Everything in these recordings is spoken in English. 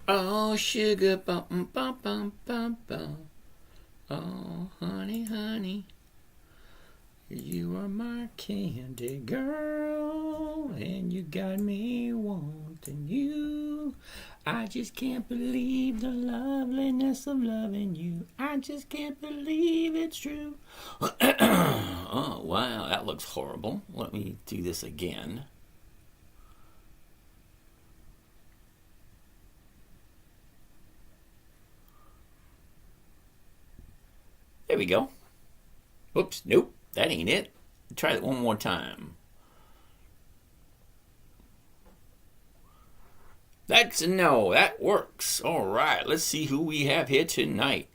Oh, sugar, bum, bum, bum, bum, bum. Oh, honey, honey, you are my candy girl, and you got me wanting you. I just can't believe the loveliness of loving you. I just can't believe it's true. Oh, wow, that looks horrible. Let me do this again. There we go. Oops, nope, that ain't it. Try that one more time. That's a no, that works. All right, let's see who we have here tonight.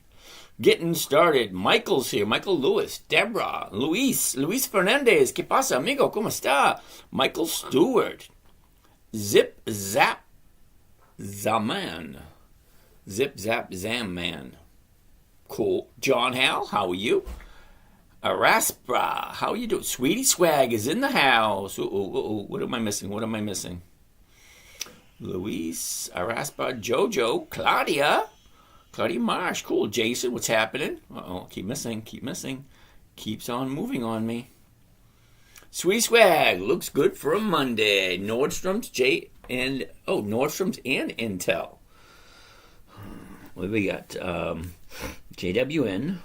Getting started. Michael's here. Michael Lewis, Deborah, Luis Fernandez. ¿Qué pasa, amigo? ¿Cómo está? Michael Stewart. Zip Zap Zaman. Zip Zap Zam Man. Cool. John Hal, how are you? Araspra, how are you doing? Sweetie Swag is in the house. What am I missing? What am I missing? Luis, Araspa, Jojo, Claudia Marsh, cool. Jason, what's happening? Keep missing. Keeps on moving on me. Sweet Swag, looks good for a Monday. Nordstrom's and Intel. What do we got? JWN,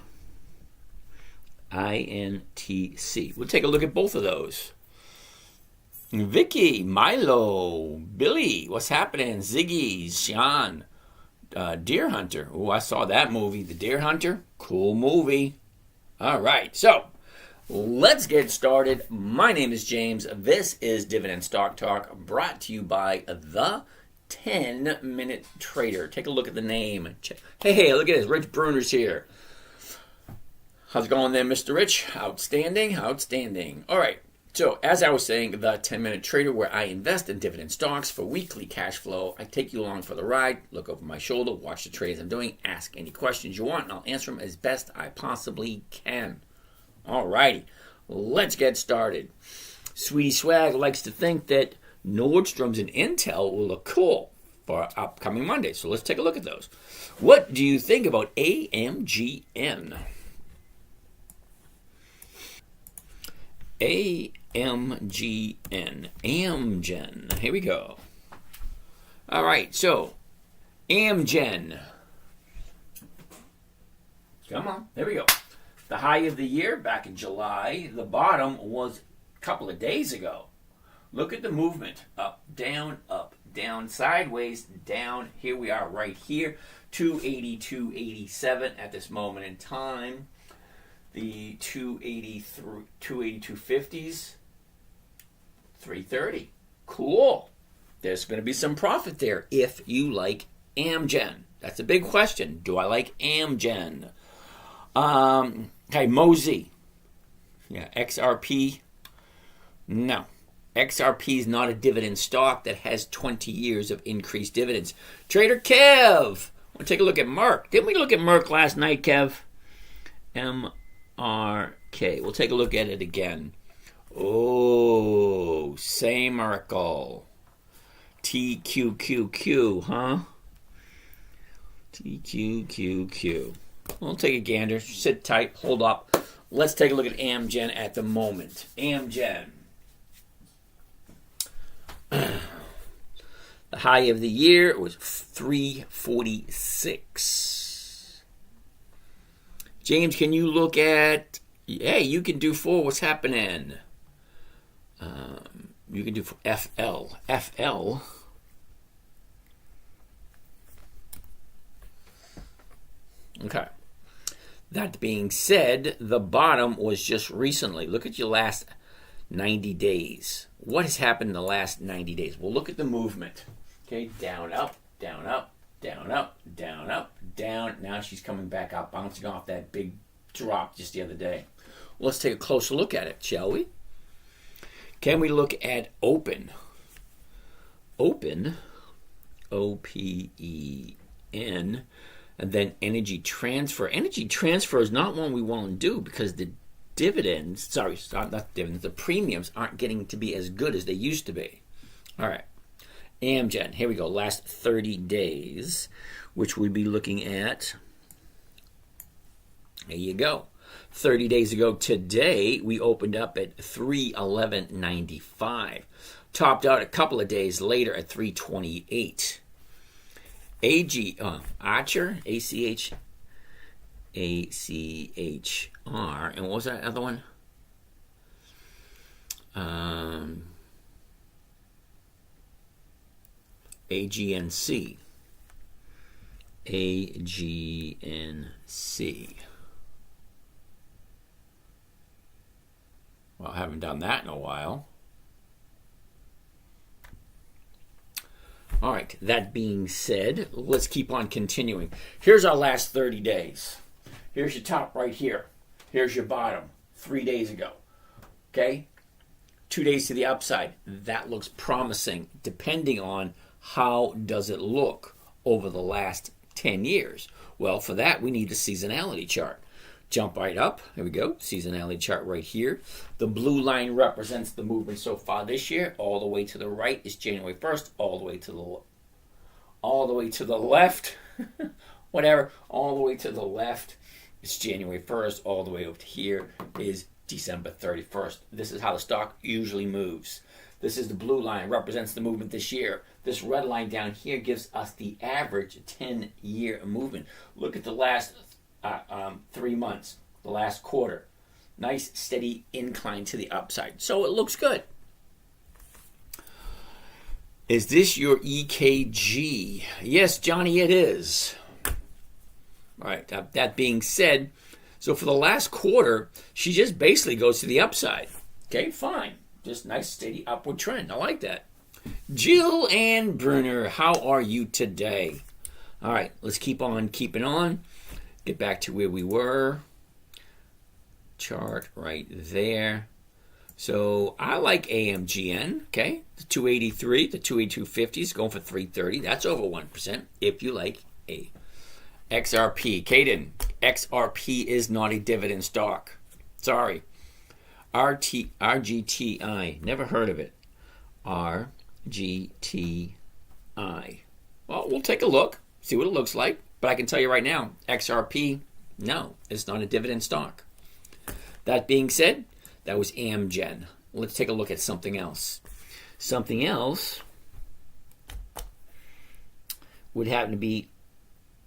INTC. We'll take a look at both of those. Vicky, Milo, Billy, what's happening? Ziggy, Sean, Deer Hunter. Oh, I saw that movie, The Deer Hunter. Cool movie. All right, so let's get started. My name is James. This is Dividend Stock Talk, brought to you by the 10-Minute Trader. Take a look at the name. Hey, look at this. Rich Bruner's here. How's it going there, Mr. Rich? Outstanding. All right. So, as I was saying, the 10-Minute Trader, where I invest in dividend stocks for weekly cash flow. I take you along for the ride, look over my shoulder, watch the trades I'm doing, ask any questions you want, and I'll answer them as best I possibly can. Alrighty, let's get started. Sweetie Swag likes to think that Nordstrom's and Intel will look cool for upcoming Monday. So let's take a look at those. What do you think about AMGN? Amgen. Here we go. All right, so Amgen. Come on, there we go. The high of the year back in July. The bottom was a couple of days ago. Look at the movement. Up, down, sideways, down. Here we are right here. 280, 287 at this moment in time. The 250s, 330. Cool. There's going to be some profit there if you like Amgen. That's a big question. Do I like Amgen? Okay, Mosey. Yeah, XRP. No. XRP is not a dividend stock that has 20 years of increased dividends. Trader Kev. We'll take a look at Merck. Didn't we look at Merck last night, Kev? MRK. We'll take a look at it again. Oh, same Merkle. TQQQ, huh? TQQQ. We'll take a gander. Sit tight. Hold up. Let's take a look at Amgen at the moment. Amgen. The high of the year was 346. James, can you look at... Hey, you can do for what's happening. You can do for FL. FL. Okay. That being said, the bottom was just recently. Look at your last 90 days. What has happened in the last 90 days? Well, look at the movement. Okay, down, up, down, up, down, up, down, up, down. Now she's coming back up, bouncing off that big drop just the other day. Well, let's take a closer look at it, shall we? Can we look at Open? Open, O-P-E-N, and then Energy Transfer. Energy Transfer is not one we want to do because the dividends, not dividends, the premiums aren't getting to be as good as they used to be. All right. Amgen. Here we go. Last 30 days, which we'd be looking at. There you go. 30 days ago today, we opened up at 311.95. Topped out a couple of days later at 328. Archer, ACHR, and what was that other one? AGNC. AGNC. Well, I haven't done that in a while. All right, that being said, let's keep on continuing. Here's our last 30 days. Here's your top right here. Here's your bottom 3 days ago. Okay? 2 days to the upside. That looks promising, depending on how does it look over the last 10 years. Well, for that, we need a seasonality chart. Jump right up. There we go. Seasonality chart right here. The blue line represents the movement so far this year. All the way to the right is January 1st. All the way to the left. Whatever. All the way to the left is January 1st. All the way over to here is December 31st. This is how the stock usually moves. This is the blue line. Represents the movement this year. This red line down here gives us the average 10-year movement. Look at the last 3 months, the last quarter. Nice steady incline to the upside. So it looks good. Is this your EKG? Yes, Johnny, it is. All right, that being said, so for the last quarter, she just basically goes to the upside. Okay, fine. Just nice steady upward trend. I like that. Jill Ann Bruner, how are you today? All right, let's keep on keeping on. Get back to where we were. Chart right there. So I like AMGN, okay? The 283, the 282.50 is going for 330. That's over 1% if you like a XRP. Caden, XRP is not a dividend stock. Sorry. RGTI, never heard of it. RGTI. Well, we'll take a look, see what it looks like. But I can tell you right now, XRP, no, it's not a dividend stock. That being said, that was Amgen. Let's take a look at something else. Something else would happen to be,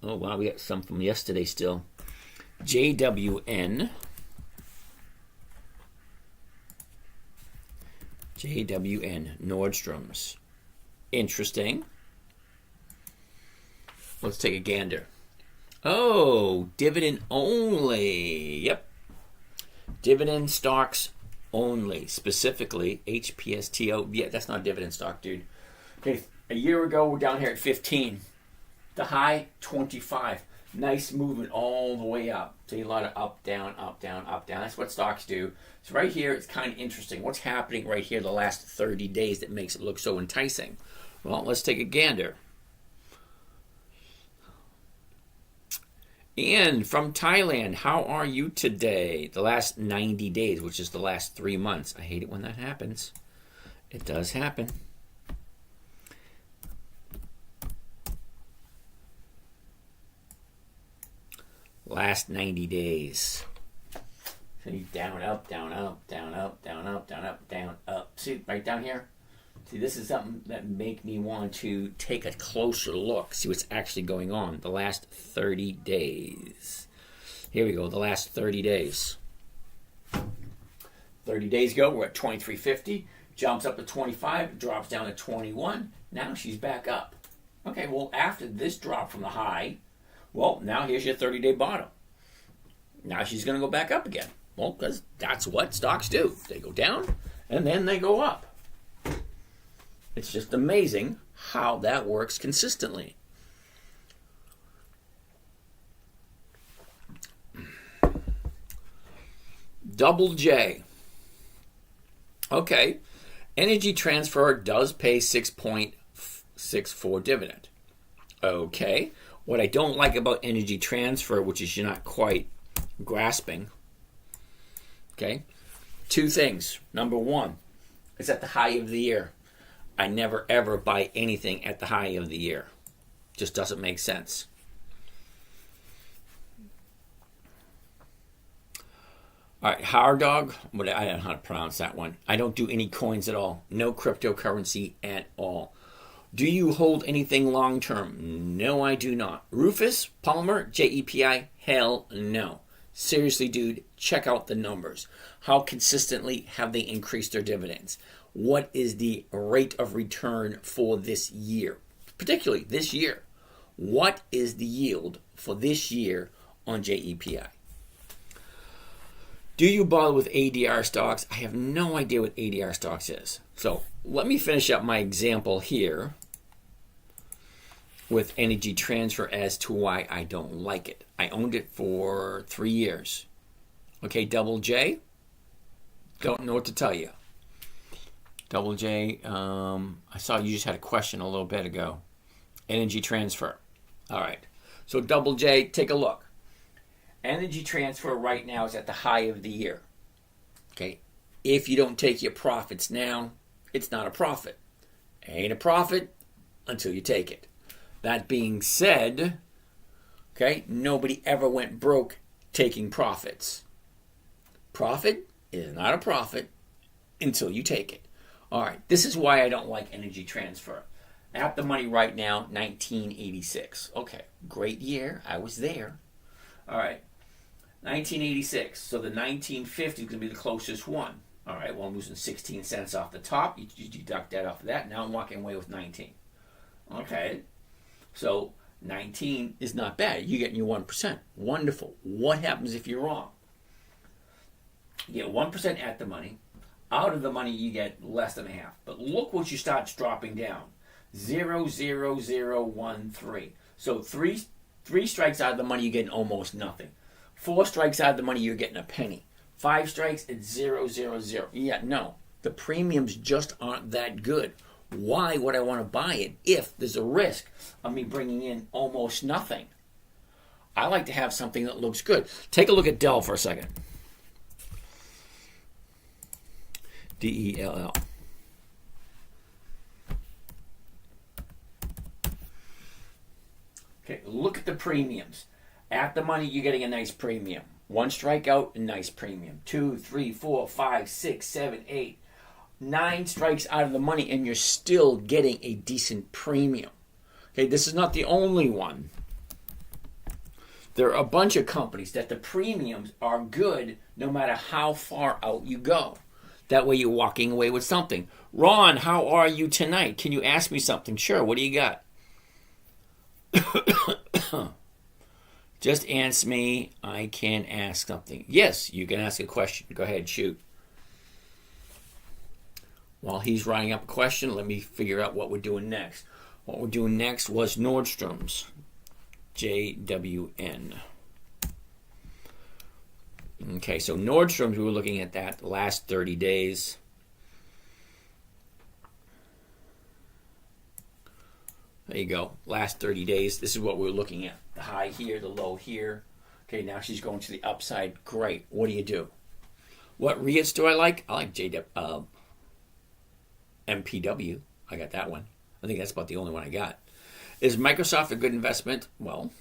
oh wow, we got some from yesterday still. JWN. Nordstrom's. Interesting. Let's take a gander. Oh, dividend only. Yep. Dividend stocks only. Specifically, HPSTO. Yeah, that's not a dividend stock, dude. Okay, a year ago, we're down here at 15. The high, 25. Nice movement all the way up. See a lot of up, down, up, down, up, down. That's what stocks do. So right here, it's kind of interesting. What's happening right here the last 30 days that makes it look so enticing? Well, let's take a gander. Ian from Thailand, how are you today? The last 90 days, which is the last 3 months. I hate it when that happens. It does happen. Last 90 days. So you down, up, down, up, down, up, down, up, down, up, down, up. See, right down here? See, this is something that make me want to take a closer look, see what's actually going on. The last 30 days. Here we go, the last 30 days. 30 days ago, we're at 23.50. Jumps up to 25, drops down to 21. Now she's back up. Okay, well, after this drop from the high, well, now here's your 30-day bottom. Now she's going to go back up again. Well, because that's what stocks do. They go down, and then they go up. It's just amazing how that works consistently. Double J. Okay. Energy Transfer does pay 6.64 dividend. Okay. What I don't like about Energy Transfer, which is you're not quite grasping, okay, two things. Number one, it's at the high of the year. I never ever buy anything at the high of the year. Just doesn't make sense. All right, Hard Dog. I don't know how to pronounce that one. I don't do any coins at all. No cryptocurrency at all. Do you hold anything long term? No, I do not. Rufus Palmer, JEPI? Hell no. Seriously, dude, check out the numbers. How consistently have they increased their dividends? What is the rate of return for this year? Particularly this year. What is the yield for this year on JEPI? Do you bother with ADR stocks? I have no idea what ADR stocks is. So let me finish up my example here with Energy Transfer as to why I don't like it. I owned it for 3 years. Okay, Double J, don't know what to tell you. Double J, I saw you just had a question a little bit ago. Energy Transfer. All right, so Double J, take a look. Energy Transfer right now is at the high of the year. Okay, if you don't take your profits now, it's not a profit. It ain't a profit until you take it. That being said, okay, nobody ever went broke taking profits. Profit is not a profit until you take it. All right, this is why I don't like Energy Transfer. At the money right now, 1986. Okay, great year. I was there. All right, 1986. So the 1950 is going to be the closest one. All right, well, I'm losing 16 cents off the top. You deduct that off of that. Now I'm walking away with 19. Okay, so 19 is not bad. You're getting your 1%. Wonderful. What happens if you're wrong? You get 1% at the money. Out of the money, you get less than a half. But look what you start dropping down. 0.00013. So three strikes out of the money, you're getting almost nothing. 4 strikes out of the money, you're getting a penny. 5 strikes, it's 0.00. Yeah, no. The premiums just aren't that good. Why would I want to buy it if there's a risk of me bringing in almost nothing? I like to have something that looks good. Take a look at Dell for a second. DELL. Okay, look at the premiums. At the money, you're getting a nice premium. 1 strikeout, a nice premium. 2, 3, 4, 5, 6, 7, 8, 9 strikes out of the money, and you're still getting a decent premium. Okay, this is not the only one. There are a bunch of companies that the premiums are good no matter how far out you go. That way you're walking away with something. Ron, how are you tonight? Can you ask me something? Sure, what do you got? Just answer me. I can ask something. Yes, you can ask a question. Go ahead, shoot. While he's writing up a question, let me figure out what we're doing next. What we're doing next was Nordstrom's. JWN. Okay, so Nordstrom's, we were looking at that the last 30 days. There you go. Last 30 days. This is what we were looking at. The high here, the low here. Okay, now she's going to the upside. Great. What do? What REITs do I like? I like MPW. I got that one. I think that's about the only one I got. Is Microsoft a good investment? Well,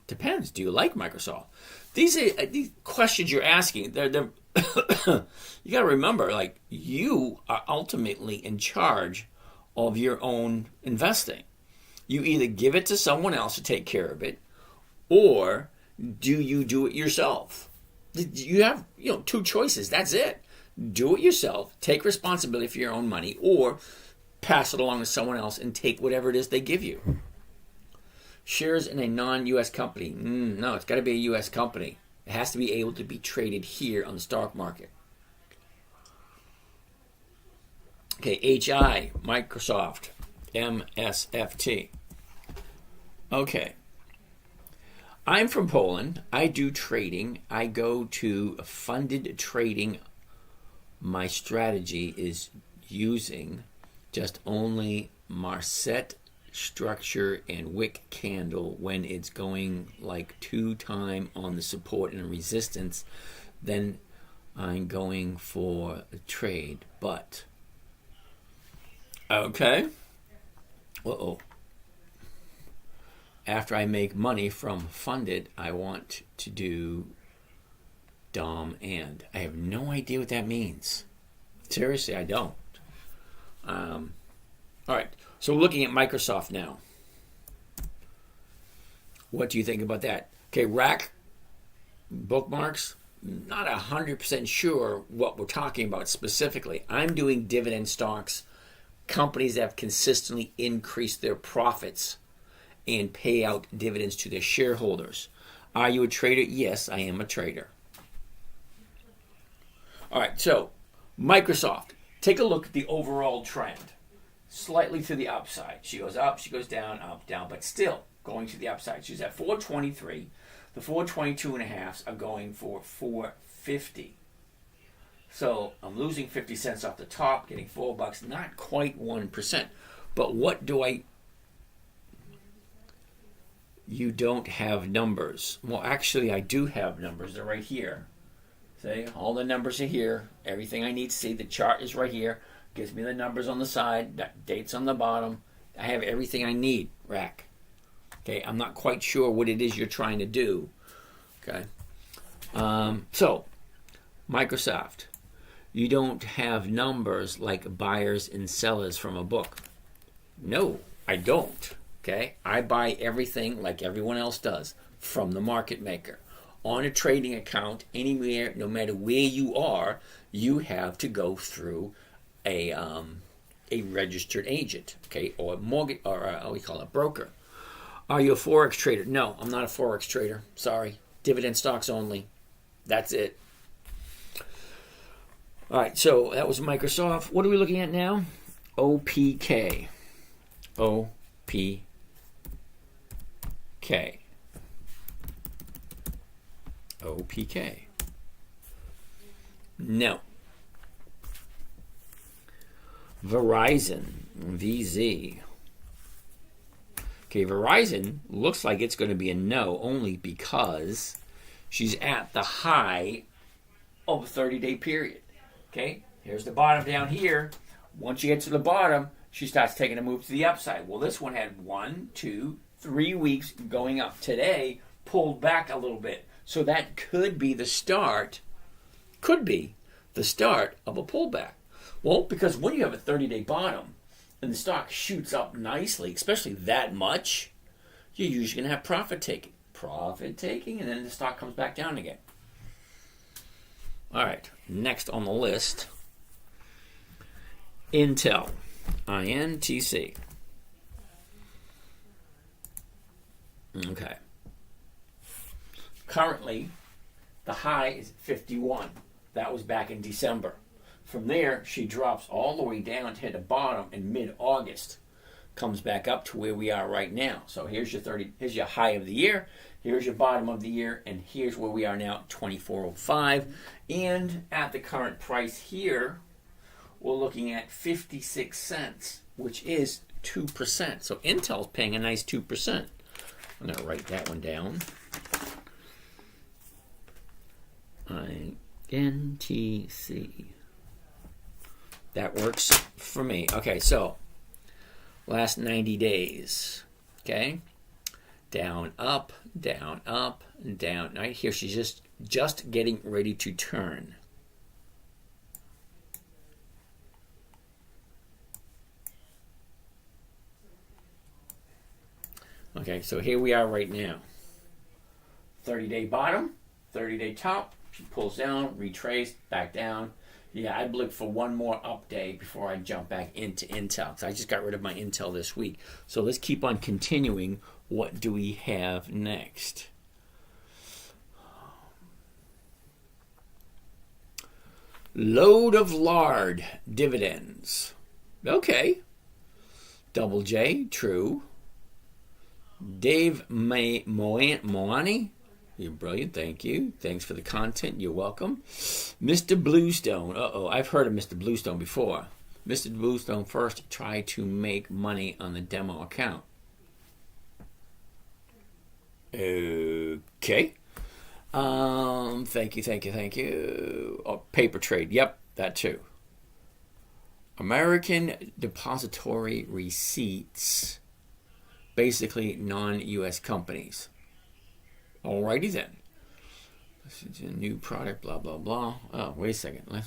depends. Do you like Microsoft? These questions you're asking, they're you got to remember, like, you are ultimately in charge of your own investing. You either give it to someone else to take care of it, or do you do it yourself? You have 2 choices. That's it. Do it yourself, take responsibility for your own money, or pass it along to someone else and take whatever it is they give you. Shares in a non-U.S. company. No, it's got to be a U.S. company. It has to be able to be traded here on the stock market. Okay, HI, Microsoft, MSFT. Okay. I'm from Poland. I do trading. I go to funded trading. My strategy is using just only Marset structure and wick candle when it's going like 2 times on the support and resistance. Then I'm going for a trade. But Okay. Uh-oh. After I make money from funded, I want to do Dom and. I have no idea what that means. Seriously, I don't. All right. So we're looking at Microsoft now. What do you think about that? Okay, rack bookmarks. Not 100% sure what we're talking about specifically. I'm doing dividend stocks, companies that have consistently increased their profits and pay out dividends to their shareholders. Are you a trader? Yes, I am a trader. All right, so Microsoft. Take a look at the overall trend. Slightly to the upside. She goes up, she goes down, up, down, but still going to the upside. She's at 423. The 422 and a halves are going for 450. So I'm losing 50 cents off the top, getting $4, not quite 1%. But what do I... You don't have numbers. Well, actually, I do have numbers. They're right here. See, all the numbers are here. Everything I need to see. The chart is right here. Gives me the numbers on the side, dates on the bottom. I have everything I need, Rack. Okay, I'm not quite sure what it is you're trying to do. Okay, so Microsoft, you don't have numbers like buyers and sellers from a book. No, I don't. Okay, I buy everything like everyone else does from the market maker. On a trading account, anywhere, no matter where you are, you have to go through a registered agent, okay, or a mortgage, or what we call a broker. Are you a forex trader? No, I'm not a forex trader. Sorry, dividend stocks only. That's it. All right, so that was Microsoft. What are we looking at now? OPK. OPK. OPK. No. Verizon. VZ. Okay, Verizon looks like it's going to be a no only because she's at the high of a 30-day period. Okay, here's the bottom down here. Once you get to the bottom, she starts taking a move to the upside. Well, this one had 1, 2, 3 weeks going up. Today, pulled back a little bit. So that could be the start of a pullback. Well, because when you have a 30-day bottom and the stock shoots up nicely, especially that much, you're usually going to have profit taking, and then the stock comes back down again. All right, next on the list, Intel, INTC. Okay. Currently, the high is 51. That was back in December. From there, she drops all the way down to hit a bottom in mid-August. Comes back up to where we are right now. So here's your high of the year, here's your bottom of the year, and here's where we are now, 24.05. And at the current price here, we're looking at 56 cents, which is 2%. So Intel's paying a nice 2%. I'm going to write that one down. INTC. That works for me. Okay, so last 90 days. Okay, down, up, down, up, down. Right here, she's just getting ready to turn. Okay, so here we are right now. 30-day bottom, 30-day top. She pulls down, retrace, back down. Yeah, I'd look for one more up day before I jump back into Intel, because I just got rid of my Intel this week. So let's keep on continuing. What do we have next? Load of lard dividends. Okay. Double J, true. Dave Moani. You're brilliant, thank you. Thanks for the content, you're welcome. Mr. Bluestone. I've heard of Mr. Bluestone before. Mr. Bluestone first tried to make money on the demo account. Okay. Thank you. Oh, paper trade. Yep, that too. American Depository Receipts, basically non-U.S. companies. Alrighty then. This is a new product, blah, blah, blah. Oh, wait a second.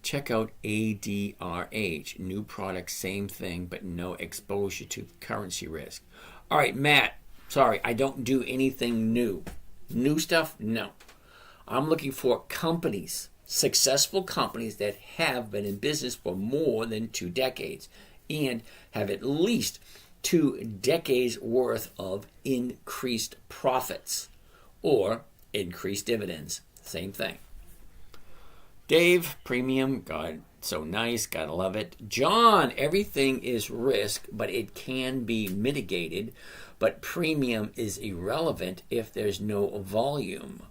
Check out ADRH. New product, same thing, but no exposure to currency risk. All right, Matt. Sorry, I don't do anything new. New stuff? No. I'm looking for companies, successful companies that have been in business for more than 2 decades and have at least 2 decades worth of increased profits or increased dividends. Same thing. Dave, premium, God, so nice, gotta love it. John, everything is risk, but it can be mitigated, but premium is irrelevant if there's no volume.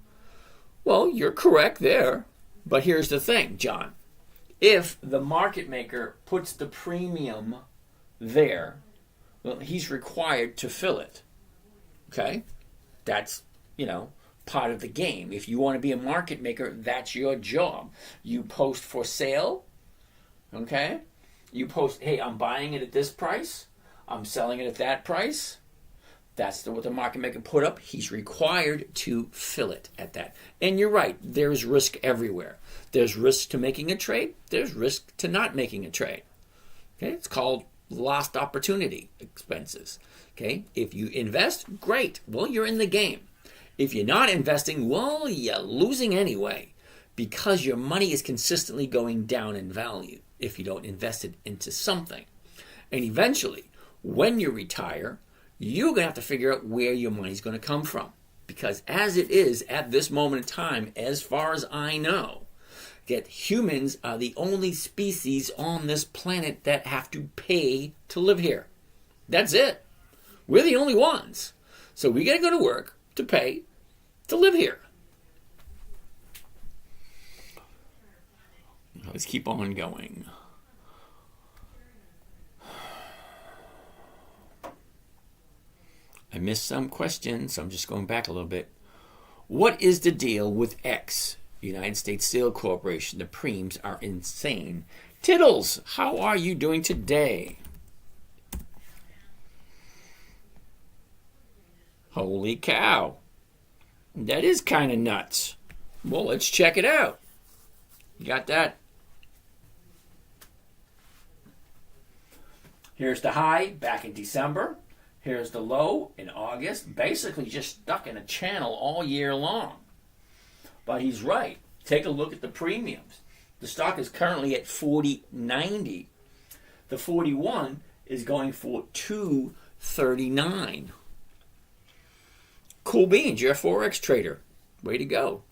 Well, you're correct there, but here's the thing, John. If the market maker puts the premium there, well, he's required to fill it. Okay? That's, part of the game. If you want to be a market maker, that's your job. You post for sale, okay? You post, hey, I'm buying it at this price. I'm selling it at that price. That's what the market maker put up. He's required to fill it at that. And you're right, there's risk everywhere. There's risk to making a trade. There's risk to not making a trade. Okay? It's called lost opportunity expenses. Okay? If you invest, great. Well, you're in the game. If you're not investing, well, you're losing anyway because your money is consistently going down in value if you don't invest it into something. And eventually, when you retire, you're going to have to figure out where your money's going to come from. Because as it is at this moment in time, as far as I know, that humans are the only species on this planet that have to pay to live here. That's it. We're the only ones. So we got to go to work to pay to live here. Let's keep on going. I missed some questions, so I'm just going back a little bit. What is the deal with X, United States Steel Corporation? The preems are insane. Tittles, how are you doing today? Holy cow. That is kind of nuts. Well, let's check it out. You got that? Here's the high back in December. Here's the low in August. Basically just stuck in a channel all year long. But he's right. Take a look at the premiums. The stock is currently at 40.90. The 41 is going for 239. Cool beans. You're a Forex trader. Way to go.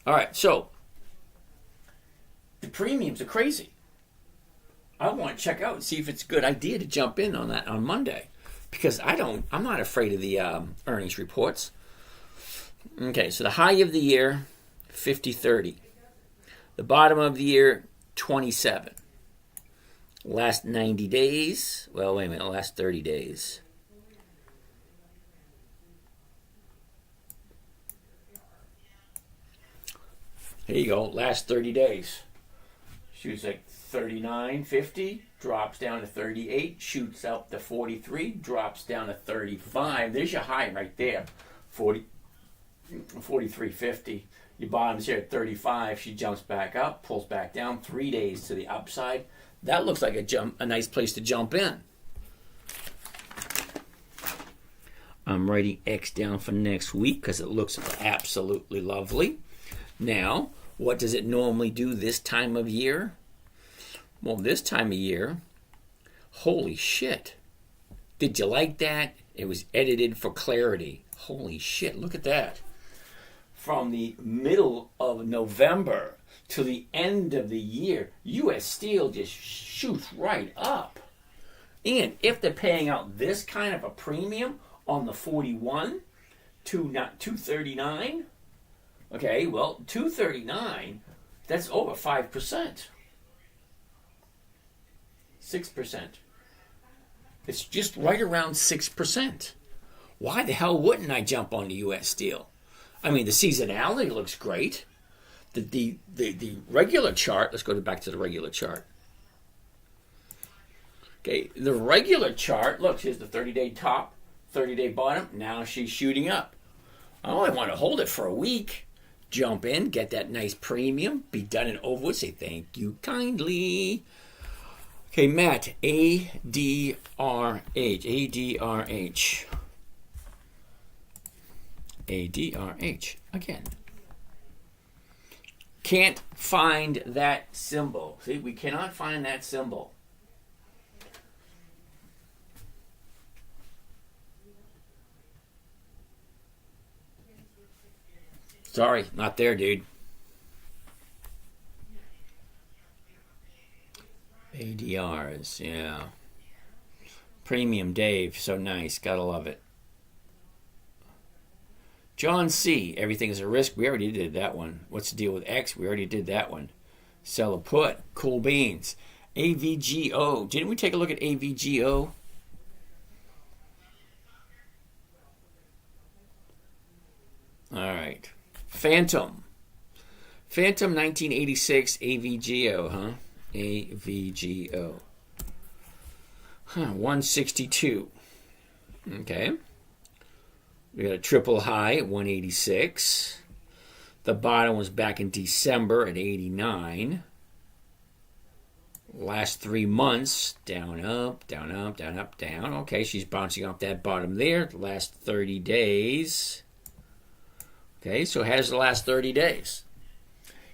All right, so the premiums are crazy. I want to check out and see if it's a good idea to jump in on that on Monday. Because I'm not afraid of the earnings reports. Okay, so the high of the year, 50.30. The bottom of the year, 27. Last 90 days, well, wait a minute, last 30 days. Here you go, last 30 days. Shoots like 39.50, drops down to 38, shoots up to 43, drops down to 35. There's your high right there, 43.50. Your bottom's here at 35. She jumps back up, pulls back down, 3 days to the upside. That looks like a nice place to jump in. I'm writing X down for next week because it looks absolutely lovely. Now, what does it normally do this time of year? Well, this time of year, holy shit. Did you like that? It was edited for clarity. Holy shit, look at that. From the middle of November to the end of the year, U.S. Steel just shoots right up. And if they're paying out this kind of a premium on the 41 to not 239, okay, well, 239, that's over 5%. 6%. It's just right around 6%. Why the hell wouldn't I jump on the U.S. Steel? I mean, the seasonality looks great. The regular chart, let's go back to the regular chart. Okay, the regular chart, look, here's the 30-day top, 30-day bottom. Now she's shooting up. I only want to hold it for a week. Jump in, get that nice premium, be done and over with, say thank you kindly. Okay, Matt, ADRH, ADRH. ADRH, again. Can't find that symbol. See, we cannot find that symbol. Sorry, not there, dude. ADRs, yeah. Premium Dave, so nice. Gotta love it. John C, everything is a risk. We already did that one. What's the deal with X? We already did that one. Sell a put. Cool beans. AVGO. Didn't we take a look at AVGO? All right. Phantom. Phantom 1986 AVGO, huh? AVGO. 162. Okay. We got a triple high at 186. The bottom was back in December at 89. Last 3 months, down, up, down, up, down, up, down. Okay, she's bouncing off that bottom there. The last 30 days. Okay, so how's the last 30 days?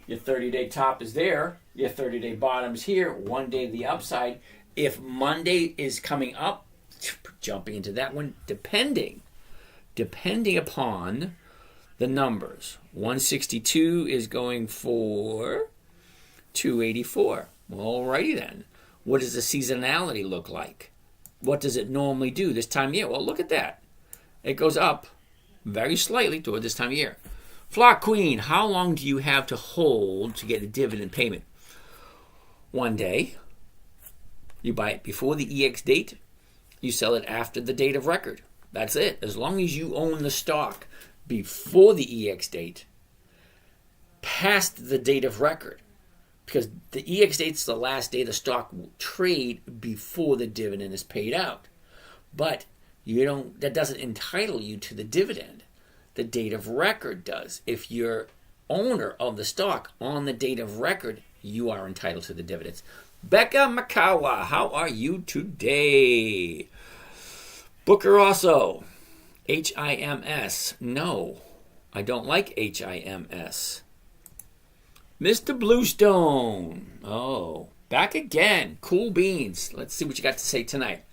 Your 30-day top is there. Your 30-day bottom is here. 1 day of the upside. If Monday is coming up, jumping into that one, depending upon the numbers. 162 is going for 284. Well, alrighty then. What does the seasonality look like? What does it normally do this time of year? Well, look at that. It goes up very slightly toward this time of year. Flock Queen, how long do you have to hold to get a dividend payment? 1 day. You buy it before the EX date. You sell it after the date of record. That's it. As long as you own the stock before the EX date, past the date of record, because the EX date's the last day the stock will trade before the dividend is paid out. But that doesn't entitle you to the dividend. The date of record does. If you're owner of the stock on the date of record, you are entitled to the dividends. Becca Makawa, how are you today? Booker also, HIMS. No, I don't like HIMS. Mr. Bluestone. Oh, back again. Cool beans. Let's see what you got to say tonight.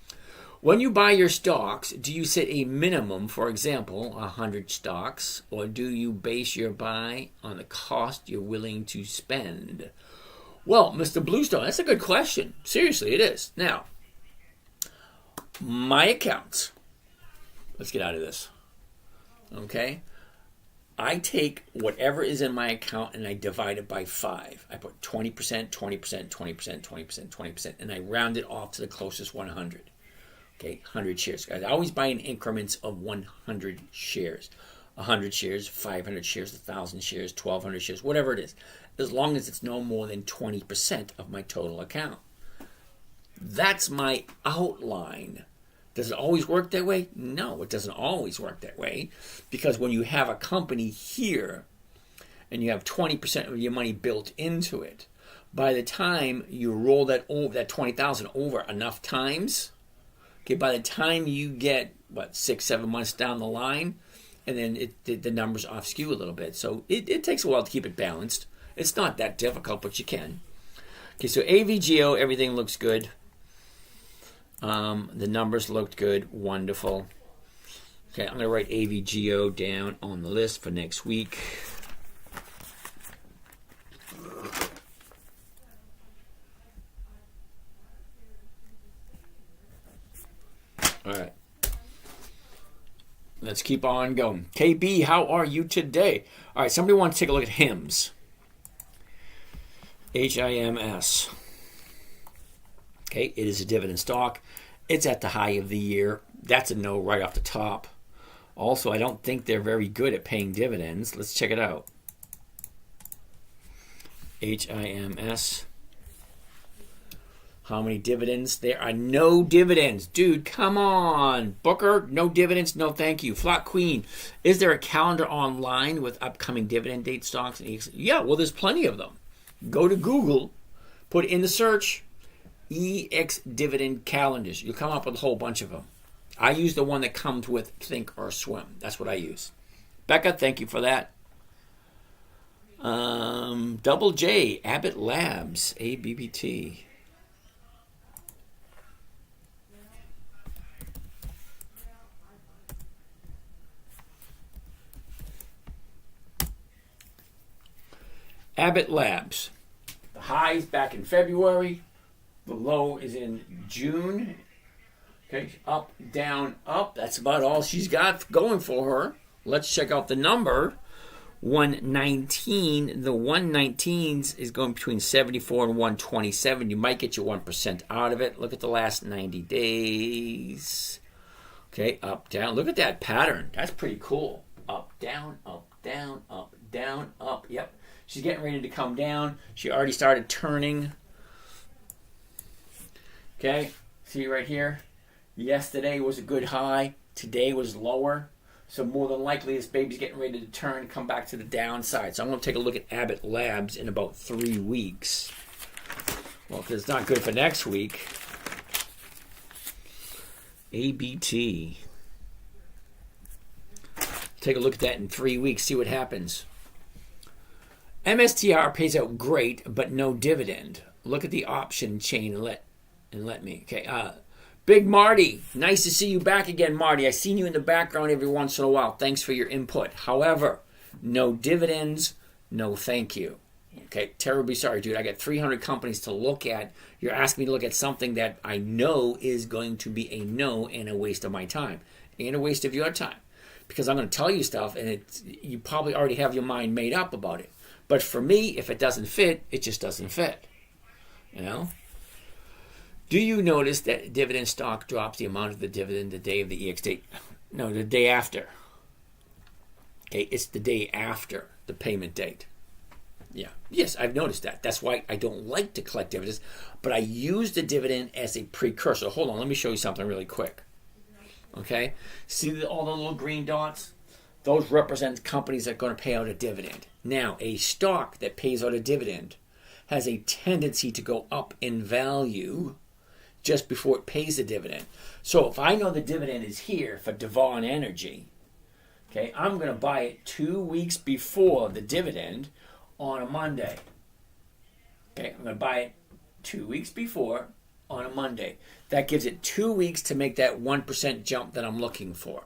When you buy your stocks, do you set a minimum, for example, 100 stocks, or do you base your buy on the cost you're willing to spend? Well, Mr. Bluestone, that's a good question. Seriously, it is. Now, my accounts. Let's get out of this. Okay? I take whatever is in my account and I divide it by 5. I put 20%, 20%, 20%, 20%, 20%, and I round it off to the closest 100. Okay, 100 shares. I always buy in increments of 100 shares. 100 shares, 500 shares, 1,000 shares, 1,200 shares, whatever it is. As long as it's no more than 20% of my total account. That's my outline. Does it always work that way? No, it doesn't always work that way. Because when you have a company here and you have 20% of your money built into it, by the time you roll that 20,000 over enough times, okay, by the time you get, 6-7 months down the line, and then the numbers off skew a little bit. So it takes a while to keep it balanced. It's not that difficult, but you can. Okay, so AVGO, everything looks good. The numbers looked good. Wonderful. Okay, I'm going to write AVGO down on the list for next week. All right. Let's keep on going. KB, how are you today? All right, somebody wants to take a look at HIMS. HIMS. Okay, it is a dividend stock. It's at the high of the year. That's a no right off the top. Also, I don't think they're very good at paying dividends. Let's check it out. HIMS. How many dividends? There are no dividends. Dude, come on. Booker, no dividends, no thank you. Flock Queen, is there a calendar online with upcoming dividend date stocks? Yeah, well, there's plenty of them. Go to Google, put in the search, EX dividend calendars. You'll come up with a whole bunch of them. I use the one that comes with Think or Swim. That's what I use. Becca, thank you for that. Double J, Abbott Labs, ABBT. Abbott Labs. The high's back in February. The low is in June. Okay, up, down, up. That's about all she's got going for her. Let's check out the number. 119. The 119s is going between 74 and 127. You might get your 1% out of it. Look at the last 90 days. Okay, up, down. Look at that pattern. That's pretty cool. Up, down, up, down, up, down, up. Yep. She's getting ready to come down. She already started turning. Okay, see right here? Yesterday was a good high. Today was lower. So more than likely this baby's getting ready to turn and come back to the downside. So I'm going to take a look at Abbott Labs in about 3 weeks. Well, because it's not good for next week. ABT. Take a look at that in 3 weeks. See what happens. MSTR pays out great, but no dividend. Look at the option chain and let me. Okay. Big Marty, nice to see you back again, Marty. I've seen you in the background every once in a while. Thanks for your input. However, no dividends, no thank you. Okay, terribly sorry, dude. I got 300 companies to look at. You're asking me to look at something that I know is going to be a no and a waste of my time and a waste of your time, because I'm going to tell you stuff and you probably already have your mind made up about it. But for me, if it doesn't fit, it just doesn't fit. You know? Do you notice that dividend stock drops the amount of the dividend the day of the EX date? No, the day after. Okay, it's the day after the payment date. Yeah. Yes, I've noticed that. That's why I don't like to collect dividends, but I use the dividend as a precursor. Hold on, let me show you something really quick. Okay? See all the little green dots? Those represent companies that are going to pay out a dividend. Now, a stock that pays out a dividend has a tendency to go up in value just before it pays the dividend. So if I know the dividend is here for Devon Energy, okay, I'm going to buy it 2 weeks before the dividend on a Monday. Okay, I'm going to buy it 2 weeks before on a Monday. That gives it 2 weeks to make that 1% jump that I'm looking for.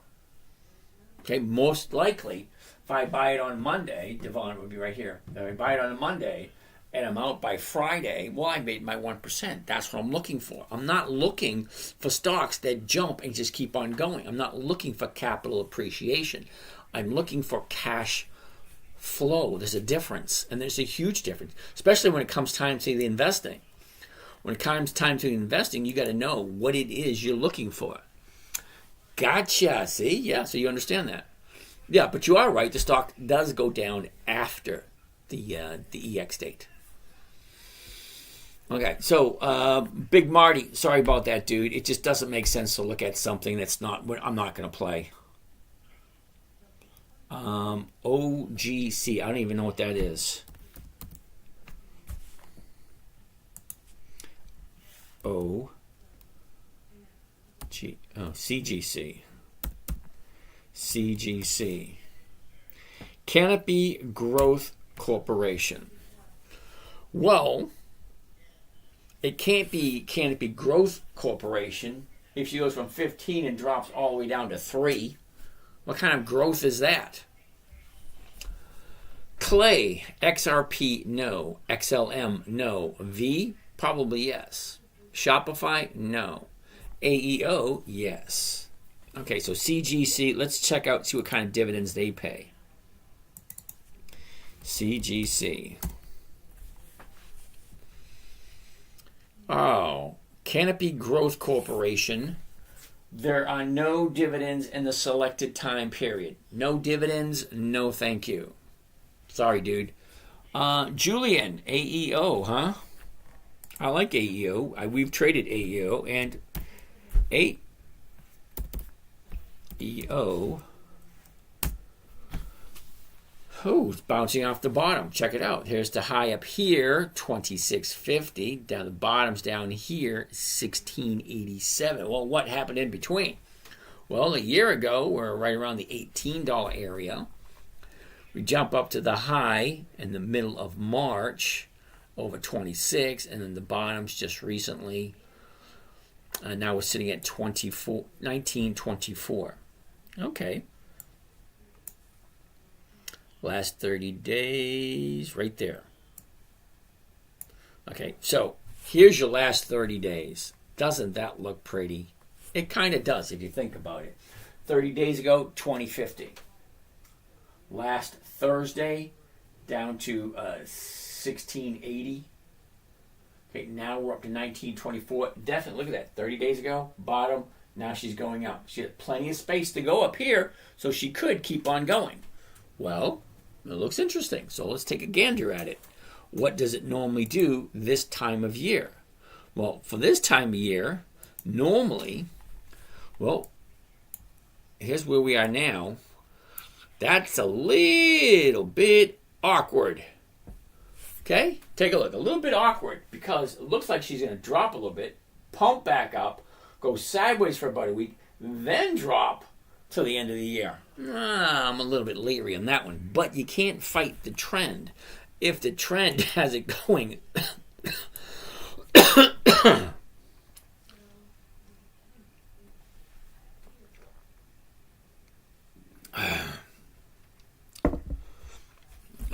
Okay, most likely, if I buy it on Monday, Devon would be right here. If I buy it on a Monday and I'm out by Friday, well, I made my 1%. That's what I'm looking for. I'm not looking for stocks that jump and just keep on going. I'm not looking for capital appreciation. I'm looking for cash flow. There's a difference, and there's a huge difference, especially when it comes time to the investing. When it comes time to investing, you got to know what it is you're looking for. Gotcha. See? Yeah, so you understand that. Yeah, but you are right. The stock does go down after the EX date. Okay, so Big Marty, sorry about that, dude. It just doesn't make sense to look at something that's not, I'm not going to play. OGC, I don't even know what that is. CGC. CGC. Canopy Growth Corporation. Well, it can't be Canopy Growth Corporation if she goes from 15 and drops all the way down to 3. What kind of growth is that? Clay, XRP, no. XLM, no. V, probably yes. Shopify, no. AEO, yes. Okay, so CGC, let's check out, see what kind of dividends they pay. CGC. Oh, Canopy Growth Corporation. There are no dividends in the selected time period. No dividends, no thank you. Sorry, dude. Julian, AEO, huh? I like AEO. We've traded AEO, and AEO. Oh, it's bouncing off the bottom. Check it out. Here's the high up here, 26.50. Down the bottom's down here, 16.87. Well, what happened in between? Well, a year ago, we're right around the $18 area. We jump up to the high in the middle of March, over 26, and then the bottom's just recently. Now we're sitting at 19.24. Okay. Last 30 days, right there. Okay, so here's your last 30 days. Doesn't that look pretty? It kind of does if you think about it. 30 days ago, 20.50. Last Thursday, down to 16.80. Okay, now we're up to 19.24. Definitely, look at that. 30 days ago, bottom. Now she's going up. She had plenty of space to go up here, so she could keep on going. Well, it looks interesting, so let's take a gander at it. What does it normally do this time of year? Well, for this time of year, normally, well, here's where we are now. That's a little bit awkward. Okay? Take a look. A little bit awkward because it looks like she's going to drop a little bit, pump back up, go sideways for about a week, then drop till the end of the year. I'm a little bit leery on that one, but you can't fight the trend. If the trend has it going,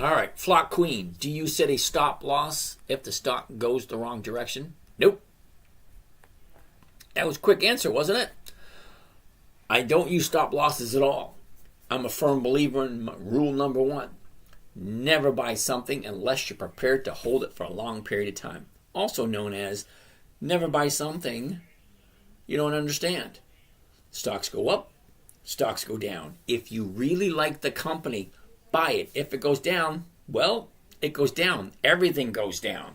all right, Flock Queen, do you set a stop loss if the stock goes the wrong direction? Nope. That was a quick answer, wasn't it? I don't use stop losses at all. I'm a firm believer in rule number 1. Never buy something unless you're prepared to hold it for a long period of time. Also known as never buy something you don't understand. Stocks go up, stocks go down. If you really like the company, buy it. If it goes down, well, it goes down. Everything goes down.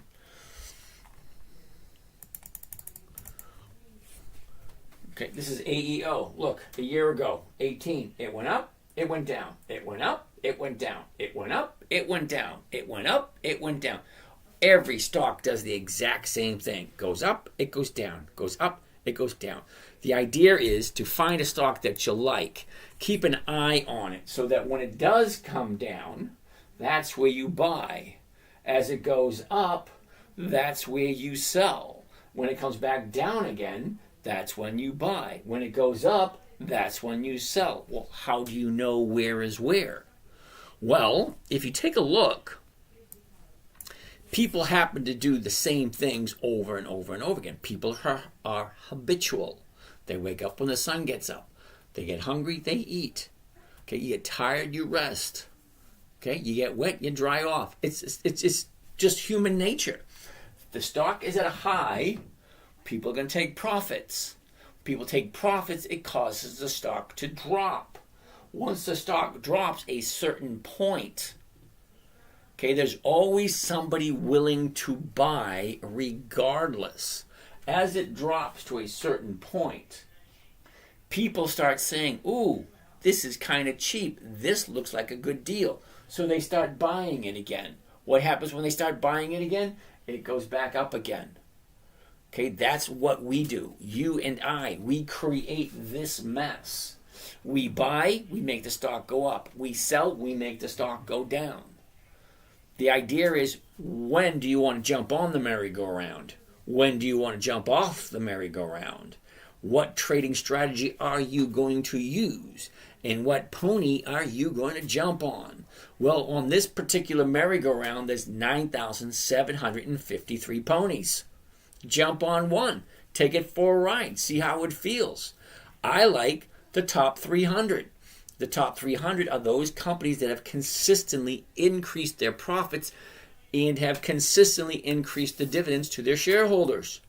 Okay, this is AEO. Look, a year ago, 18. It went up, it went down. It went up, it went down. It went up, it went down. It went up, it went down. Every stock does the exact same thing. Goes up, it goes down. Goes up, it goes down. The idea is to find a stock that you like. Keep an eye on it so that when it does come down, that's where you buy. As it goes up, that's where you sell. When it comes back down again, that's when you buy. When it goes up, that's when you sell. Well, how do you know where is where? Well, if you take a look, people happen to do the same things over and over and over again. People are habitual. They wake up when the sun gets up. They get hungry, they eat. Okay, you get tired, you rest. Okay, you get wet, you dry off. It's just human nature. If the stock is at a high, people are going to take profits. People take profits, it causes the stock to drop. Once the stock drops a certain point, okay, there's always somebody willing to buy regardless. As it drops to a certain point, people start saying, ooh, this is kind of cheap. This looks like a good deal. So they start buying it again. What happens when they start buying it again? It goes back up again. Okay, that's what we do. You and I, we create this mess. We buy, we make the stock go up. We sell, we make the stock go down. The idea is, when do you want to jump on the merry-go-round? When do you want to jump off the merry-go-round? What trading strategy are you going to use? And what pony are you going to jump on? Well, on this particular merry-go-round, there's 9,753 ponies. Jump on one. Take it for a ride. See how it feels. I like the top 300. The top 300 are those companies that have consistently increased their profits and have consistently increased the dividends to their shareholders.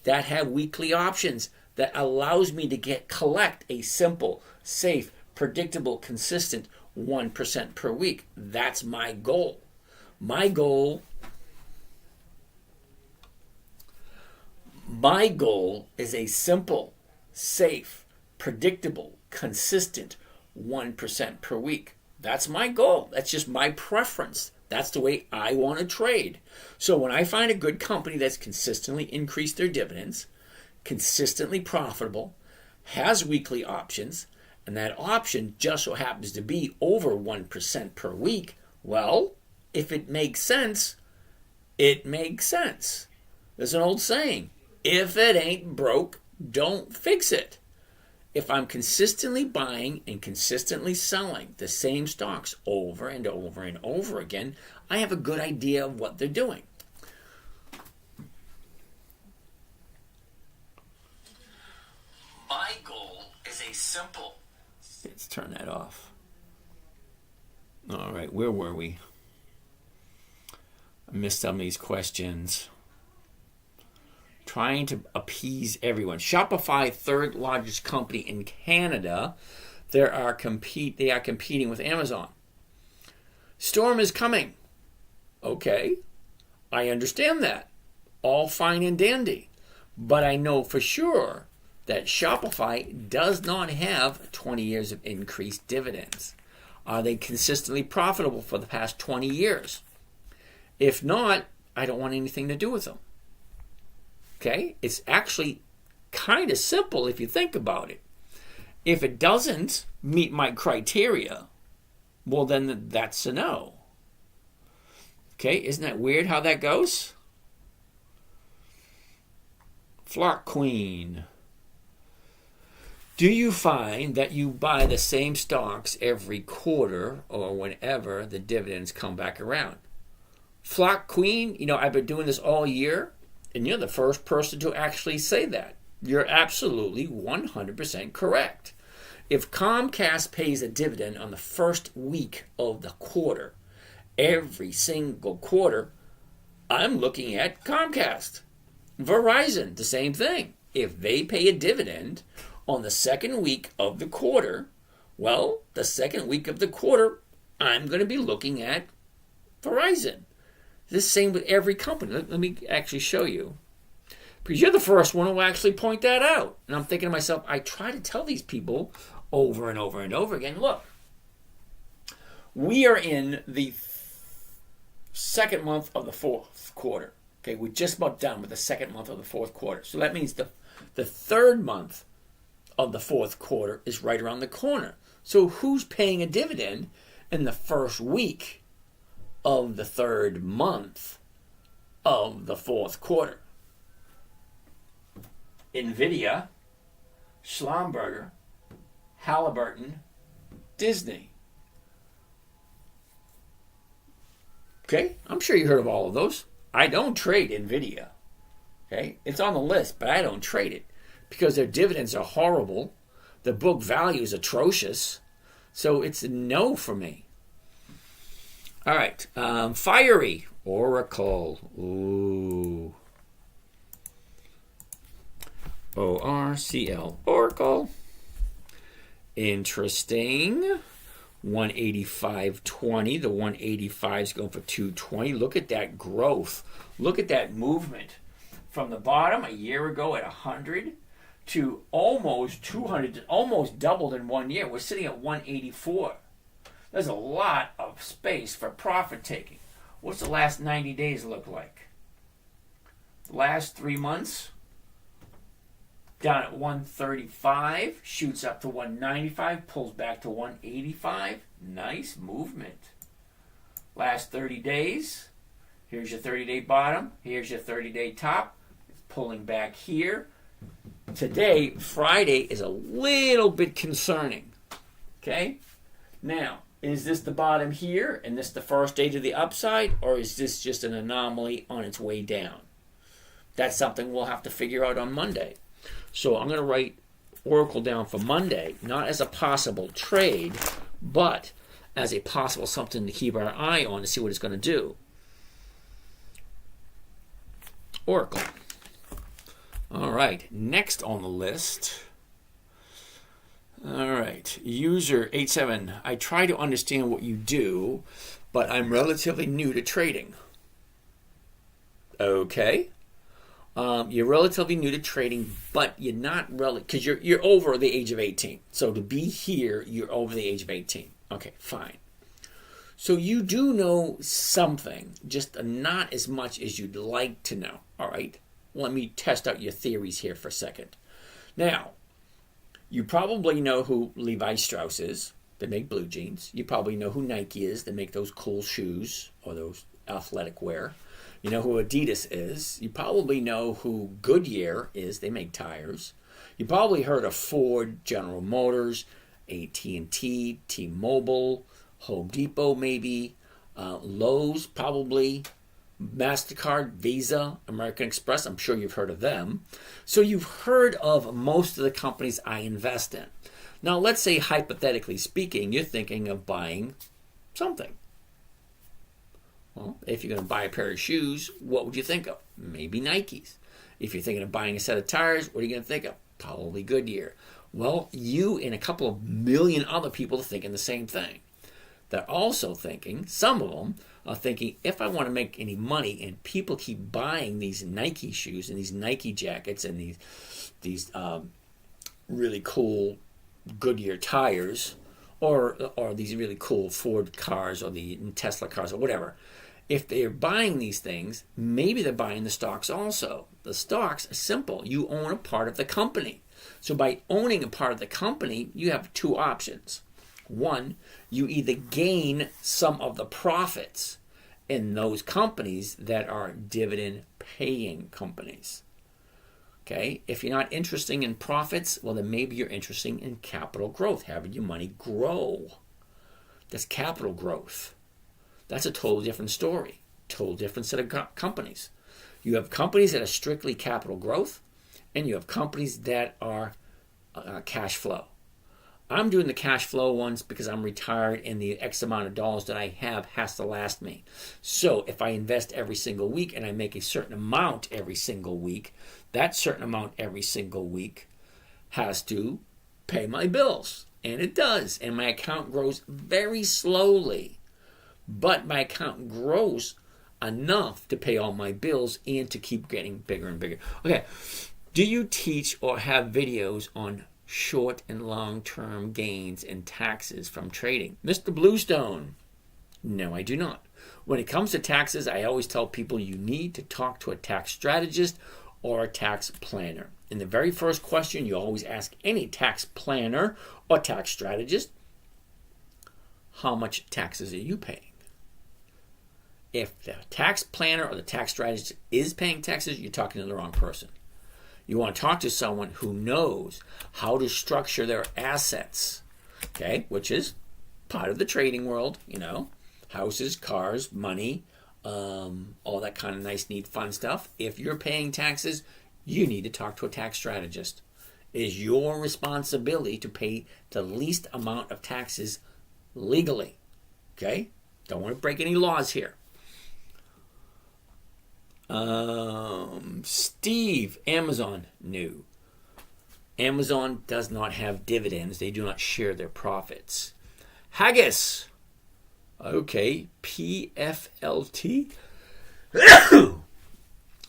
That have weekly options that allows me to collect a simple, safe, predictable, consistent 1% per week. That's my goal. My goal My goal is a simple, safe, predictable, consistent 1% per week. That's my goal. That's just my preference. That's the way I want to trade. So when I find a good company that's consistently increased their dividends, consistently profitable, has weekly options, and that option just so happens to be over 1% per week, well, if it makes sense, it makes sense. There's an old saying, if it ain't broke, don't fix it. If I'm consistently buying and consistently selling the same stocks over and over and over again, I have a good idea of what they're doing. My goal is a simple... Let's turn that off. All right, where were we? I missed some of these questions. Trying to appease everyone. Shopify, third largest company in Canada. They are competing with Amazon. Storm is coming. Okay, I understand that. All fine and dandy. But I know for sure that Shopify does not have 20 years of increased dividends. Are they consistently profitable for the past 20 years? If not, I don't want anything to do with them. Okay? It's actually kind of simple if you think about it. If it doesn't meet my criteria, well, then that's a no. Okay? Isn't that weird how that goes? Flock Queen. Do you find that you buy the same stocks every quarter or whenever the dividends come back around? Flock Queen, I've been doing this all year, and you're the first person to actually say that. You're absolutely 100% correct. If Comcast pays a dividend on the first week of the quarter, every single quarter, I'm looking at Comcast. Verizon, the same thing. If they pay a dividend on the second week of the quarter, well, the second week of the quarter, I'm going to be looking at Verizon. The same with every company. Let me actually show you. Because you're the first one who actually point that out. And I'm thinking to myself, I try to tell these people over and over and over again, look, we are in the second month of the fourth quarter. Okay, we're just about done with the second month of the fourth quarter. So that means the third month of the fourth quarter is right around the corner. So who's paying a dividend in the first week of the third month of the fourth quarter? NVIDIA, Schlumberger, Halliburton, Disney. Okay, I'm sure you heard of all of those. I don't trade NVIDIA. Okay, it's on the list, but I don't trade it because their dividends are horrible. The book value is atrocious. So it's a no for me. All right, Fiery, Oracle. Ooh. ORCL, Oracle. Interesting. 185.20. The 185 is going for 220. Look at that growth. Look at that movement from the bottom a year ago at 100 to almost 200, almost doubled in 1 year. We're sitting at 184. There's a lot of space for profit taking. What's the last 90 days look like? The last 3 months, down at 135, shoots up to 195, pulls back to 185. Nice movement. Last 30 days, here's your 30-day bottom, here's your 30-day top. It's pulling back here. Today, Friday, is a little bit concerning. Okay? Now, is this the bottom here, and this the first day to the upside, or is this just an anomaly on its way down? That's something we'll have to figure out on Monday. So I'm going to write Oracle down for Monday, not as a possible trade, but as a possible something to keep our eye on to see what it's going to do. Oracle. All right, next on the list. All right, user 87. I try to understand what you do, but I'm relatively new to trading. Okay. You're relatively new to trading, but you're not really, because you're over the age of 18. So to be here, you're over the age of 18. Okay, fine. So you do know something, just not as much as you'd like to know. All right, let me test out your theories here for a second. Now, you probably know who Levi Strauss is. They make blue jeans. You probably know who Nike is. They make those cool shoes or those athletic wear. You know who Adidas is. You probably know who Goodyear is. They make tires. You probably heard of Ford, General Motors, AT&T, T-Mobile, Home Depot maybe, Lowe's probably, MasterCard, Visa, American Express. I'm sure you've heard of them. So you've heard of most of the companies I invest in. Now let's say, hypothetically speaking, you're thinking of buying something. Well, if you're going to buy a pair of shoes, what would you think of? Maybe Nikes. If you're thinking of buying a set of tires, what are you going to think of? Probably Goodyear. Well, you and a couple of million other people are thinking the same thing. They're also thinking, some of them are thinking, if I want to make any money and people keep buying these Nike shoes and these Nike jackets and these really cool Goodyear tires, or these really cool Ford cars or the Tesla cars or whatever, if they're buying these things, maybe they're buying the stocks also. The stocks are simple. You own a part of the company. So by owning a part of the company, you have two options. One, you either gain some of the profits in those companies that are dividend-paying companies. Okay, if you're not interested in profits, well, then maybe you're interested in capital growth, having your money grow. That's capital growth. That's a totally different story, total different set of companies. You have companies that are strictly capital growth, and you have companies that are cash flow. I'm doing the cash flow ones because I'm retired and the X amount of dollars that I have has to last me. So if I invest every single week and I make a certain amount every single week, that certain amount every single week has to pay my bills. And it does. And my account grows very slowly. But my account grows enough to pay all my bills and to keep getting bigger and bigger. Okay. Do you teach or have videos on short and long-term gains and taxes from trading? Mr. Bluestone, no, I do not. When it comes to taxes, I always tell people you need to talk to a tax strategist or a tax planner. In the very first question, you always ask any tax planner or tax strategist, how much taxes are you paying? If the tax planner or the tax strategist is paying taxes, you're talking to the wrong person. You want to talk to someone who knows how to structure their assets, okay, which is part of the trading world, you know, houses, cars, money, all that kind of nice, neat, fun stuff. If you're paying taxes, you need to talk to a tax strategist. It is your responsibility to pay the least amount of taxes legally, okay? Don't want to break any laws here. Steve, Amazon, new. Amazon does not have dividends. They do not share their profits. Haggis. Okay, PFLT.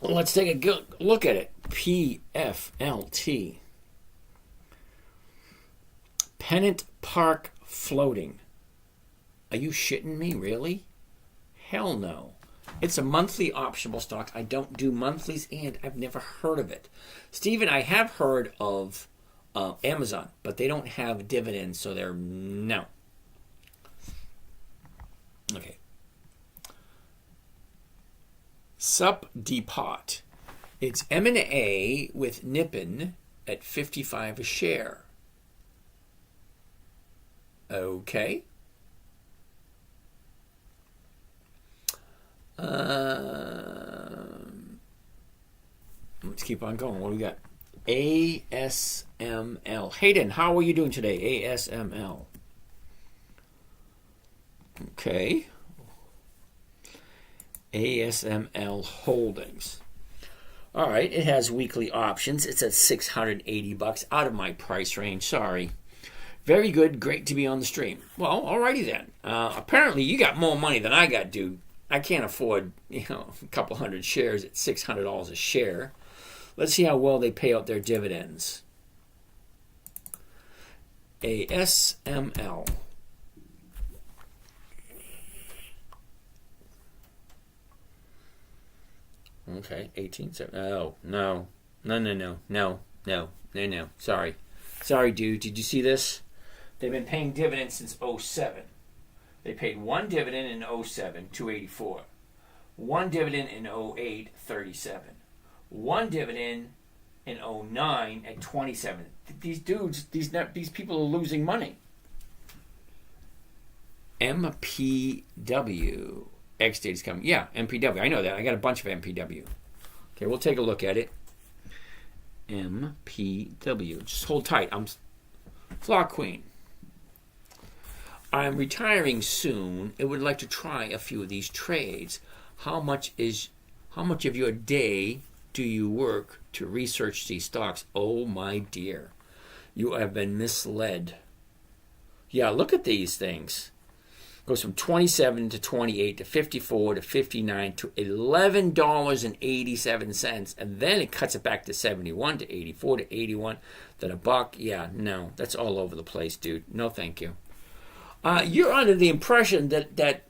Let's take a good look at it. PFLT. Pennant Park Floating. Are you shitting me, really? Hell no. It's a monthly optional stock. I don't do monthlies, and I've never heard of it. Stephen, I have heard of Amazon, but they don't have dividends, so they're no. Okay. Sup Depot. It's M&A with Nippon at $55 a share. Okay. Let's keep on going. What do we got? ASML. Hayden, how are you doing today? ASML. Okay. ASML Holdings. All right, it has weekly options. It's at $680 out of my price range. Sorry. Very good. Great to be on the stream. Well, alrighty then. Apparently, you got more money than I got, dude. I can't afford, a couple hundred shares at $600 a share. Let's see how well they pay out their dividends. ASML. Okay, 1870. Oh, no. No. Sorry, dude. Did you see this? They've been paying dividends since '07. They paid one dividend in '07, $2.84. One dividend in '08, $37. One dividend in '09 at $27. These dudes, these people are losing money. MPW. X date is coming. Yeah, MPW. I know that. I got a bunch of MPW. Okay, we'll take a look at it. MPW. Just hold tight. I'm Flock Queen. I'm retiring soon and would like to try a few of these trades. How much of your day do you work to research these stocks? Oh my dear. You have been misled. Yeah, look at these things. Goes from 27 to 28 to 54 to 59 to $11.87, and then it cuts it back to 71 to 84 to 81, then a buck. Yeah, no, that's all over the place, dude. No, thank you. You're under the impression that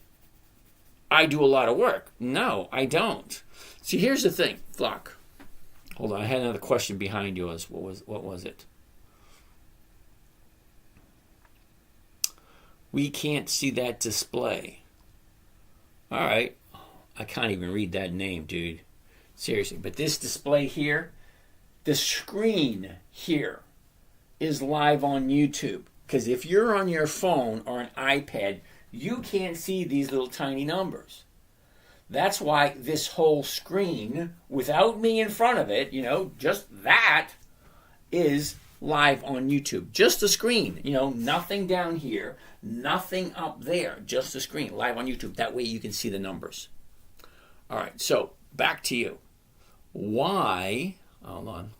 I do a lot of work. No, I don't. See, here's the thing, Flock. Hold on, I had another question behind yours. What was it? We can't see that display. All right. I can't even read that name, dude. Seriously. But this display here, the screen here is live on YouTube. Because if you're on your phone or an iPad, you can't see these little tiny numbers. That's why this whole screen, without me in front of it, just that, is live on YouTube. Just the screen, nothing down here, nothing up there, just the screen, live on YouTube. That way you can see the numbers. All right, so back to you. Why, hold on.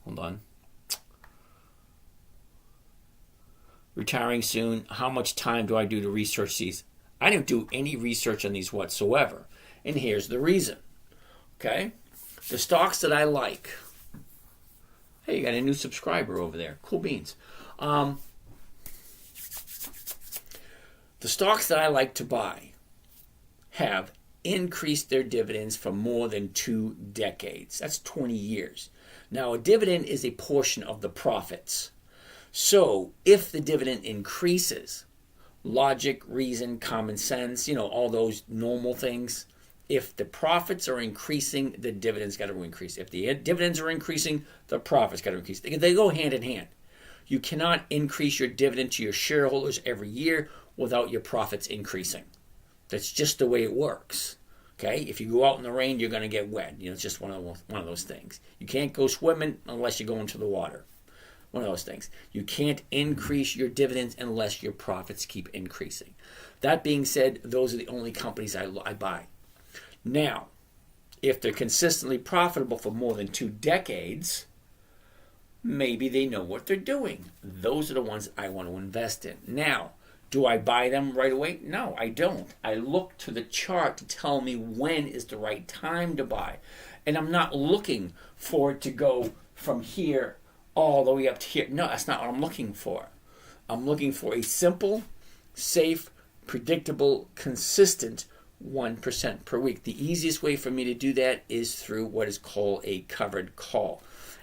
Retiring soon, how much time do I do to research these? I didn't do any research on these whatsoever. And here's the reason. Okay? The stocks that I like. Hey, you got a new subscriber over there. Cool beans. The stocks that I like to buy have increased their dividends for more than 2 decades. That's 20 years. Now, a dividend is a portion of the profits. So, if the dividend increases, logic, reason, common sense, all those normal things, if the profits are increasing, the dividends got to increase. If the dividends are increasing, the profits got to increase. They go hand in hand. You cannot increase your dividend to your shareholders every year without your profits increasing. That's just the way it works. Okay? If you go out in the rain, you're going to get wet. It's just one of those things. You can't go swimming unless you go into the water. One of those things. You can't increase your dividends unless your profits keep increasing. That being said, those are the only companies I buy. Now, if they're consistently profitable for more than 2 decades, maybe they know what they're doing. Those are the ones I want to invest in. Now, do I buy them right away? No, I don't. I look to the chart to tell me when is the right time to buy. And I'm not looking for it to go from here all the way up to here. No, that's not what I'm looking for. I'm looking for a simple, safe, predictable, consistent 1% per week. The easiest way for me to do that is through what is called a covered call.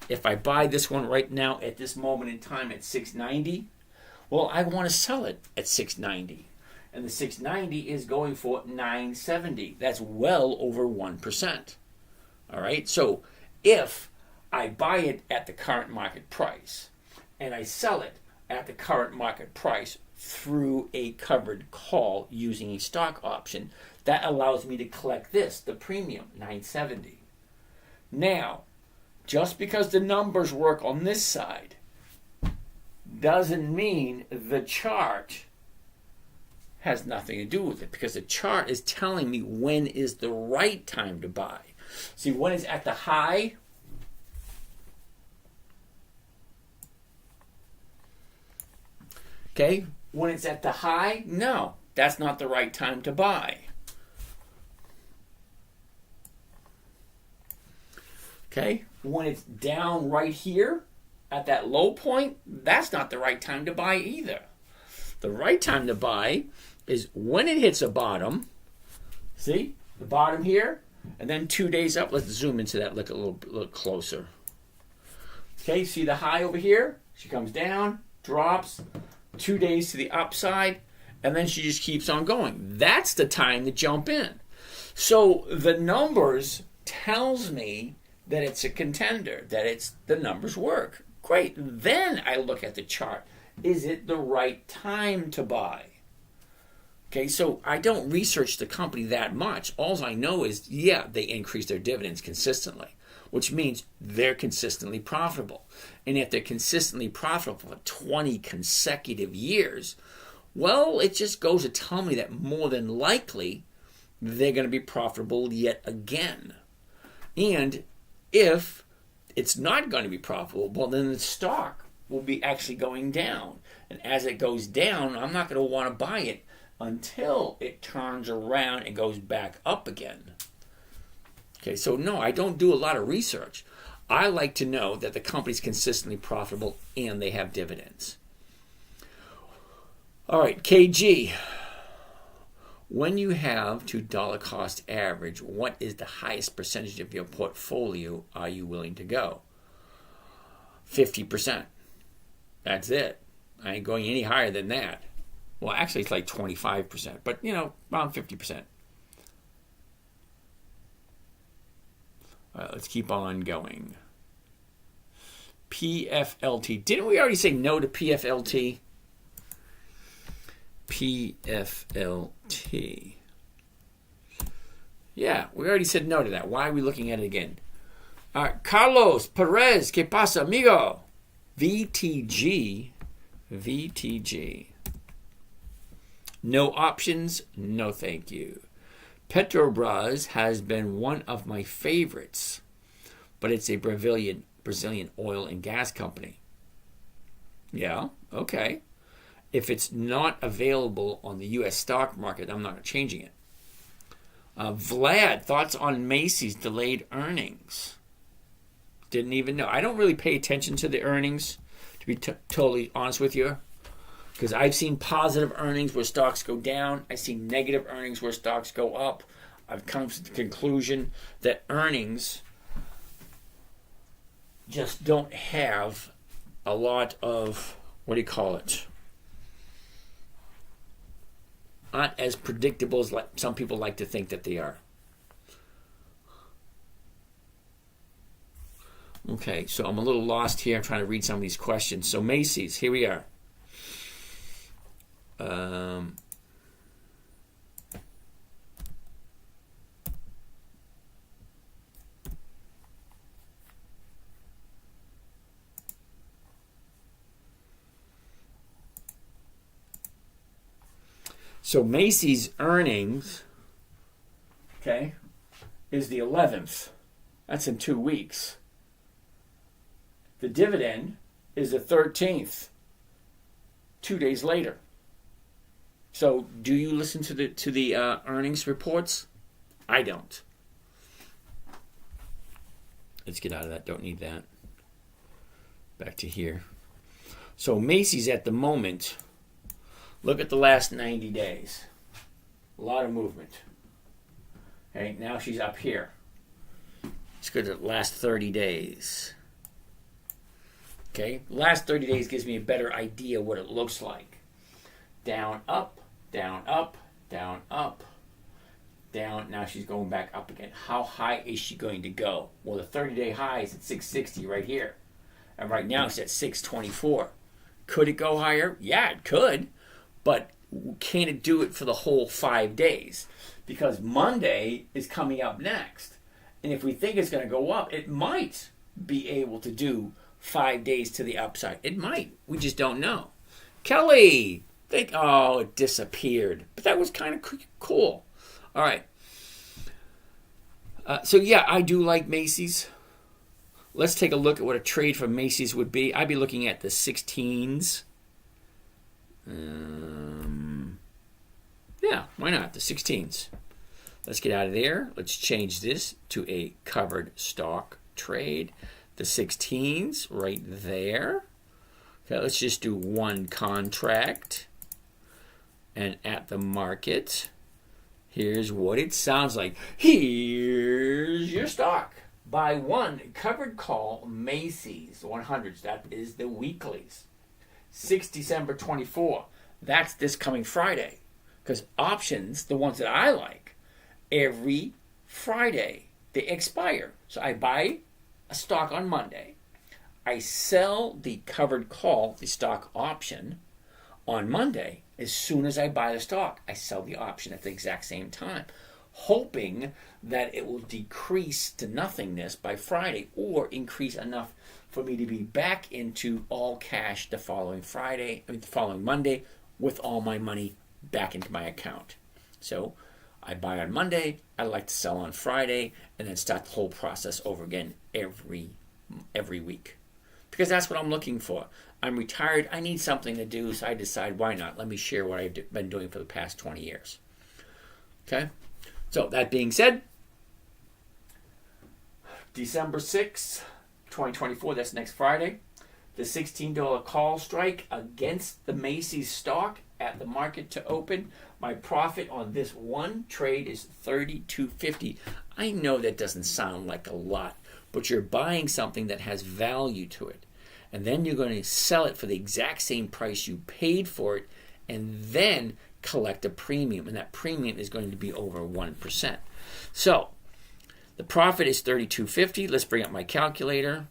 If I buy this one right now at this moment in time at 690, well, I want to sell it at 690. And the 690 is going for 970. That's well over 1%. All right? So if I buy it at the current market price and I sell it at the current market price through a covered call using a stock option, that allows me to collect the premium, 970. Now, just because the numbers work on this side doesn't mean the chart has nothing to do with it, because the chart is telling me when is the right time to buy. See, when it's at the high, okay, when it's at the high, no, that's not the right time to buy. Okay? When it's down right here at that low point, that's not the right time to buy either. The right time to buy is when it hits a bottom. See? The bottom here. And then 2 days up. Let's zoom into that, look a little closer. Okay, see the high over here? She comes down, drops, 2 days to the upside, and then she just keeps on going. That's the time to jump in. So the numbers tells me that it's a contender, that the numbers work. Great. Then I look at the chart. Is it the right time to buy? Okay, so I don't research the company that much. All I know is, yeah, they increase their dividends consistently, which means they're consistently profitable. And if they're consistently profitable for 20 consecutive years, well, it just goes to tell me that more than likely they're going to be profitable yet again. And if it's not going to be profitable, well, then the stock will be actually going down. And as it goes down, I'm not going to want to buy it until it turns around and goes back up again. Okay, so no, I don't do a lot of research. I like to know that the company's consistently profitable and they have dividends. All right, KG. When you have $2 cost average, what is the highest percentage of your portfolio are you willing to go? 50%. That's it. I ain't going any higher than that. Well, actually, it's like 25%, but, around 50%. All right, let's keep on going. PFLT. Didn't we already say no to PFLT? PFLT. Yeah, we already said no to that. Why are we looking at it again? All right, Carlos Perez, ¿qué pasa, amigo? VTG. No options, no thank you. Petrobras has been one of my favorites, but it's a Brazilian oil and gas company. Yeah, okay. If it's not available on the U.S. stock market, I'm not changing it. Vlad, thoughts on Macy's delayed earnings? Didn't even know. I don't really pay attention to the earnings, to be totally honest with you. Because I've seen positive earnings where stocks go down. I've seen negative earnings where stocks go up. I've come to the conclusion that earnings just don't have a lot of, not as predictable as some people like to think that they are. Okay, so I'm a little lost here. I'm trying to read some of these questions. So Macy's, here we are. So Macy's earnings, okay, is the 11th. That's in 2 weeks. The dividend is the 13th, 2 days later. So do you listen to the earnings reports? I don't. Let's get out of that. Don't need that. Back to here. So Macy's at the moment, look at the last 90 days. A lot of movement. Okay, now she's up here. Let's go to the last 30 days. Okay, last 30 days gives me a better idea what it looks like. Down, up, down, up, down, up, down. Now she's going back up again. How high is she going to go? Well, the 30-day high is at 660 right here. And right now it's at 624. Could it go higher? Yeah, it could. But can it do it for the whole 5 days? Because Monday is coming up next. And if we think it's going to go up, it might be able to do 5 days to the upside. It might. We just don't know. Kelly! It disappeared. But that was kind of cool. All right. So, yeah, I do like Macy's. Let's take a look at what a trade for Macy's would be. I'd be looking at the 16s. Yeah, why not? The 16s. Let's get out of there. Let's change this to a covered stock trade. The 16s right there. Okay, let's just do one contract. And at the market, here's what it sounds like. Here's your stock. Buy one covered call Macy's 100s. That is the weeklies. 6 December 24. That's this coming Friday. Because options, the ones that I like, every Friday, they expire. So I buy a stock on Monday. I sell the covered call, the stock option, on Monday. As soon as I buy the stock, I sell the option at the exact same time, hoping that it will decrease to nothingness by Friday or increase enough for me to be back into all cash the following Monday with all my money back into my account. So I buy on Monday, I like to sell on Friday, and then start the whole process over again every week. Because that's what I'm looking for. I'm retired. I need something to do, so I decide, why not? Let me share what I've been doing for the past 20 years. Okay? So, that being said, December 6th, 2024, that's next Friday, the $16 call strike against the Macy's stock at the market to open. My profit on this one trade is $32.50. I know that doesn't sound like a lot, but you're buying something that has value to it. And then you're going to sell it for the exact same price you paid for it, and then collect a premium. And that premium is going to be over 1%. So the profit is $32.50. Let's bring up my calculator.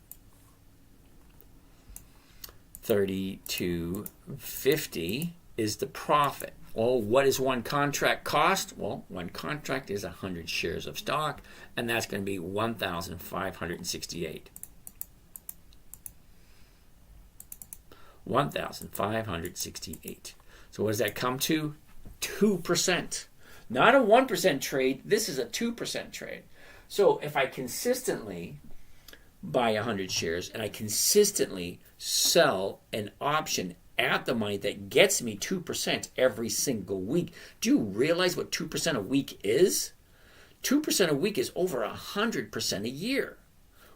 $32.50 is the profit. Well, what does one contract cost? Well, one contract is 100 shares of stock, and that's going to be $1,568. $1,568. So what does that come to? 2%. Not a 1% trade. This is a 2% trade. So if I consistently buy 100 shares and I consistently sell an option at the money that gets me 2% every single week, do you realize what 2% a week is? 2% a week is over 100% a year.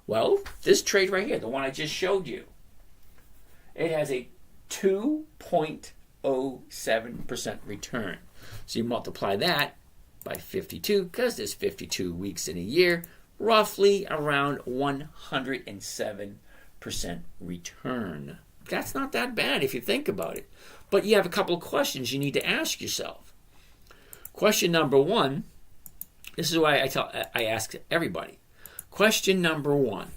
Well, this trade right here, the one I just showed you, it has a 2.07% return. So you multiply that by 52, because there's 52 weeks in a year, roughly around 107% return. That's not that bad if you think about it. But you have a couple of questions you need to ask yourself. Question number one, this is why I ask everybody. Question number one,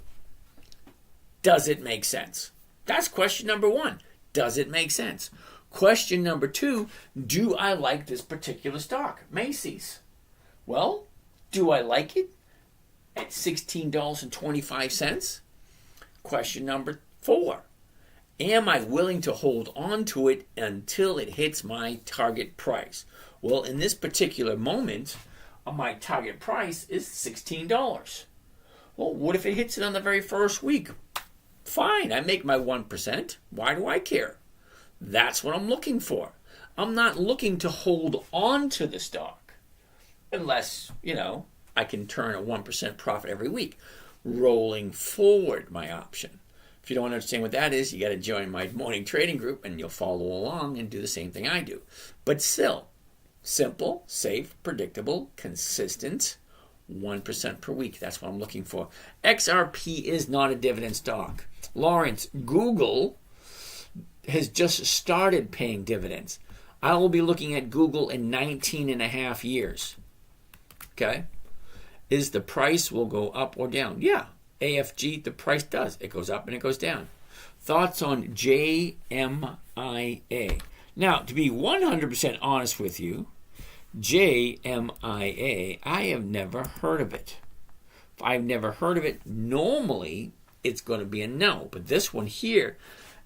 does it make sense? That's question number one. Does it make sense? Question number two, do I like this particular stock, Macy's? Well, do I like it at $16.25? Question number four, am I willing to hold on to it until it hits my target price? Well, in this particular moment, my target price is $16. Well, what if it hits it on the very first week? Fine, I make my 1%. Why do I care? That's what I'm looking for. I'm not looking to hold on to the stock unless, I can turn a 1% profit every week. Rolling forward my option. If you don't understand what that is, you got to join my morning trading group and you'll follow along and do the same thing I do. But still, simple, safe, predictable, consistent, 1% per week. That's what I'm looking for. XRP is not a dividend stock. Lawrence, Google has just started paying dividends. I will be looking at Google in 19 and a half years. Okay? Is the price will go up or down? Yeah. AFG, the price does. It goes up and it goes down. Thoughts on JMIA? Now, to be 100% honest with you, JMIA, I have never heard of it. If I've never heard of it, normally it's going to be a no. But this one here,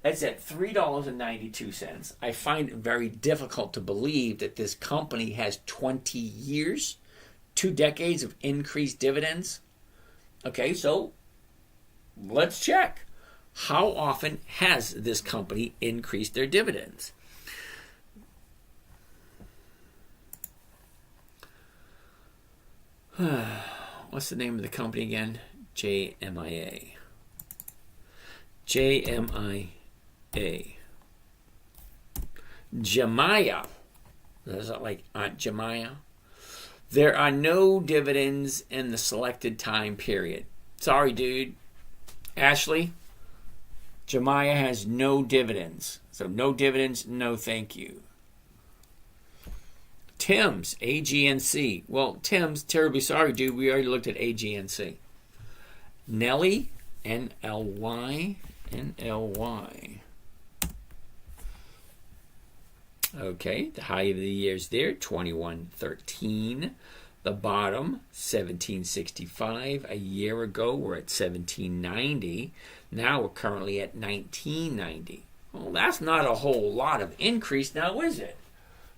it's at $3.92. I find it very difficult to believe that this company has 20 years, 2 decades of increased dividends. Okay, so let's check. How often has this company increased their dividends? What's the name of the company again? JMIA. JMIA. Jemiah. Is that like Aunt Jemiah? There are no dividends in the selected time period. Sorry, dude. Ashley, Jemiah has no dividends. So no dividends, no thank you. Tim's, AGNC. Well, Tim's, terribly sorry, dude. We already looked at AGNC. Nelly, NLY. NLY. Okay, the high of the year is there, 21.13. The bottom, 17.65. A year ago, we're at 17.90. Now we're currently at 19.90. Well, that's not a whole lot of increase now, is it?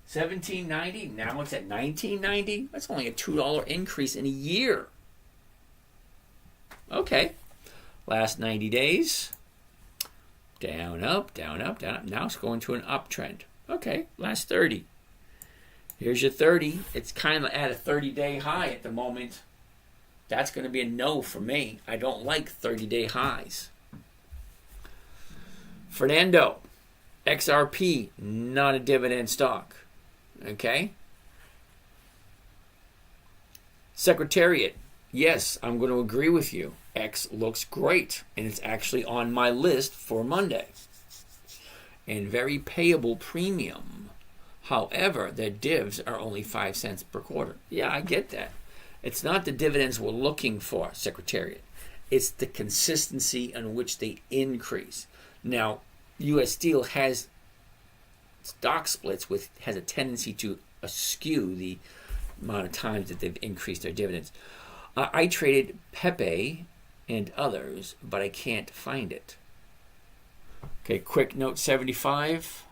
17.90, now it's at 19.90. That's only a $2 increase in a year. Okay, last 90 days, down, up, down, up, down, up. Now it's going to an uptrend. Okay, last 30. Here's your 30. It's kind of at a 30-day high at the moment. That's going to be a no for me. I don't like 30-day highs. Fernando, XRP, not a dividend stock. Okay? Secretariat, yes, I'm going to agree with you. X looks great, and it's actually on my list for Monday. And very payable premium. However, their divs are only 5 cents per quarter. Yeah, I get that. It's not the dividends we're looking for, Secretariat. It's the consistency on which they increase. Now, U.S. Steel has stock splits has a tendency to skew the amount of times that they've increased their dividends. I traded Pepe and others, but I can't find it. Okay, quick note 75.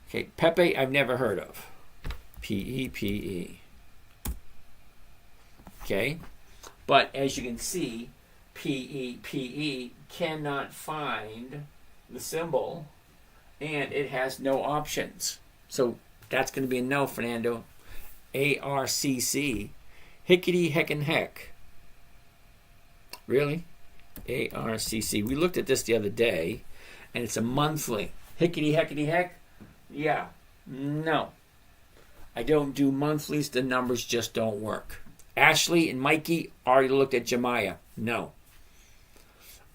Okay, Pepe I've never heard of. PEPE. Okay, but as you can see, PEPE cannot find the symbol, and it has no options. So that's going to be a no, Fernando. ARCC. Hickety heckin' heck. Really? ARCC. We looked at this the other day, and it's a monthly. Hickety heckety heck? Yeah. No. I don't do monthlies. The numbers just don't work. Ashley and Mikey already looked at Jemiah. No.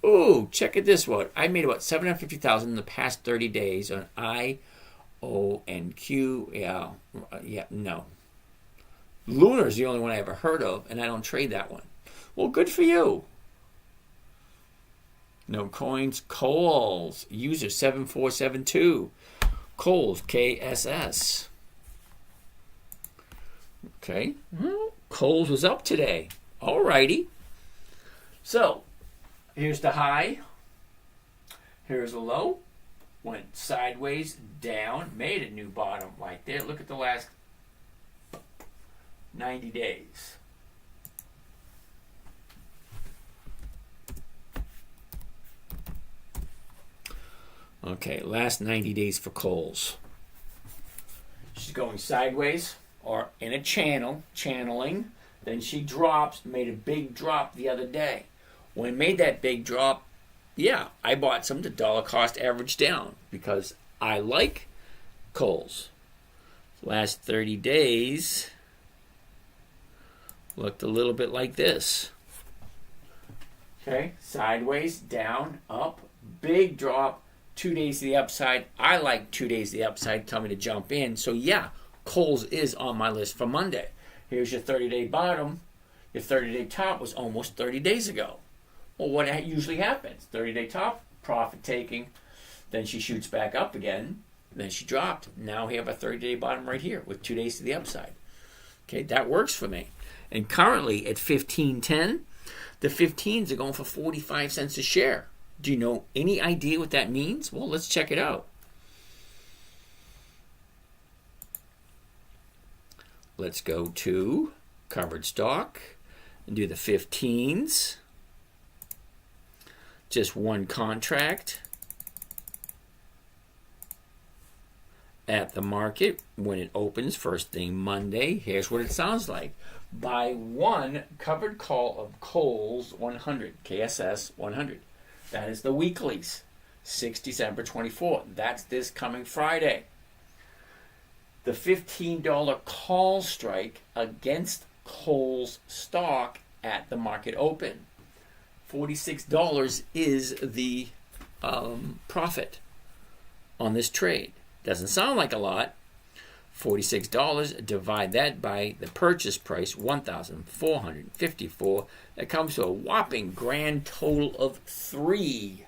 Ooh, check it this one. I made about $750,000 in the past 30 days on IONQ. Yeah, no. Lunar is the only one I ever heard of, and I don't trade that one. Well, good for you. No coins. Coles. User 7472. Coles. KSS. Okay. Well, Coles was up today. Alrighty. So, here's the high. Here's the low. Went sideways, down, made a new bottom right there. Look at the last 90 days. Okay, last 90 days for Coles. She's going sideways or in a channeling. Then she drops, made a big drop the other day. When it made that big drop, yeah, I bought some to dollar cost average down because I like Coles. Last 30 days looked a little bit like this. Okay, sideways, down, up, big drop, 2 days to the upside. I like 2 days to the upside. Tell me to jump in. So yeah, Coles is on my list for Monday. Here's your 30-day bottom. Your 30-day top was almost 30 days ago. Well, what usually happens? 30-day top, profit taking. Then she shoots back up again. Then she dropped. Now we have a 30-day bottom right here with 2 days to the upside. Okay, that works for me. And currently at 15.10, the 15s are going for 45 cents a share. Do you know any idea what that means? Well, let's check it out. Let's go to covered stock and do the 15s. Just one contract at the market when it opens first thing Monday. Here's what it sounds like. Buy one covered call of Kohl's 100, KSS 100. That is the weeklies. 6 December 24th. That's this coming Friday. The $15 call strike against Kohl's stock at the market open. $46 is the profit on this trade. Doesn't sound like a lot. $46, divide that by the purchase price, $1,454. That comes to a whopping grand total of 3%,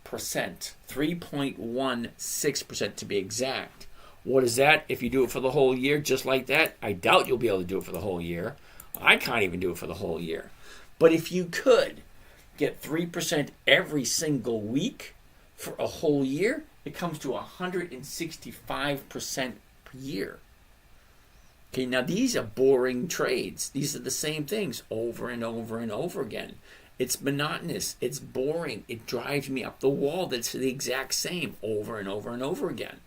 3.16% to be exact. What is that if you do it for the whole year just like that? I doubt you'll be able to do it for the whole year. I can't even do it for the whole year. But if you could get 3% every single week for a whole year, it comes to 165% per year. Okay, now these are boring trades. These are the same things over and over and over again. It's monotonous. It's boring. It drives me up the wall. That's the exact same over and over and over again.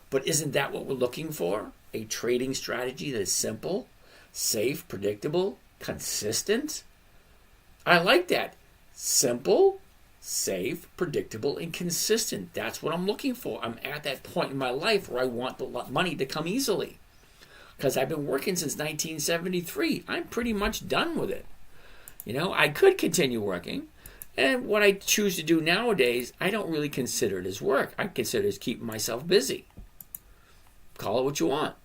But isn't that what we're looking for? A trading strategy that is simple, safe, predictable, consistent? I like that. Simple, safe, predictable, and consistent. That's what I'm looking for. I'm at that point in my life where I want the money to come easily. Because I've been working since 1973. I'm pretty much done with it. You know, I could continue working. And what I choose to do nowadays, I don't really consider it as work. I consider it as keeping myself busy. Call it what you want.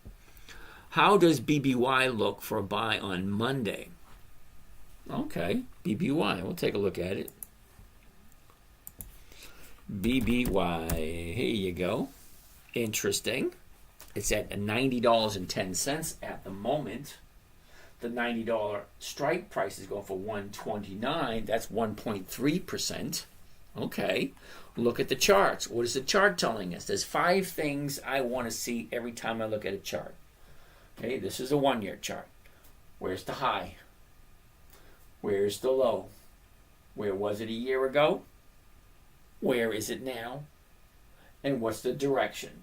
How does BBY look for a buy on Monday? Okay, BBY. We'll take a look at it. BBY. Here you go. Interesting. It's at $90.10 at the moment. The $90 strike price is going for $129. That's 1.3%. Okay. Look at the charts. What is the chart telling us? There's 5 things I want to see every time I look at a chart. Okay, this is a 1-year chart. Where's the high? Where's the low? Where was it a year ago? Where is it now? And what's the direction?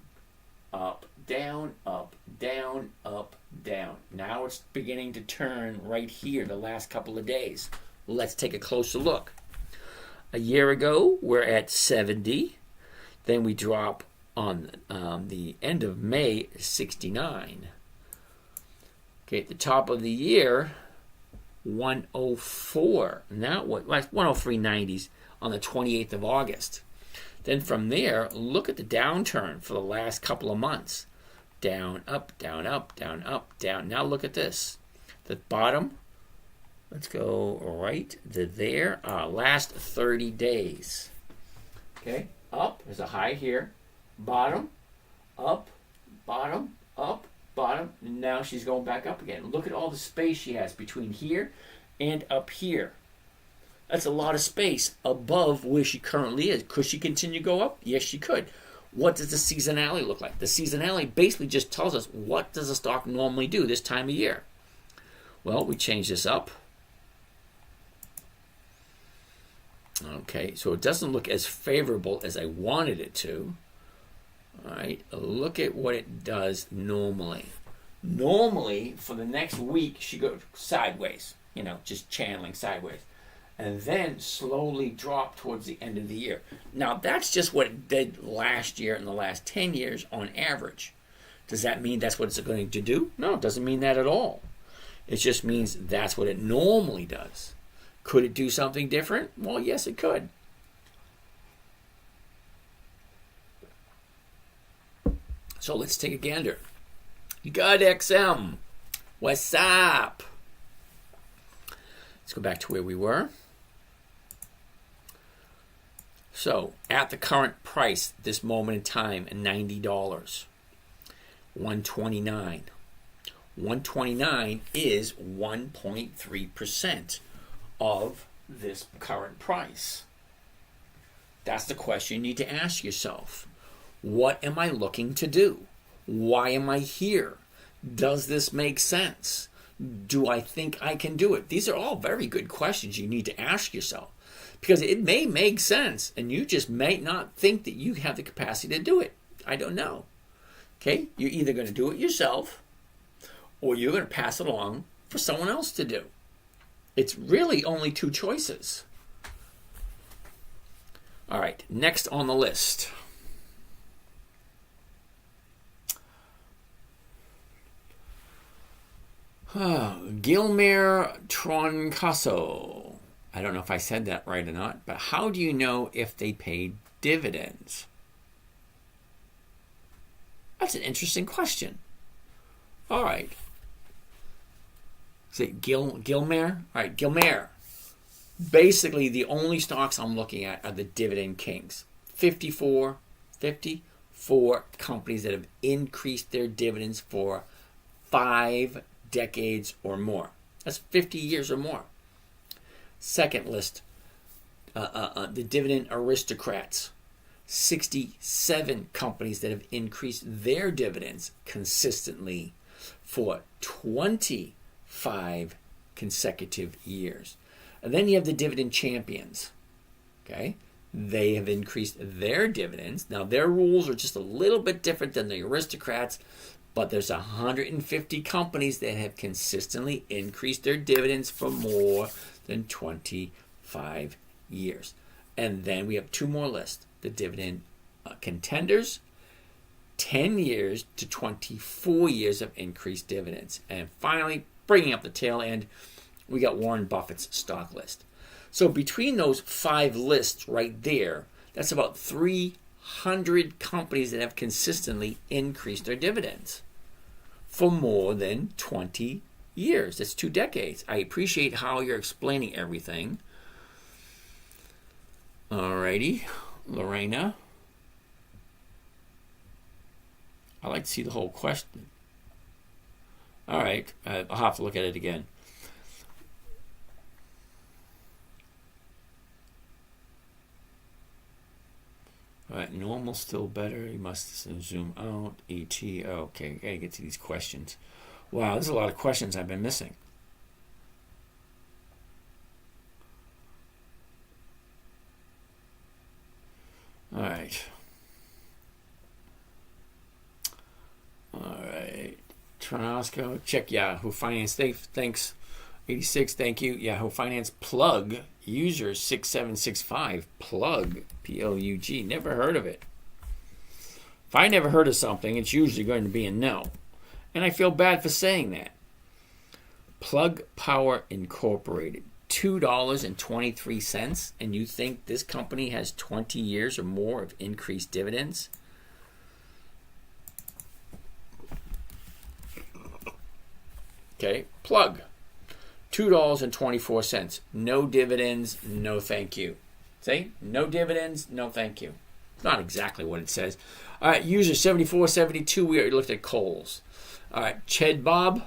Up, down, up, down, up, down. Now it's beginning to turn right here the last couple of days. Let's take a closer look. A year ago, we're at 70. Then we drop on the end of May, 69. Okay, at the top of the year, 104. Now what? 103.90s on the 28th of August. Then from there, look at the downturn for the last couple of months. Down, up, down, up, down, up, down. Now look at this. The bottom. Let's go right to there. Last 30 days. Okay, up. There's a high here. Bottom, up, bottom, up, bottom. And now she's going back up again. Look at all the space she has between here and up here. That's a lot of space above where she currently is. Could she continue to go up? Yes, she could. What does the seasonality look like? The seasonality basically just tells us what does a stock normally do this time of year. Well, we change this up. Okay, so it doesn't look as favorable as I wanted it to. All right, look at what it does normally. Normally, for the next week, she goes sideways, just channeling sideways. And then slowly drop towards the end of the year. Now, that's just what it did last year and the last 10 years on average. Does that mean that's what it's going to do? No, it doesn't mean that at all. It just means that's what it normally does. Could it do something different? Well, yes, it could. So let's take a gander. You got XM. What's up? Let's go back to where we were. So, at the current price, this moment in time, $90. $129. $129 is 1.3% of this current price. That's the question you need to ask yourself. What am I looking to do? Why am I here? Does this make sense? Do I think I can do it? These are all very good questions you need to ask yourself. Because it may make sense, and you just may not think that you have the capacity to do it. I don't know. Okay? You're either going to do it yourself, or you're going to pass it along for someone else to do. It's really only two choices. All right, next on the list. Gilmer Troncaso. I don't know if I said that right or not, but how do you know if they paid dividends? That's an interesting question. All right. Is it Gilmer? All right, Gilmer. Basically, the only stocks I'm looking at are the dividend kings. 54 companies that have increased their dividends for 5 decades or more. That's 50 years or more. Second list, the dividend aristocrats. 67 companies that have increased their dividends consistently for 25 consecutive years. And then you have the dividend champions. Okay? They have increased their dividends. Now, their rules are just a little bit different than the aristocrats, but there's 150 companies that have consistently increased their dividends for more than 25 years. And then we have two more lists. The dividend contenders, 10 years to 24 years of increased dividends. And finally, bringing up the tail end, we got Warren Buffett's stock list. So between those 5 lists right there, that's about 300 companies that have consistently increased their dividends for more than 20 years. That's 2 decades. I appreciate how you're explaining everything. Alrighty, Lorena. I like to see the whole question. All right, I'll have to look at it again. All right, normal still better. You must zoom out. ET. Okay, gotta get to these questions. Wow, there's a lot of questions I've been missing. All right. Tronosco, check Yahoo Finance. Thanks. 86, thank you. Yahoo Finance plug user 6765 plug plug. Never heard of it. If I never heard of something, it's usually going to be a no, and I feel bad for saying that. Plug Power Incorporated, $2.23, and you think this company has 20 years or more of increased dividends? Okay, Plug, $2.24. No dividends, no thank you. See? No dividends, no thank you. It's not exactly what it says. All right, user 7472, we already looked at Kohl's. All right, Ched Bob,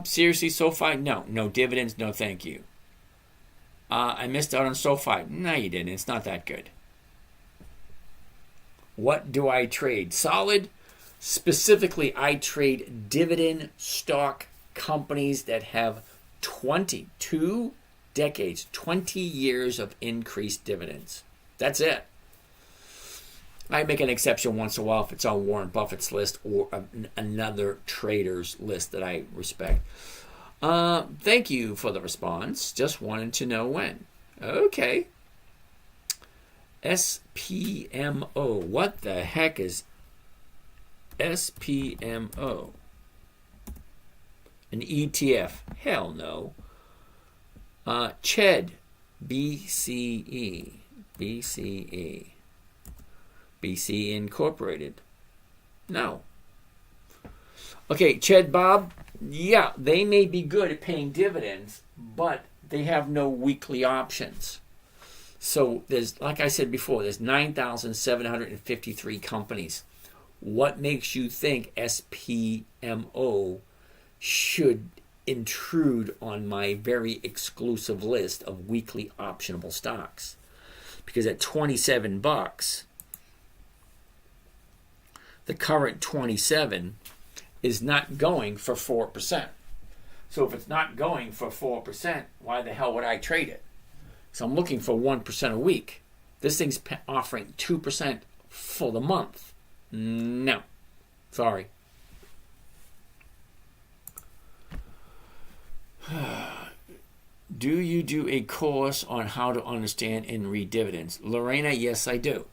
seriously, SoFi? No dividends, no thank you. I missed out on SoFi. No, you didn't. It's not that good. What do I trade? Solid. Specifically, I trade dividend stock companies that have 22 decades, 20 years of increased dividends. That's it. I make an exception once in a while if it's on Warren Buffett's list or another trader's list that I respect. Thank you for the response. Just wanted to know when. Okay. SPMO. What the heck is SPMO? An ETF? Hell no. CHED. BCE. BC Incorporated. No. Okay, Ched Bob. Yeah, they may be good at paying dividends, but they have no weekly options. So there's, like I said before, there's 9,753 companies. What makes you think SPMO should intrude on my very exclusive list of weekly optionable stocks? Because at $27, the current 27 is not going for 4%. So if it's not going for 4%, why the hell would I trade it? So I'm looking for 1% a week. This thing's offering 2% for the month. No. Sorry. Do you do a course on how to understand and read dividends? Lorena, yes, I do.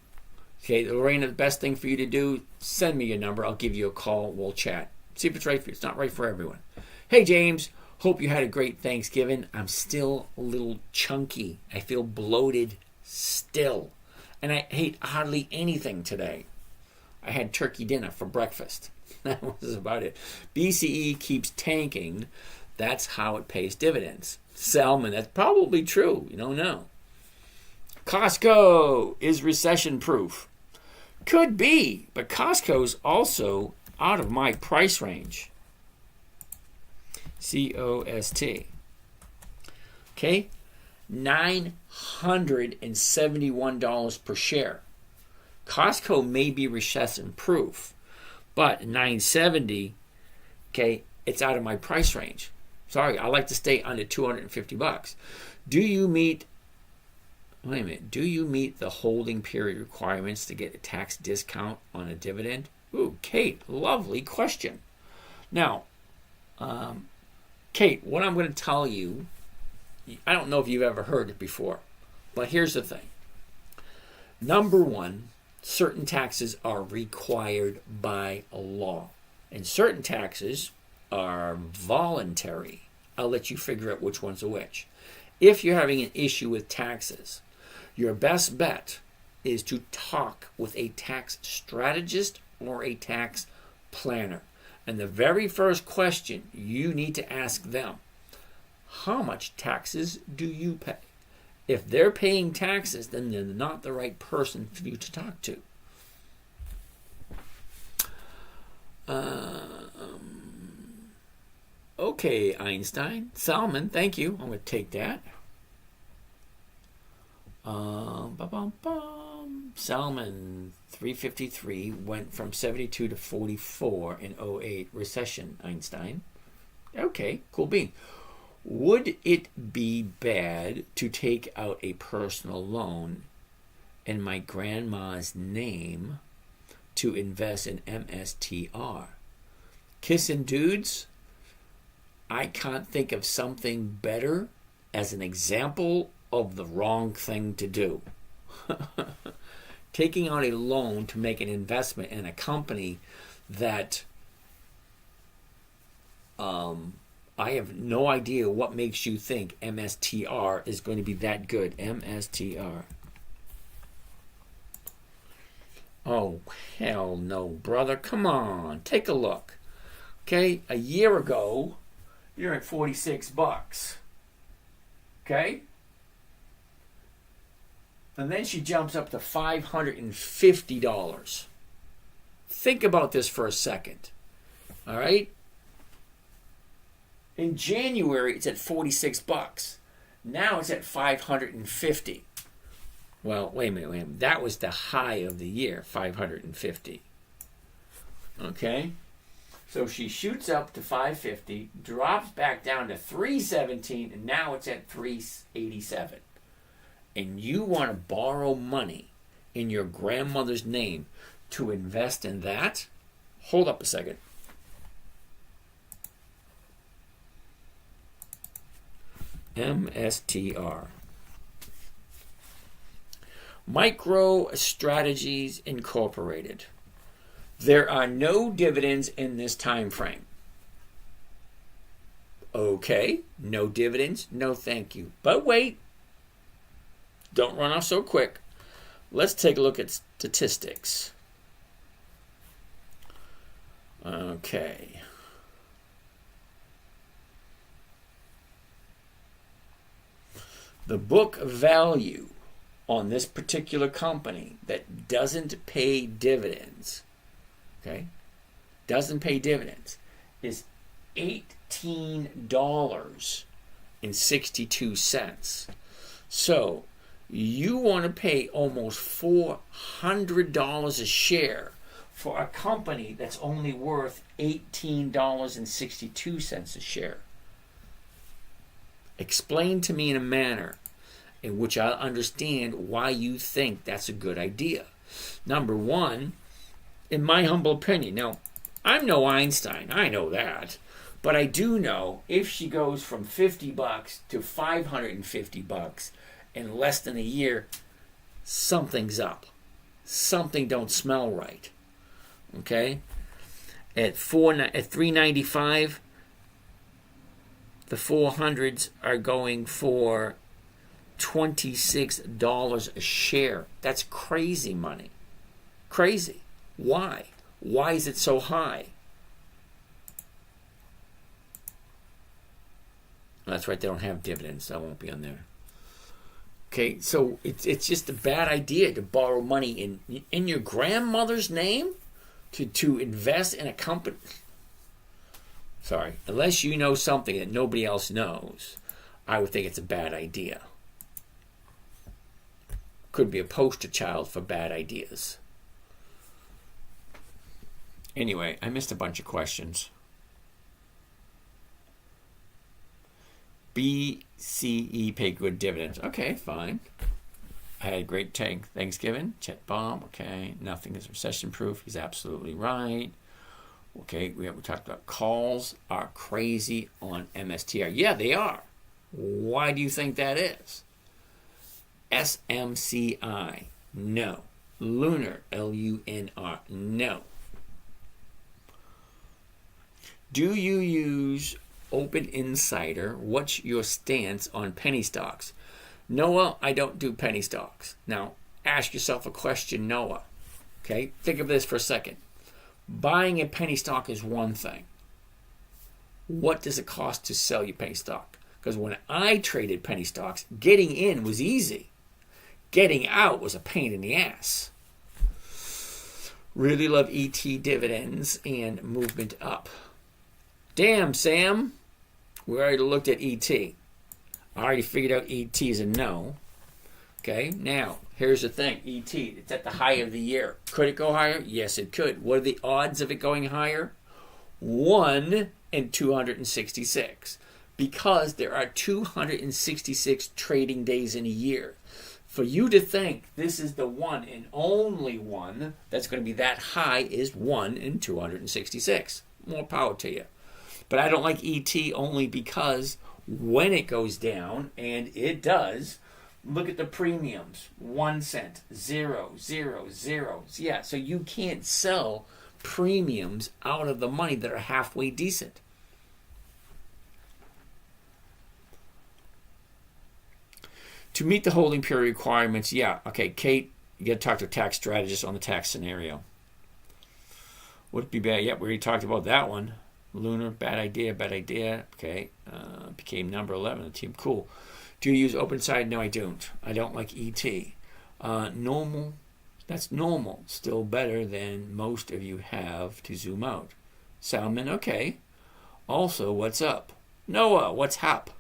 Okay, Lorena, the best thing for you to do, send me your number. I'll give you a call. We'll chat. See if it's right for you. It's not right for everyone. Hey, James. Hope you had a great Thanksgiving. I'm still a little chunky. I feel bloated still. And I ate hardly anything today. I had turkey dinner for breakfast. That was about it. BCE keeps tanking. That's how it pays dividends. Salmon, that's probably true. You don't know. Costco is recession proof. Could be, but Costco's also out of my price range. COST. Okay? $971 per share. Costco may be recession proof, but $970, okay, it's out of my price range. Sorry, I like to stay under $250. Do you meet the holding period requirements to get a tax discount on a dividend? Ooh, Kate, lovely question. Now, Kate, what I'm going to tell you, I don't know if you've ever heard it before, but here's the thing. Number one, certain taxes are required by law, and certain taxes are voluntary. I'll let you figure out which one's which. If you're having an issue with taxes, your best bet is to talk with a tax strategist or a tax planner. And the very first question you need to ask them, how much taxes do you pay? If they're paying taxes, then they're not the right person for you to talk to. Okay, Einstein. Salmon, thank you. I'm going to take that. Salmon 353 went from 72 to 44 in 08 recession, Einstein. Okay, cool bean. Would it be bad to take out a personal loan in my grandma's name to invest in MSTR? Kissing dudes, I can't think of something better as an example of the wrong thing to do. Taking out a loan to make an investment in a company that I have no idea what makes you think MSTR is going to be that good. MSTR. Oh, hell no, brother. Come on. Take a look. Okay, a year ago, you're at $46. Okay? And then she jumps up to $550. Think about this for a second. All right? In January, it's at $46. Now it's at $550. Well, wait a minute. That was the high of the year, $550. Okay? So she shoots up to $550, drops back down to $317, and now it's at $387. And you want to borrow money in your grandmother's name to invest in that? Hold up a second. MSTR. MicroStrategies Incorporated. There are no dividends in this time frame. Okay, no dividends, no thank you. But wait, don't run off so quick. Let's take a look at statistics. Okay. The book value on this particular company that doesn't pay dividends, okay, doesn't pay dividends, is $18.62. So you want to pay almost $400 a share for a company that's only worth $18.62 a share. Explain to me in a manner in which I'll understand why you think that's a good idea. Number one, in my humble opinion, now, I'm no Einstein, I know that, But I do know if she goes from $50 to $550 in less than a year, something's up. Something don't smell right. Okay? At $395, the 400s are going for $26 a share. That's crazy money. Crazy. Why? Why is it so high? That's right, they don't have dividends. That won't be on there. Okay, so it's just a bad idea to borrow money in your grandmother's name to invest in a company. Sorry, unless you know something that nobody else knows, I would think it's a bad idea. Could be a poster child for bad ideas. Anyway, I missed a bunch of questions. BCE pay good dividends. Okay, fine. I had a great Thanksgiving. Chet Baum. Okay, nothing is recession proof. He's absolutely right. Okay, we talked about calls are crazy on MSTR. Yeah, they are. Why do you think that is? SMCI. No. Lunar. LUNR. No. Do you use Open Insider? What's your stance on penny stocks? Noah, I don't do penny stocks. Now, ask yourself a question, Noah. Okay, think of this for a second. Buying a penny stock is one thing. What does it cost to sell your penny stock? Because when I traded penny stocks, getting in was easy. Getting out was a pain in the ass. Really love ET dividends and movement up. Damn, Sam. We already looked at ET. I already figured out ET is a no. Okay, now, here's the thing. ET, it's at the high of the year. Could it go higher? Yes, it could. What are the odds of it going higher? 1 in 266. Because there are 266 trading days in a year. For you to think this is the one and only one that's going to be that high is 1 in 266. More power to you. But I don't like ET only because when it goes down, and it does, look at the premiums. 1 cent, 0, 0, 0. Yeah, so you can't sell premiums out of the money that are halfway decent. To meet the holding period requirements, yeah. Okay, Kate, you got to talk to a tax strategist on the tax scenario. Would it be bad? Yep, we already talked about that one. Lunar, bad idea, bad idea. Okay, became number 11 on the team. Cool. Do you use open side? No, I don't. I don't like ET. Normal, that's normal. Still better than most of you have to zoom out. Salmon, okay. Also, what's up? Noah, what's hap?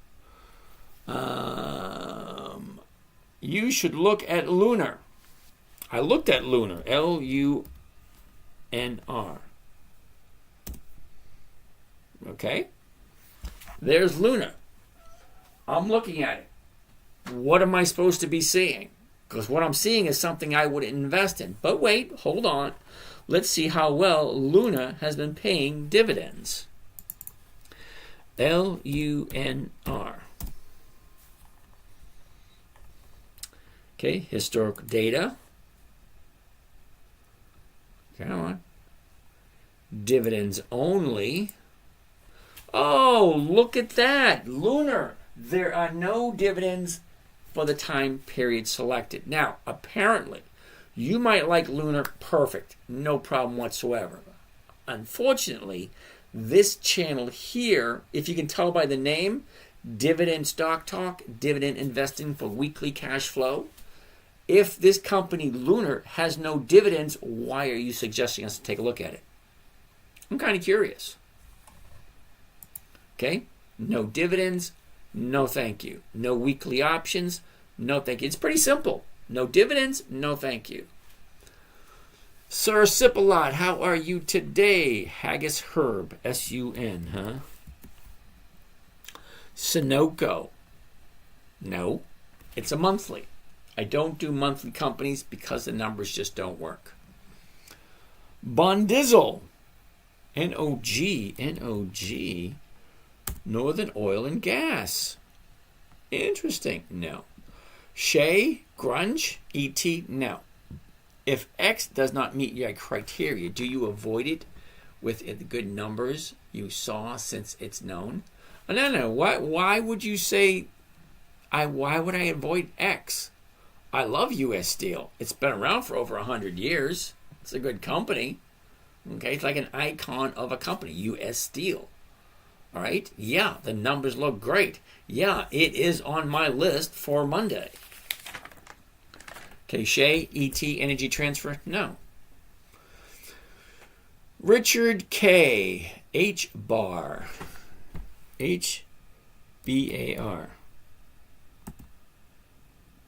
You should look at Lunar. I looked at Lunar. LUNR. Okay? There's Lunar. I'm looking at it. What am I supposed to be seeing? Because what I'm seeing is something I would invest in. But wait, hold on. Let's see how well Lunar has been paying dividends. LUNR. Okay, historical data. Come on. Dividends only. Oh, look at that. Lunar. There are no dividends for the time period selected. Now, apparently, you might like Lunar perfect. No problem whatsoever. Unfortunately, this channel here, if you can tell by the name, Dividend Stock Talk, Dividend Investing for Weekly Cash Flow. If this company, Lunar, has no dividends, why are you suggesting us to take a look at it? I'm kind of curious. Okay? No dividends, no thank you. No weekly options, no thank you. It's pretty simple. No dividends, no thank you. Sir Sipalot, how are you today? Haggis Herb, S-U-N, huh? Sunoco. No, it's a monthly. I don't do monthly companies because the numbers just don't work. Bondizzle. N-O-G. Northern Oil and Gas. Interesting. No. Shea, grunge, ET, no. If X does not meet your criteria, do you avoid it with the good numbers you saw since it's known? No. Why would you say, why would I avoid X? I love U.S. Steel. It's been around for over 100 years. It's a good company. Okay, it's like an icon of a company, U.S. Steel. All right? Yeah, the numbers look great. Yeah, it is on my list for Monday. Okay, Shea, ET, Energy Transfer? No. Richard K. H-Bar. H-B-A-R.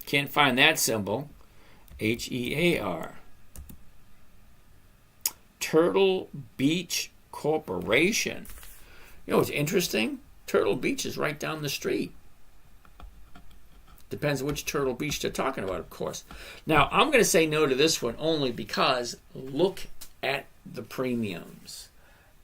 Can't find that symbol. H-E-A-R. Turtle Beach Corporation. You know what's interesting? Turtle Beach is right down the street. Depends on which Turtle Beach they're talking about, of course. Now, I'm going to say no to this one only because look at the premiums.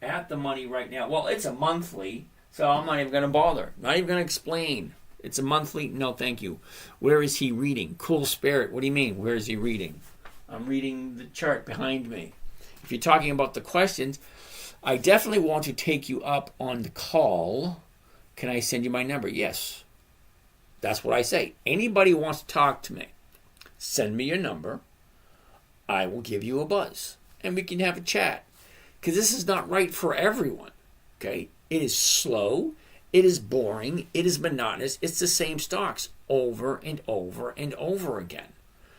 At the money right now. Well, it's a monthly, so I'm not even going to bother. Not even going to explain. It's a monthly. No, thank you. Where is he reading? Cool Spirit. What do you mean? Where is he reading? I'm reading the chart behind me. If you're talking about the questions, I definitely want to take you up on the call. Can I send you my number? Yes. That's what I say. Anybody who wants to talk to me, send me your number. I will give you a buzz. And we can have a chat. Because this is not right for everyone. Okay? It is slow. It is boring. It is monotonous. It's the same stocks over and over and over again.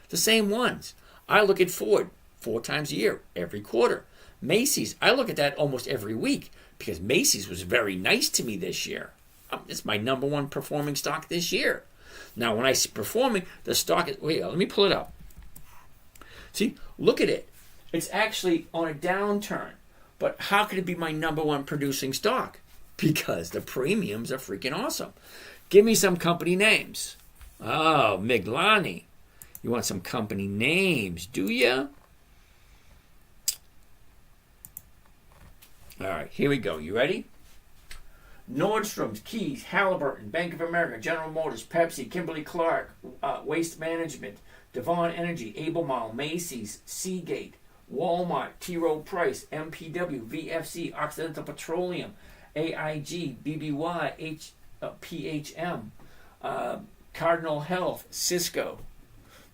The same ones. I look at Ford 4 times a year, every quarter. Macy's, I look at that almost every week because Macy's was very nice to me this year. It's my number one performing stock this year. Now, when I say performing, the stock is... Wait, let me pull it up. See, look at it. It's actually on a downturn. But how could it be my number one producing stock? Because the premiums are freaking awesome. Give me some company names. Oh, Miglani. You want some company names, do you? All right, here we go. You ready? Nordstrom's, Keys, Halliburton, Bank of America, General Motors, Pepsi, Kimberly-Clark, Waste Management, Devon Energy, Albemarle, Macy's, Seagate, Walmart, T. Rowe Price, MPW, VFC, Occidental Petroleum, AIG, BBY, PHM, Cardinal Health, Cisco.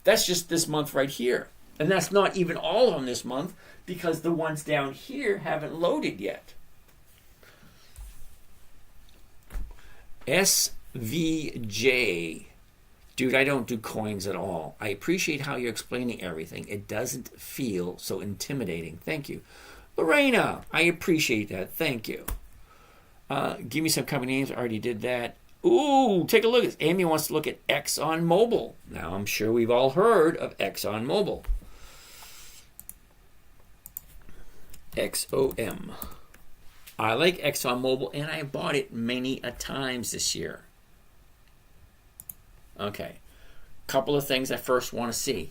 That's just this month right here. And that's not even all of them this month because the ones down here haven't loaded yet. SVJ. Dude, I don't do coins at all. I appreciate how you're explaining everything. It doesn't feel so intimidating. Thank you. Lorena, I appreciate that. Thank you. Give me some company names. I already did that. Ooh, take a look. Amy wants to look at ExxonMobil. Now, I'm sure we've all heard of ExxonMobil. XOM. I like ExxonMobil, and I bought it many a times this year. Okay. Couple of things I first want to see.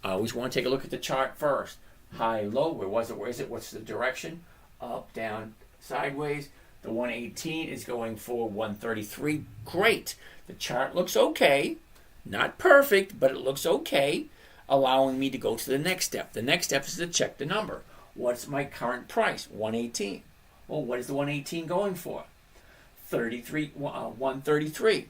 I always want to take a look at the chart first. High, low. Where was it? Where is it? What's the direction? Up, down, sideways. The 118 is going for 133. Great. The chart looks okay. Not perfect, but it looks okay, allowing me to go to the next step. The next step is to check the number. What's my current price? 118. Well, what is the 118 going for? 133.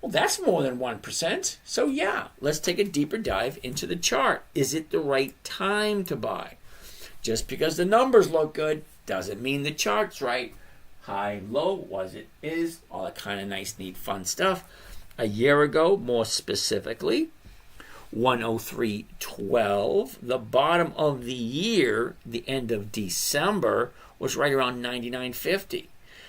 Well, that's more than 1%. So yeah, let's take a deeper dive into the chart. Is it the right time to buy? Just because the numbers look good doesn't mean the chart's right. High, low, was it, is, all that kind of nice, neat, fun stuff. A year ago, more specifically, 103.12. The bottom of the year, the end of December, was right around 99.50.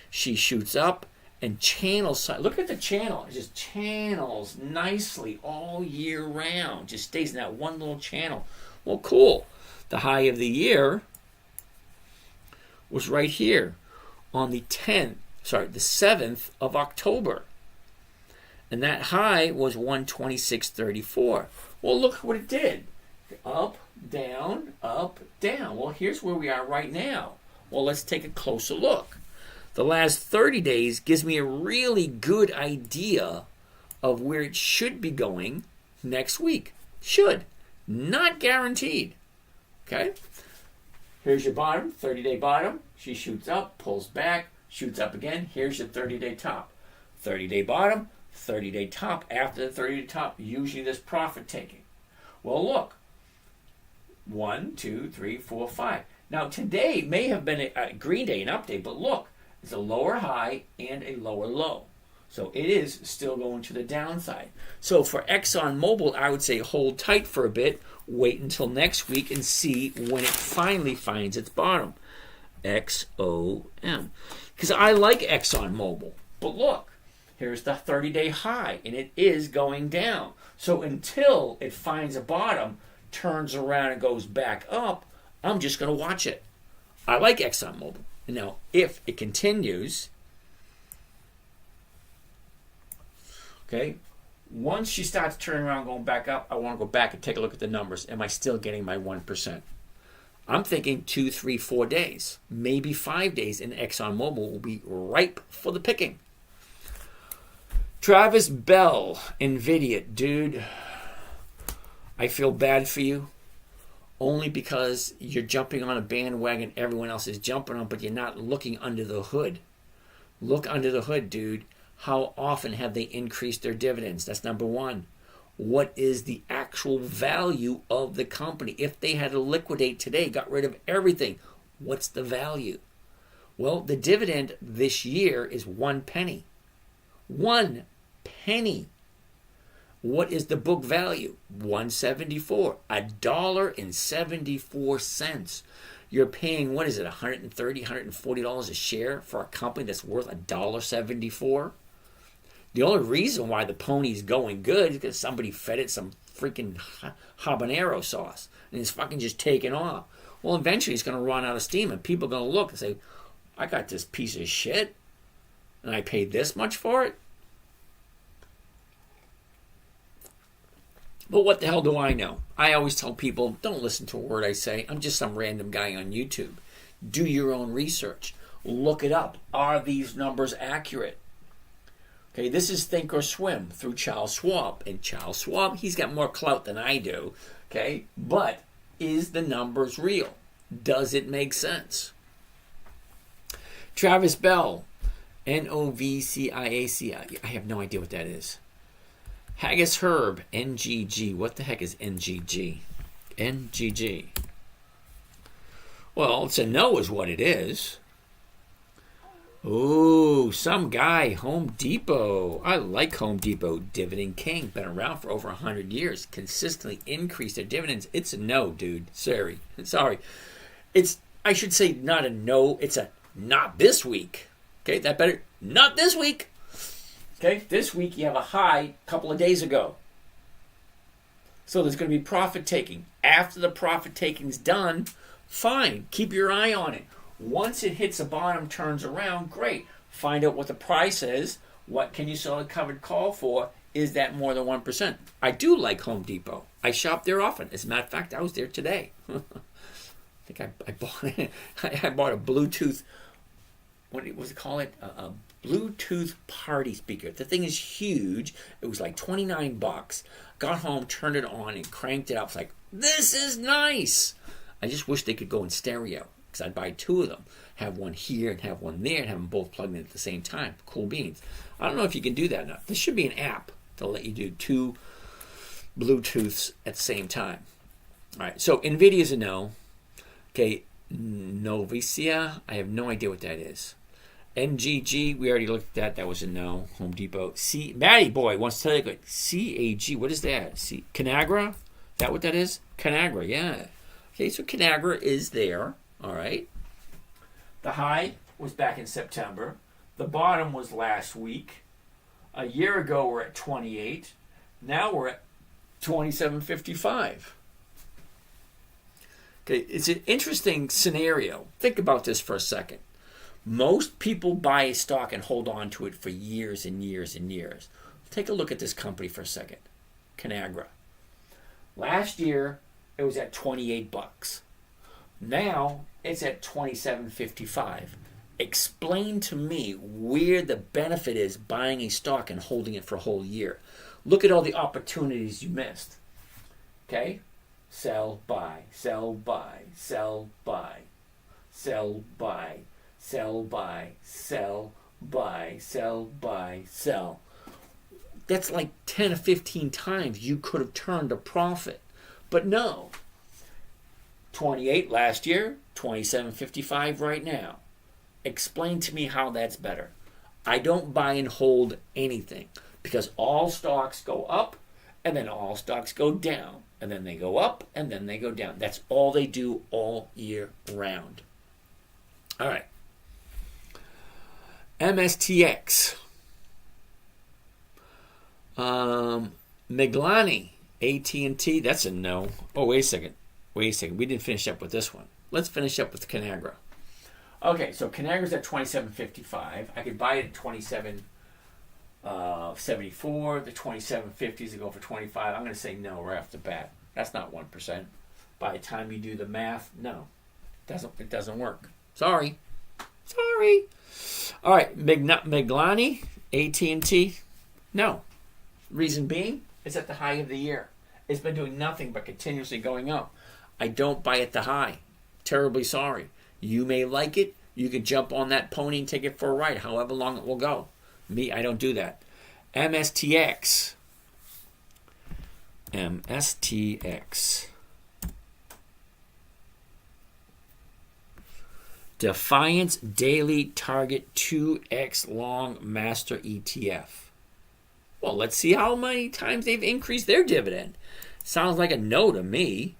She shoots up and channels. Look at the channel. It just channels nicely all year round. Just stays in that one little channel. Well, cool. The high of the year was right here on the 7th of October. And that high was 126.34. Well, look what it did. Up, down, up, down. Well, here's where we are right now. Well, let's take a closer look. The last 30 days gives me a really good idea of where it should be going next week. Should. Not guaranteed. Okay? Here's your bottom, 30-day bottom. She shoots up, pulls back, shoots up again. Here's your 30-day top. 30-day bottom, 30-day top. After the 30-day top, usually there's profit taking. Well, look. 1, 2, 3, 4, 5. Now, today may have been a green day, an update, but look. It's a lower high and a lower low. So it is still going to the downside. So for ExxonMobil, I would say hold tight for a bit, wait until next week and see when it finally finds its bottom. XOM. Because I like ExxonMobil. But look, here's the 30-day high, and it is going down. So until it finds a bottom, turns around and goes back up, I'm just going to watch it. I like ExxonMobil. Now, if it continues, okay, once she starts turning around going back up, I want to go back and take a look at the numbers. Am I still getting my 1%? I'm thinking 2, 3, 4 days, maybe 5 days, and ExxonMobil will be ripe for the picking. Travis Bell, NVIDIA, dude, I feel bad for you. Only because you're jumping on a bandwagon everyone else is jumping on, but you're not looking under the hood. Look under the hood, dude. How often have they increased their dividends? That's number one. What is the actual value of the company? If they had to liquidate today, got rid of everything, what's the value? Well, the dividend this year is 1 penny. 1 penny. What is the book value? $1.74. $1.74. You're paying, what is it, $130, $140 a share for a company that's worth $1.74? The only reason why the pony's going good is because somebody fed it some freaking habanero sauce. And it's fucking just taking off. Well, eventually it's going to run out of steam and people are going to look and say, I got this piece of shit and I paid this much for it? But what the hell do I know? I always tell people, don't listen to a word I say. I'm just some random guy on YouTube. Do your own research. Look it up. Are these numbers accurate? Okay, this is Think or Swim through Charles Schwab. And Charles Schwab, he's got more clout than I do. Okay, but is the numbers real? Does it make sense? Travis Bell, Novciac. I have no idea what that is. Haggis Herb, NGG. What the heck is NGG? NGG. Well, it's a no is what it is. Ooh, some guy, Home Depot. I like Home Depot. Dividend King. Been around for over 100 years. Consistently increased their dividends. It's a no, dude. Sorry. It's, I should say not a no. It's a not this week. Okay, that better? Not this week. Okay, this week you have a high a couple of days ago. So there's going to be profit taking. After the profit taking's done, fine. Keep your eye on it. Once it hits a bottom, turns around, great. Find out what the price is. What can you sell a covered call for? Is that more than 1%? I do like Home Depot. I shop there often. As a matter of fact, I was there today. I think I bought a Bluetooth, what was it called? A Bluetooth party speaker. The thing is huge. It was like $29. Got home, turned it on, and cranked it up. It's like, this is nice. I just wish they could go in stereo, because I'd buy 2 of them. Have one here and have one there and have them both plugged in at the same time. Cool beans. I don't know if you can do that or not. There should be an app to let you do 2 Bluetooths at the same time. All right, so NVIDIA's a no. Okay, Novciac, I have no idea what that is. NGG, we already looked at that. That was a no. Home Depot. Matty Boy wants to tell you, CAG, what is that? Conagra? Is that what that is? Conagra, yeah. Okay, so Conagra is there. All right. The high was back in September. The bottom was last week. A year ago, we're at 28. Now we're at 27.55. Okay, it's an interesting scenario. Think about this for a second. Most people buy a stock and hold on to it for years and years and years. Take a look at this company for a second. Conagra. Last year, it was at $28. Now, it's at $27.55. Explain to me where the benefit is buying a stock and holding it for a whole year. Look at all the opportunities you missed. Okay? Sell, buy, sell, buy, sell, buy, sell, buy, sell, buy, sell, buy, sell, buy, sell. That's like 10 or 15 times you could have turned a profit. But no. 28 last year, 27.55 right now. Explain to me how that's better. I don't buy and hold anything because all stocks go up and then all stocks go down and then they go up and then they go down. That's all they do all year round. All right. MSTX. Miglani, AT&T, that's a no. Oh, wait a second. We didn't finish up with this one. Let's finish up with Conagra. Okay, so Conagra's at 27.55. I could buy it at 27.74. The 27.50s to go for 25. I'm going to say no right off the bat. That's not 1%. By the time you do the math, no, it doesn't work. Sorry. All right, Miglani, AT&T, no. Reason being, it's at the high of the year. It's been doing nothing but continuously going up. I don't buy at the high. Terribly sorry. You may like it. You could jump on that pony and take it for a ride, however long it will go. Me, I don't do that. MSTX. Defiance Daily Target 2X Long Master ETF. Well, let's see how many times they've increased their dividend. Sounds like a no to me.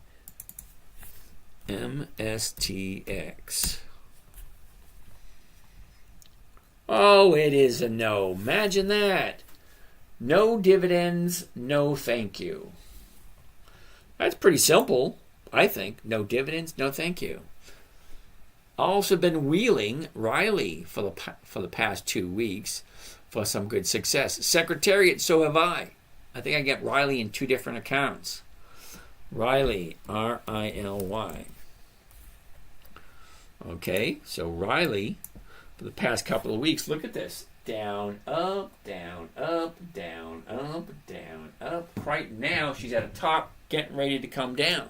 MSTX. Oh, it is a no. Imagine that. No dividends, no thank you. That's pretty simple, I think. No dividends, no thank you. Also been wheeling Riley for the past 2 weeks for some good success. Secretariat, so have I. I think I get Riley in 2 different accounts. Riley, R-I-L-Y. Okay, so Riley, for the past couple of weeks, look at this. Down, up, down, up, down, up, down, up. Right now, she's at the top, getting ready to come down.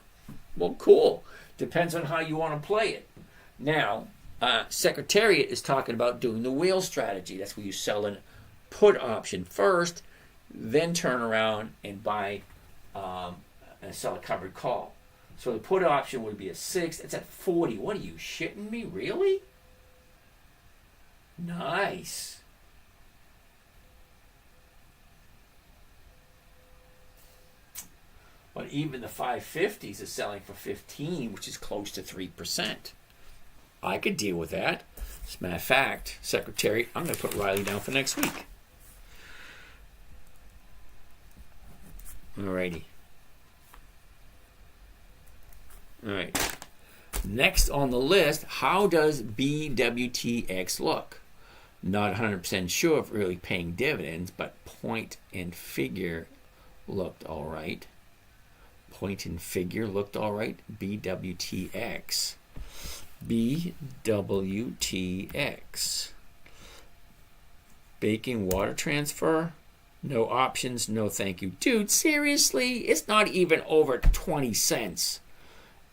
Well, cool. Depends on how you want to play it. Now, Secretariat is talking about doing the wheel strategy. That's where you sell a put option first, then turn around and buy and sell a covered call. So the put option would be a 6. It's at 40. What are you shitting me? Really? Nice. But even the 550s is selling for 15, which is close to 3%. I could deal with that. As a matter of fact, Secretary, I'm going to put Riley down for next week. Alrighty. All right. Next on the list, how does BWTX look? Not 100% sure if really paying dividends, but point and figure looked all right. Point and figure looked all right. BWTX. BWTX. Baking water transfer. No options, no thank you. Dude, seriously? It's not even over 20 cents.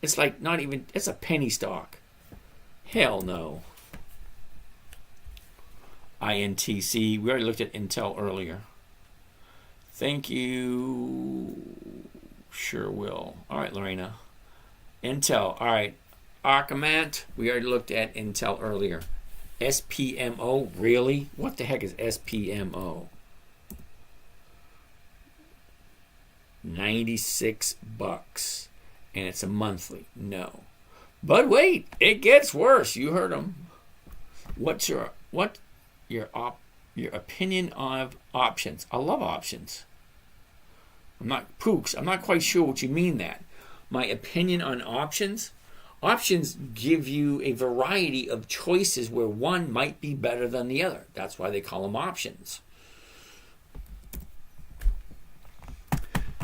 It's like not even, it's a penny stock. Hell no. INTC, we already looked at Intel earlier. Thank you. Sure will. All right, Lorena. Intel, all right. Arcamant, we already looked at Intel earlier. SPMO, really? What the heck is SPMO? $96. And it's a monthly. No. But wait, it gets worse. You heard him. What's your opinion of options? I love options. I'm not quite sure what you mean that. My opinion on options? Options give you a variety of choices where one might be better than the other. That's why they call them options.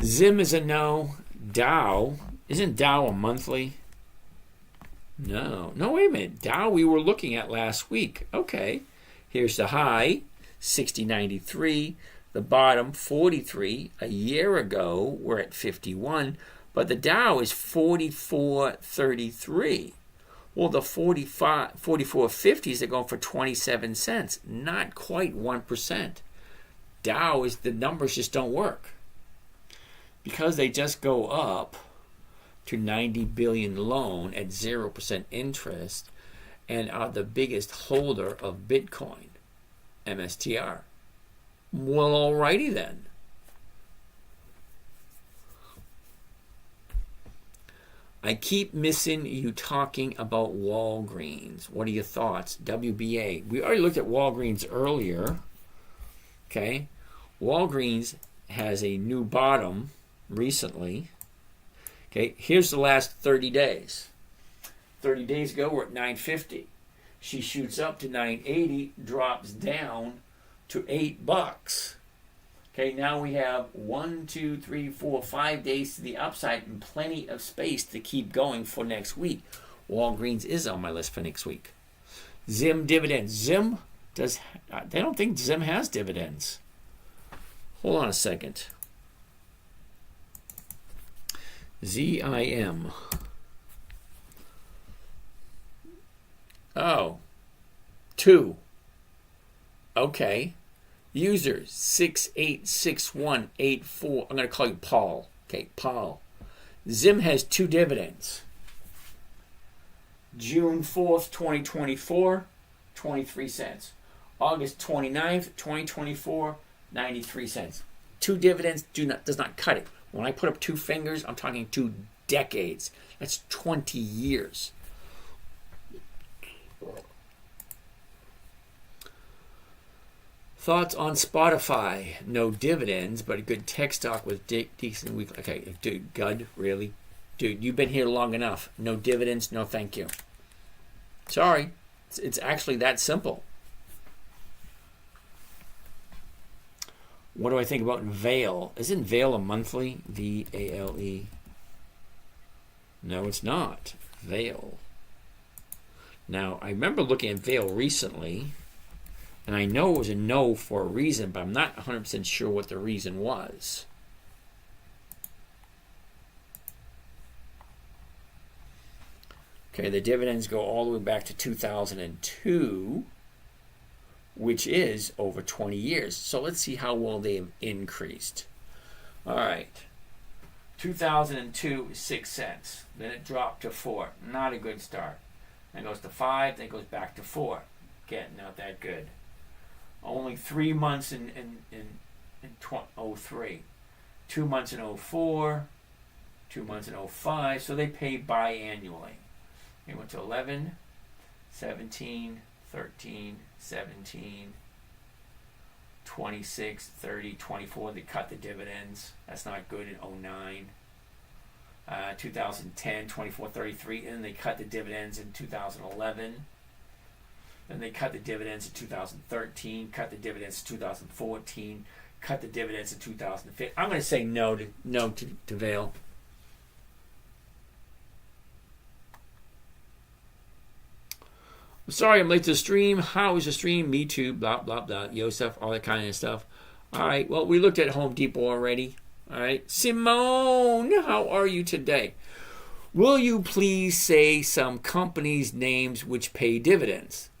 Zim is a no. Dow. Isn't Dow a monthly? No, wait a minute. Dow we were looking at last week. Okay, here's the high, 60.93. The bottom, 43. A year ago, we're at 51. But the Dow is 44.33. Well, the 44.50s are going for 27 cents. Not quite 1%. Dow is, the numbers just don't work. Because they just go up to 90 billion loan at 0% interest and are the biggest holder of Bitcoin, MSTR. Well, alrighty then. I keep missing you talking about Walgreens. What are your thoughts? WBA. We already looked at Walgreens earlier. Okay. Walgreens has a new bottom recently. Okay. Here's the last 30 days. 30 days ago, we're at 950. She shoots up to 980, drops down to $8. Okay, now we have 1, 2, 3, 4, 5 days to the upside and plenty of space to keep going for next week. Walgreens is on my list for next week. Zim dividends. Zim does. I don't think Zim has dividends. Hold on a second. ZIM. Oh, 2. Okay. User 686184. I'm going to call you Paul. Okay, Paul. Zim has 2 dividends. June 4th, 2024, 23 cents. August 29th, 2024, 93 cents. 2 dividends does not cut it. When I put up 2 fingers, I'm talking 2 decades. That's 20 years. Thoughts on Spotify? No dividends, but a good tech stock with decent weekly. Okay, dude, Gud, really? Dude, you've been here long enough. No dividends, no thank you. Sorry. It's actually that simple. What do I think about Vale? Isn't Vale a monthly? VALE? No, it's not. Vale. Now, I remember looking at Vale recently. And I know it was a no for a reason, but I'm not 100% sure what the reason was. Okay, the dividends go all the way back to 2002, which is over 20 years. So let's see how well they have increased. All right. 2002 is 6 cents. Then it dropped to 4. Not a good start. Then it goes to 5. Then it goes back to 4. Again, not that good. Only 3 months in 03, 2 months in 04, 2 months in 05. So they pay biannually. They went to 11, 17, 13, 17, 26, 30, 24. They cut the dividends. That's not good in 09. 2010, 24, 33. And they cut the dividends in 2011. Then they cut the dividends in 2013, cut the dividends in 2014, cut the dividends in 2015. I'm going to say no to Vale. I'm sorry I'm late to the stream. How was the stream? Me too. Blah, blah, blah. Yosef, all that kind of stuff. All right. Well, we looked at Home Depot already. All right. Simone, how are you today? Will you please say some companies' names which pay dividends?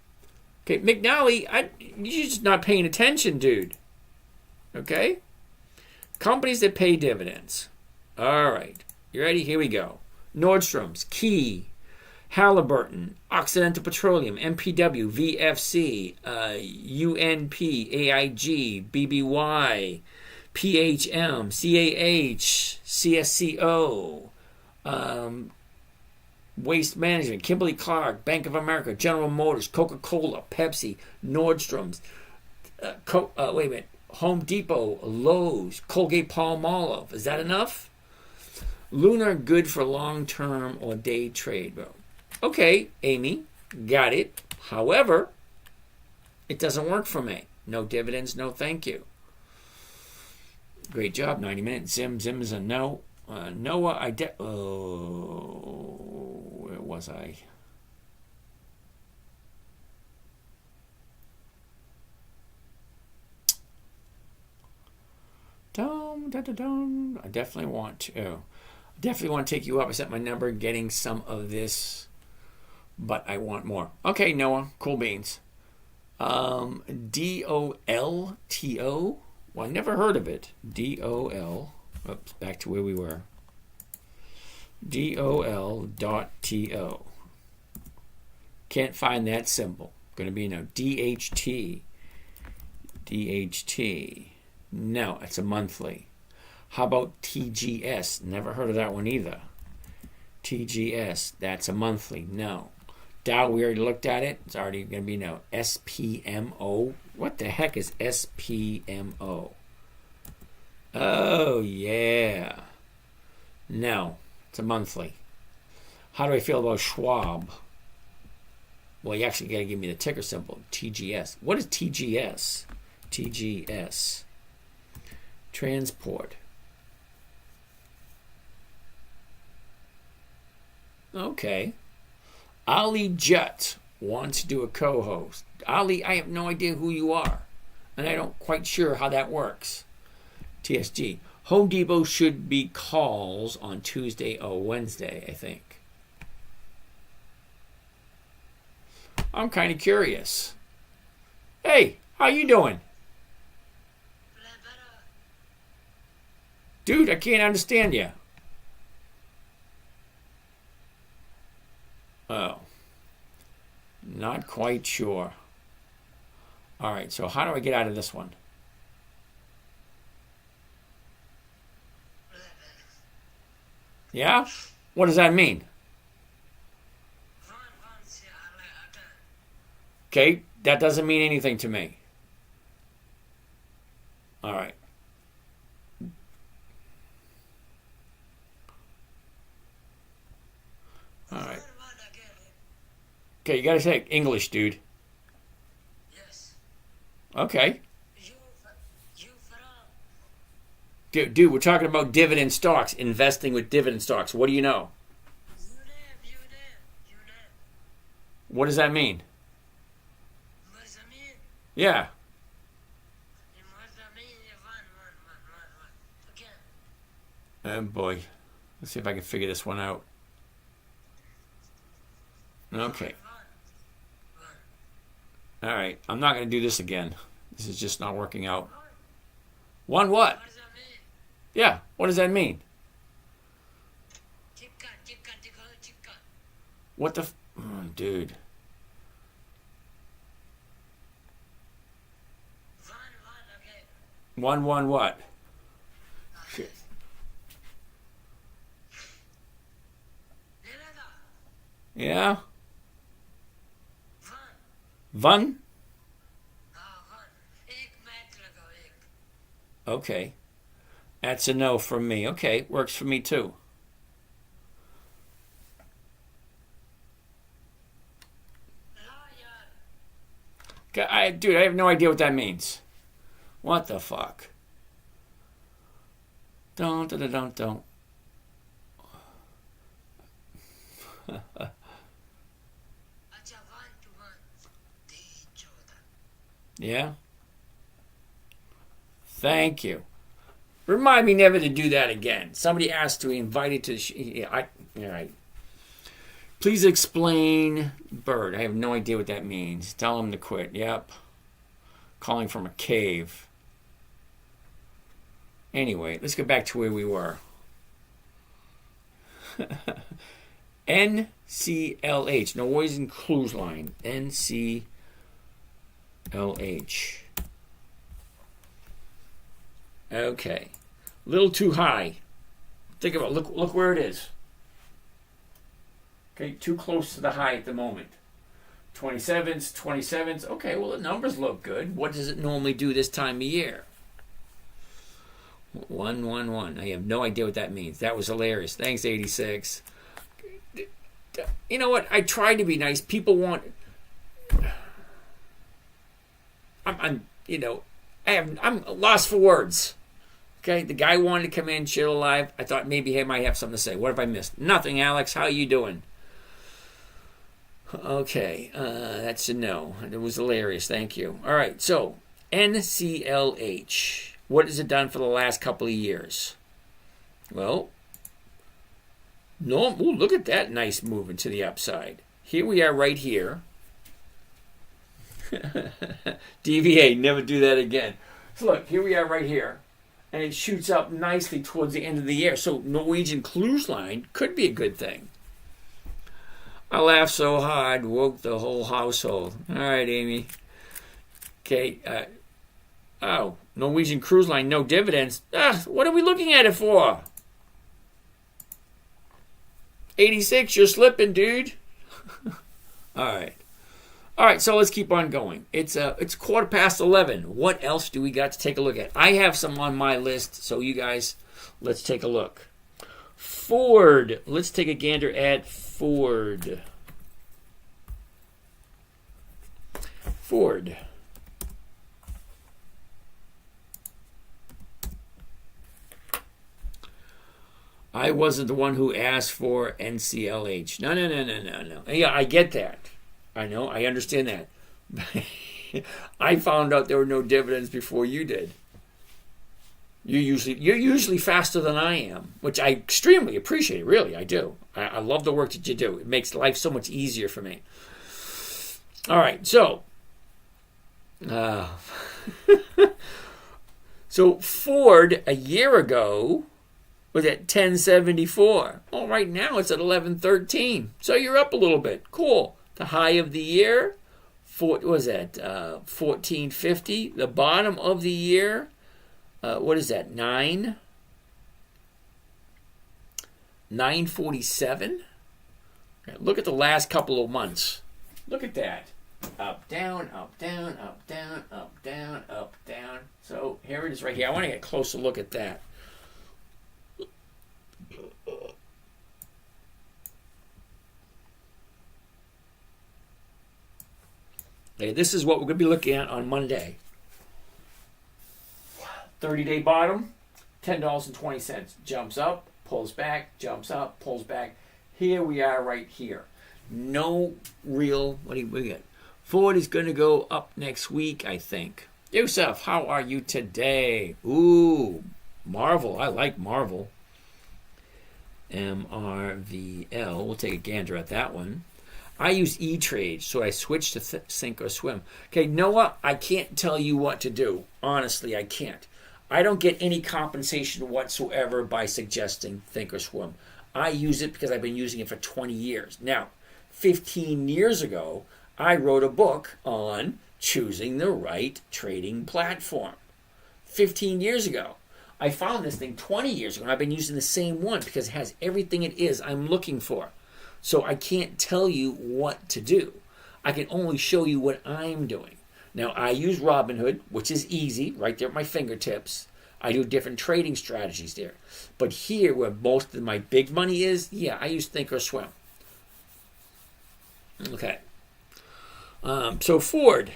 Okay, McNally, you're just not paying attention, dude. Okay? Companies that pay dividends. All right. You ready? Here we go. Nordstrom's, Key, Halliburton, Occidental Petroleum, MPW, VFC, UNP, AIG, BBY, PHM, CAH, CSCO, Waste Management, Kimberly-Clark, Bank of America, General Motors, Coca-Cola, Pepsi, Nordstrom's, wait a minute, Home Depot, Lowe's, Colgate-Palmolive. Is that enough? Lunar good for long-term or day trade, bro. Okay, Amy, got it. However, it doesn't work for me. No dividends, no thank you. Great job, 90 minutes. Zim is a no. Noah, where was I? I definitely want to. Definitely want to take you up. I set my number getting some of this, but I want more. Okay, Noah, cool beans. DOLTO. Well, I never heard of it. DOL. Oops, back to where we were. DOL.TO. Can't find that symbol. Going to be no DHT. DHT. No, it's a monthly. How about TGS? Never heard of that one either. TGS, that's a monthly. No. Dow, we already looked at it. It's already going to be no. SPMO. What the heck is SPMO? Oh, yeah. No, it's a monthly. How do I feel about Schwab? Well, you actually got to give me the ticker symbol. TGS. What is TGS? TGS. Transport. Okay. Ali Jutt wants to do a co-host. Ali, I have no idea who you are. And I don't quite sure how that works. TSG. Home Depot should be calls on Tuesday or Wednesday, I think. I'm kind of curious. Hey, how you doing? Dude, I can't understand you. Oh. Not quite sure. All right, so how do I get out of this one? Yeah? What does that mean? Okay, that doesn't mean anything to me. All right. All right. Okay, you gotta say English, dude. Yes. Okay. Dude, we're talking about dividend stocks, investing with dividend stocks. What do you know? What does that mean? Yeah. Oh boy. Let's see if I can figure this one out. Okay. All right. I'm not going to do this again. This is just not working out. One what? Yeah. What does that mean? What the... Oh, dude. One what? Shit. Yeah? Van? Okay. That's a no from me. Okay, works for me too. Dude, I have no idea what that means. What the fuck? Don't. Yeah? Thank you. Remind me never to do that again. Somebody asked to be invited to all right. Please explain bird. I have no idea what that means. Tell him to quit. Yep. Calling from a cave. Anyway, let's get back to where we were. NCLH. Norwegian Cruise Line. NCLH. Okay. A little too high. Think about it. Look where it is. Okay, too close to the high at the moment. 27s. Okay, well, the numbers look good. What does it normally do this time of year? 111. I have no idea what that means. That was hilarious. Thanks, 86. You know what? I tried to be nice. People want... I'm lost for words. Okay, the guy wanted to come in, chill alive. I thought maybe he might have something to say. What have I missed? Nothing, Alex. How are you doing? Okay, that's a no. It was hilarious. Thank you. All right, so NCLH. What has it done for the last couple of years? Well, no. Ooh, look at that nice movement to the upside. Here we are right here. DVA, never do that again. So look, here we are right here. And it shoots up nicely towards the end of the year. So Norwegian Cruise Line could be a good thing. I laughed so hard, woke the whole household. All right, Amy. Okay. Norwegian Cruise Line, no dividends. What are we looking at it for? 86, you're slipping, dude. All right, so let's keep on going. It's 11:15. What else do we got to take a look at? I have some on my list, so you guys, let's take a look. Ford. Let's take a gander at Ford. Ford. I wasn't the one who asked for NCLH. No. Yeah, I get that. I know. I understand that. I found out there were no dividends before you did. You're usually faster than I am, which I extremely appreciate. Really, I do. I love the work that you do. It makes life so much easier for me. All right, so so Ford a year ago was at 1074. Oh, right now it's at 1113. So you're up a little bit. Cool. The high of the year, what was that? 1450. The bottom of the year, what is that? 947. Look at the last couple of months. Look at that. Up, down, up, down, up, down, up, down, up, down. So here it is right here. I want to get a closer look at that. Okay, this is what we're going to be looking at on Monday. 30-day bottom, $10.20. Jumps up, pulls back, jumps up, pulls back. Here we are right here. No real, what do we get? Ford is going to go up next week, I think. Yusuf, how are you today? Ooh, Marvel. I like Marvel. MRVL. We'll take a gander at that one. I use E-Trade, so I switched to Thinkorswim. Okay, Noah, I can't tell you what to do. Honestly, I can't. I don't get any compensation whatsoever by suggesting Thinkorswim. I use it because I've been using it for 20 years. Now, 15 years ago, I wrote a book on choosing the right trading platform. 15 years ago. I found this thing 20 years ago, and I've been using the same one because it has everything it is I'm looking for. So I can't tell you what to do. I can only show you what I'm doing. Now, I use Robinhood, which is easy, right there at my fingertips. I do different trading strategies there. But here, where most of my big money is, yeah, I use Thinkorswim. Okay. So Ford,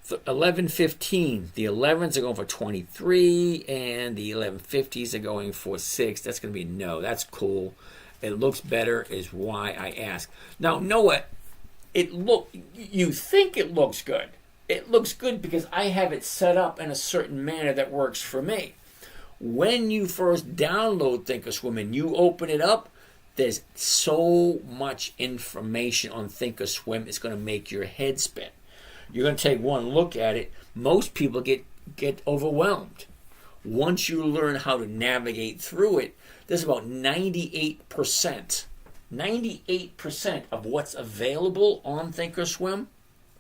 11.15. The 11s are going for 23, and the 11.50s are going for 6. That's going to be no. That's cool. It looks better is why I ask. Now, Noah, you think it looks good. It looks good because I have it set up in a certain manner that works for me. When you first download Thinkorswim and you open it up, there's so much information on Thinkorswim, it's going to make your head spin. You're going to take one look at it. Most people get overwhelmed. Once you learn how to navigate through it, there's about 98% of what's available on Thinkorswim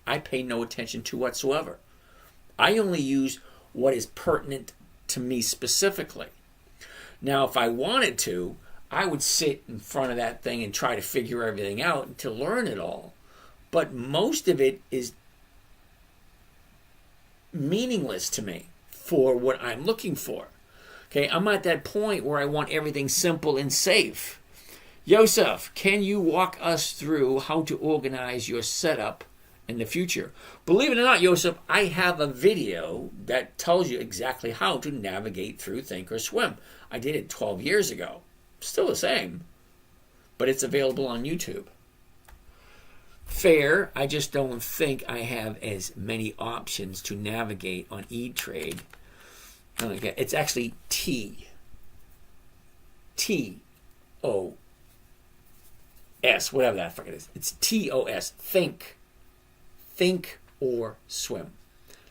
I pay no attention to whatsoever. I only use what is pertinent to me specifically. Now, if I wanted to, I would sit in front of that thing and try to figure everything out to learn it all. But most of it is meaningless to me for what I'm looking for. Okay, I'm at that point where I want everything simple and safe. Yosef, can you walk us through how to organize your setup in the future? Believe it or not, Yosef, I have a video that tells you exactly how to navigate through Thinkorswim. I did it 12 years ago. Still the same, but it's available on YouTube. Fair, I just don't think I have as many options to navigate on E-Trade Okay, it's actually T. T-O-S, whatever that fuck it is. It's T-O-S. Think. Think or swim.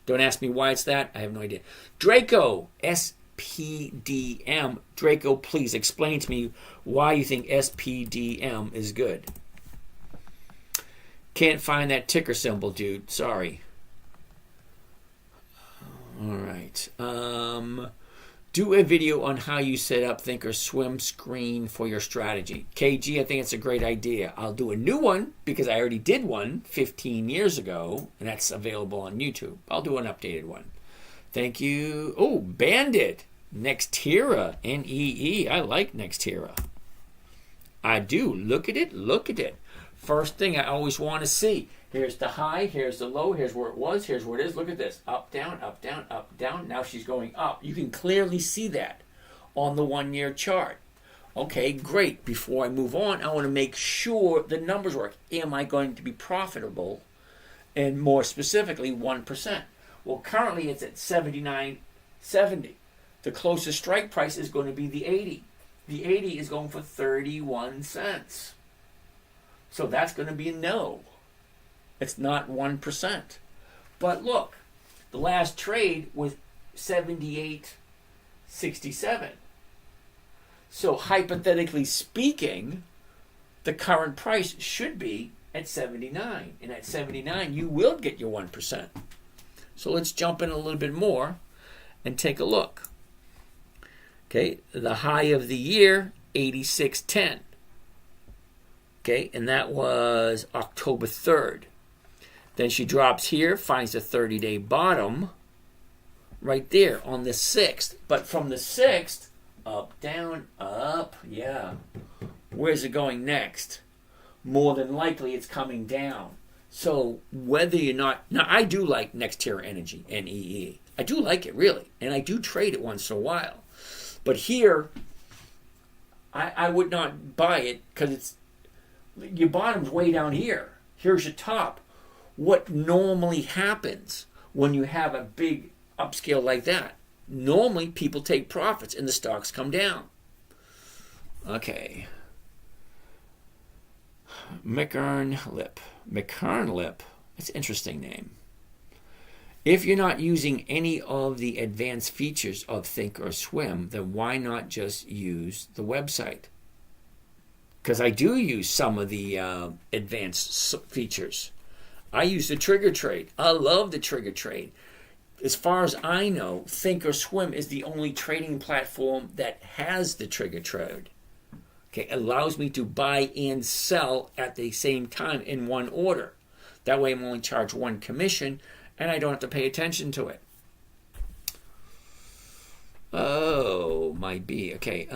Don't ask me why it's that. I have no idea. Draco. SPDM. Draco, please explain to me why you think SPDM is good. Can't find that ticker symbol, dude. Sorry. All right. Do a video on how you set up Thinkorswim screen for your strategy. KG, I think it's a great idea. I'll do a new one because I already did one 15 years ago, and that's available on YouTube. I'll do an updated one. Thank you. Oh, Bandit. Nextera. N-E-E. I like Nextera. I do. Look at it. Look at it. First thing I always want to see. Here's the high, here's the low, here's where it was, here's where it is. Look at this. Up, down, up, down, up, down. Now she's going up. You can clearly see that on the 1 year chart. Okay, great. Before I move on, I want to make sure the numbers work. Am I going to be profitable? And more specifically, 1%. Well, currently it's at 79.70. The closest strike price is going to be the 80. The 80 is going for 31 cents. So that's going to be a no. It's not 1%. But look, the last trade was 78.67. So hypothetically speaking, the current price should be at 79. And at 79, you will get your 1%. So let's jump in a little bit more and take a look. Okay, the high of the year, 86.10. Okay, and that was October 3rd. Then she drops here, finds the 30-day bottom right there on the 6th. But from the 6th, up, down, up, yeah. Where's it going next? More than likely, it's coming down. So whether you're not... Now, I do like Nextera Energy, N-E-E. I do like it, really. And I do trade it once in a while. But here, I would not buy it because it's... Your bottom's way down here. Here's your top. What normally happens when you have a big upscale like that? Normally, people take profits and the stocks come down. Okay. McKernlip. McKernlip. That's an interesting name. If you're not using any of the advanced features of Thinkorswim, then why not just use the website? Because I do use some of the advanced features. I use the trigger trade. I love the trigger trade. As far as I know, Thinkorswim is the only trading platform that has the trigger trade. Okay, it allows me to buy and sell at the same time in one order. That way I'm only charged one commission and I don't have to pay attention to it. Oh, might be. Okay.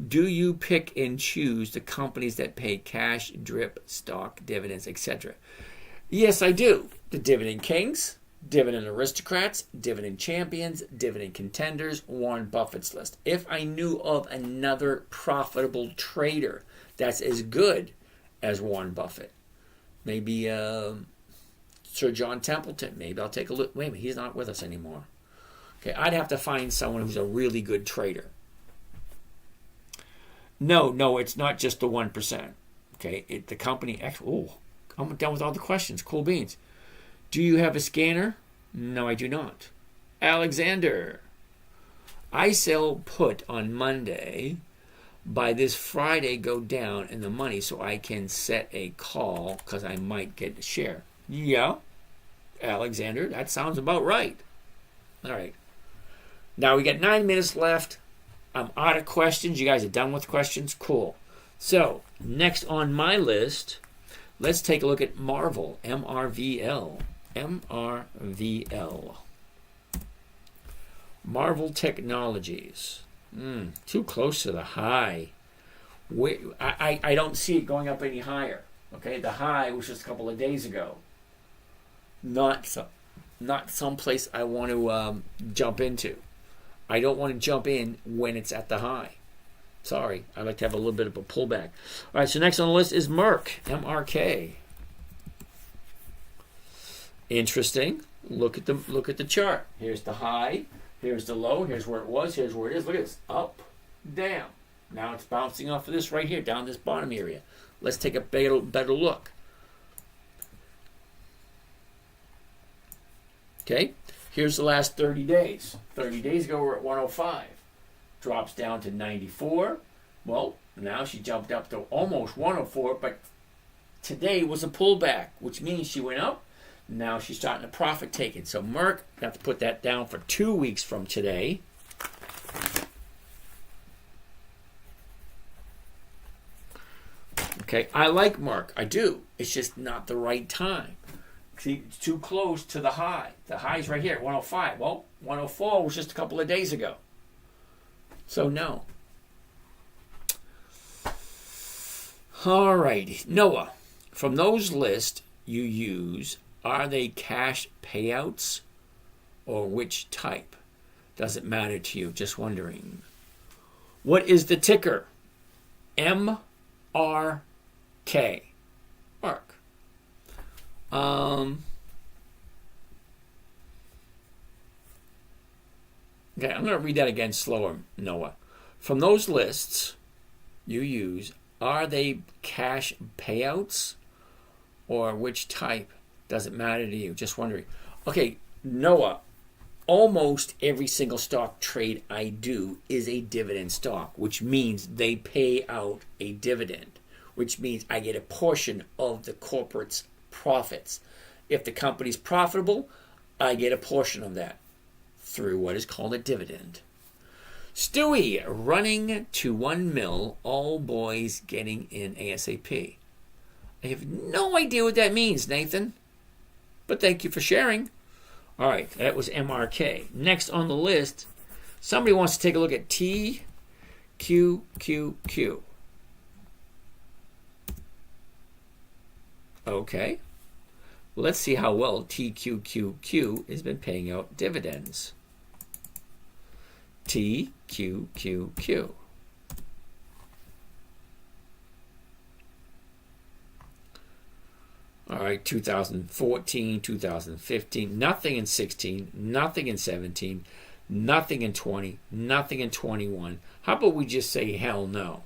Do you pick and choose the companies that pay cash, drip, stock, dividends, etc.? Yes, I do. The Dividend Kings, Dividend Aristocrats, Dividend Champions, Dividend Contenders, Warren Buffett's list. If I knew of another profitable trader that's as good as Warren Buffett, maybe Sir John Templeton, maybe I'll take a look. Wait a minute, he's not with us anymore. Okay, I'd have to find someone who's a really good trader. No, it's not just the 1%. Okay, the company. Oh, I'm done with all the questions. Cool beans. Do you have a scanner? No, I do not. Alexander, I sell put on Monday. By this Friday, go down in the money so I can set a call because I might get a share. Yeah, Alexander, that sounds about right. All right. Now we got 9 minutes left. I'm out of questions. You guys are done with questions? Cool. So, next on my list, let's take a look at Marvel, MRVL. MRVL. Marvel Technologies. Too close to the high. I don't see it going up any higher. Okay, the high was just a couple of days ago. Not someplace I want to jump into. I don't want to jump in when it's at the high. Sorry, I like to have a little bit of a pullback. All right, so next on the list is Merck, MRK. Interesting. Look at the chart. Here's the high. Here's the low. Here's where it was. Here's where it is. Look at this. Up, down. Now it's bouncing off of this right here, down this bottom area. Let's take a better look. Okay, here's the last 30 days. 30 days ago, we're at 105. Drops down to 94. Well, now she jumped up to almost 104, but today was a pullback, which means she went up. Now she's starting to profit taking. So Merck, I have to put that down for 2 weeks from today. Okay, I like Merck. I do. It's just not the right time. See, it's too close to the high. The high's right here at 105. Well, 104 was just a couple of days ago. So no. All righty. Noah, from those lists you use, are they cash payouts or which type? Does it matter to you? Just wondering. What is the ticker? MRK. Mark. Okay, I'm going to read that again slower, Noah. From those lists you use, are they cash payouts or which type? Does it matter to you? Just wondering. Okay, Noah, almost every single stock trade I do is a dividend stock, which means they pay out a dividend, which means I get a portion of the corporate's profits. If the company's profitable, I get a portion of that through what is called a dividend. Stewie, running to 1 mil, all boys getting in ASAP. I have no idea what that means, Nathan. But thank you for sharing. All right, that was MRK. Next on the list, somebody wants to take a look at TQQQ. Okay. Let's see how well TQQQ has been paying out dividends. TQQQ. All right, 2014, 2015, nothing in 16, nothing in 17, nothing in 20, nothing in 21. How about we just say hell no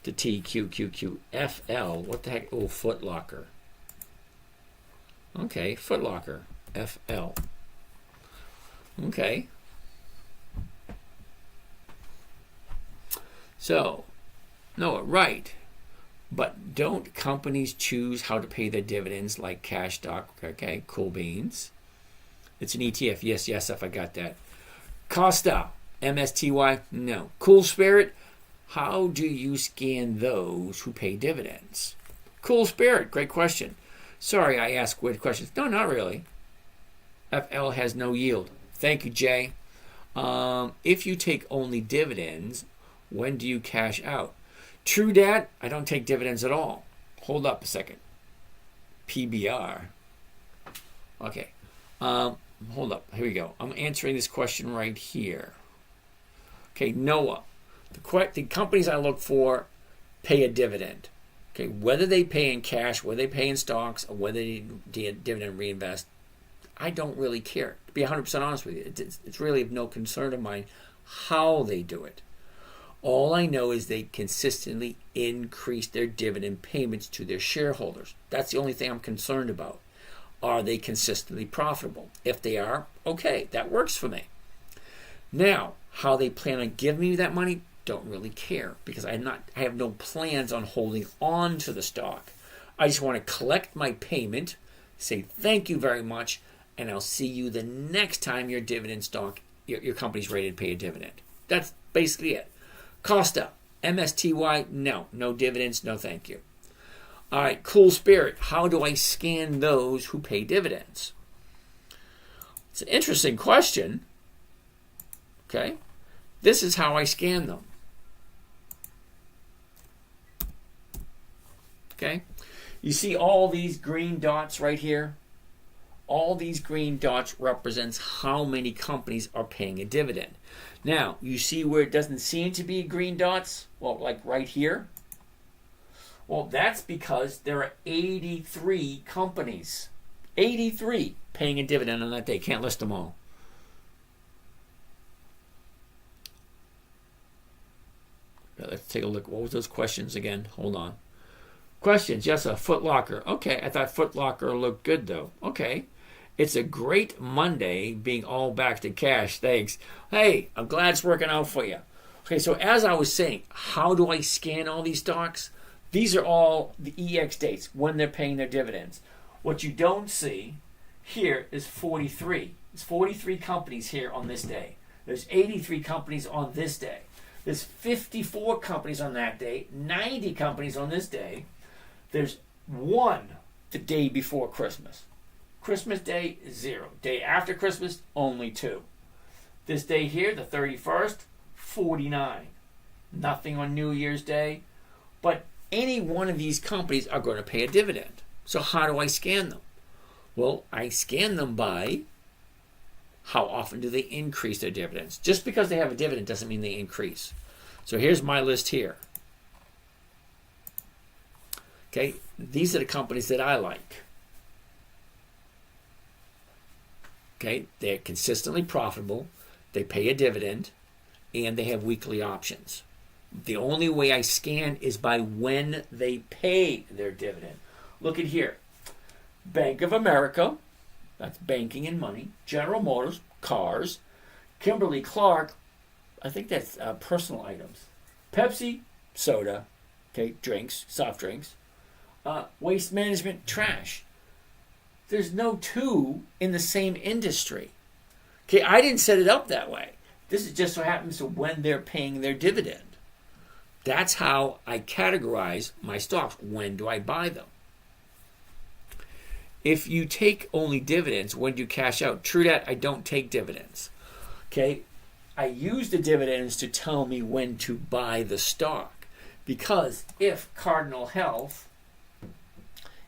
to TQQQFL? What the heck? Oh, Foot Locker. Okay, Foot Locker. FL. Okay. So, no, right. But don't companies choose how to pay their dividends like cash stock? Okay, cool beans. It's an ETF. Yes, if I got that. Costa, MSTY, no. Cool Spirit, how do you scan those who pay dividends? Cool Spirit, great question. Sorry I ask weird questions. No, not really. FL has no yield. Thank you, Jay. If you take only dividends, when do you cash out? True dat, I don't take dividends at all. Hold up a second. PBR. Okay. Hold up. Here we go. I'm answering this question right here. Okay, Noah. The companies I look for pay a dividend. Okay, whether they pay in cash, whether they pay in stocks, or whether they dividend reinvest, I don't really care. To be 100% honest with you, it's really of no concern of mine how they do it. All I know is they consistently increase their dividend payments to their shareholders. That's the only thing I'm concerned about. Are they consistently profitable? If they are, okay, that works for me. Now, how they plan on giving me that money, don't really care because I have no plans on holding on to the stock. I just want to collect my payment, say thank you very much, and I'll see you the next time your dividend stock, your company's ready to pay a dividend. That's basically it. Costa, MSTY, no dividends, no thank you. All right, Cool Spirit, how do I scan those who pay dividends? It's an interesting question. Okay, this is how I scan them. Okay, you see all these green dots right here? All these green dots represents how many companies are paying a dividend. Now, you see where it doesn't seem to be green dots? Well, like right here. Well, that's because there are 83 companies. 83 paying a dividend on that day. Can't list them all. Let's take a look. What was those questions again? Hold on. Questions. Yes, a Foot Locker. Okay, I thought Foot Locker looked good, though. Okay. It's a great Monday being all back to cash. Thanks. Hey, I'm glad it's working out for you. Okay, so as I was saying, how do I scan all these stocks? These are all the EX dates when they're paying their dividends. What you don't see here is 43. There's 43 companies here on this day. There's 83 companies on this day. There's 54 companies on that day, 90 companies on this day. There's one the day before Christmas. Christmas Day, 0. Day after Christmas, only 2. This day here, the 31st, 49. Nothing on New Year's Day. But any one of these companies are going to pay a dividend. So how do I scan them? Well, I scan them by how often do they increase their dividends. Just because they have a dividend doesn't mean they increase. So here's my list here. Okay, these are the companies that I like. Okay, they're consistently profitable, they pay a dividend, and they have weekly options. The only way I scan is by when they pay their dividend. Look at here. Bank of America, that's banking and money. General Motors, cars. Kimberly-Clark, I think that's personal items. Pepsi, soda, okay, drinks, soft drinks. Waste management, trash. There's no two in the same industry. Okay, I didn't set it up that way. This is just so happens to when they're paying their dividend. That's how I categorize my stocks. When do I buy them? If you take only dividends, when do you cash out? True that, I don't take dividends. Okay, I use the dividends to tell me when to buy the stock. Because if Cardinal Health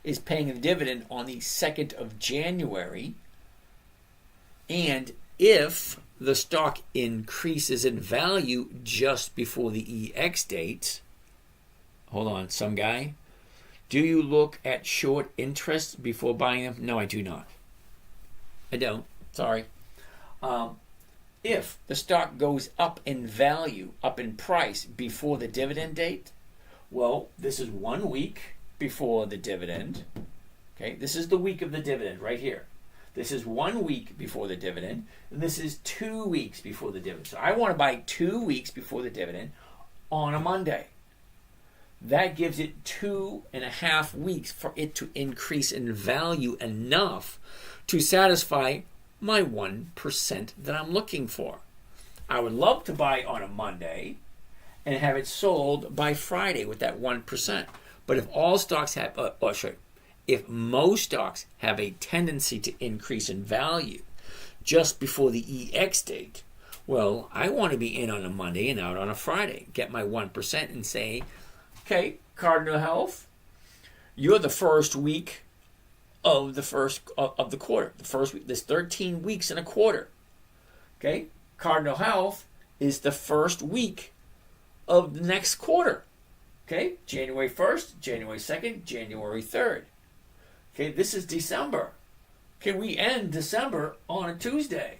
is paying a dividend on the 2nd of January, and if the stock increases in value just before the EX date, hold on, some guy, do you look at short interest before buying them? No, I do not. I don't. Sorry. If the stock goes up in value, up in price before the dividend date, well, this is 1 week before the dividend. Okay, this is the week of the dividend right here. This is 1 week before the dividend, and this is 2 weeks before the dividend. So I want to buy 2 weeks before the dividend on a Monday. That gives it 2.5 weeks for it to increase in value enough to satisfy my 1% that I'm looking for. I would love to buy on a Monday and have it sold by Friday with that 1%. But if all stocks have, if most stocks have a tendency to increase in value just before the EX date, well, I want to be in on a Monday and out on a Friday. Get my 1% and say, okay, Cardinal Health, you're the first week of the quarter. The first week, there's 13 weeks in a quarter. Okay, Cardinal Health is the first week of the next quarter. Okay, January 1st, January 2nd, January 3rd. Okay, this is December. Okay, we end December on a Tuesday.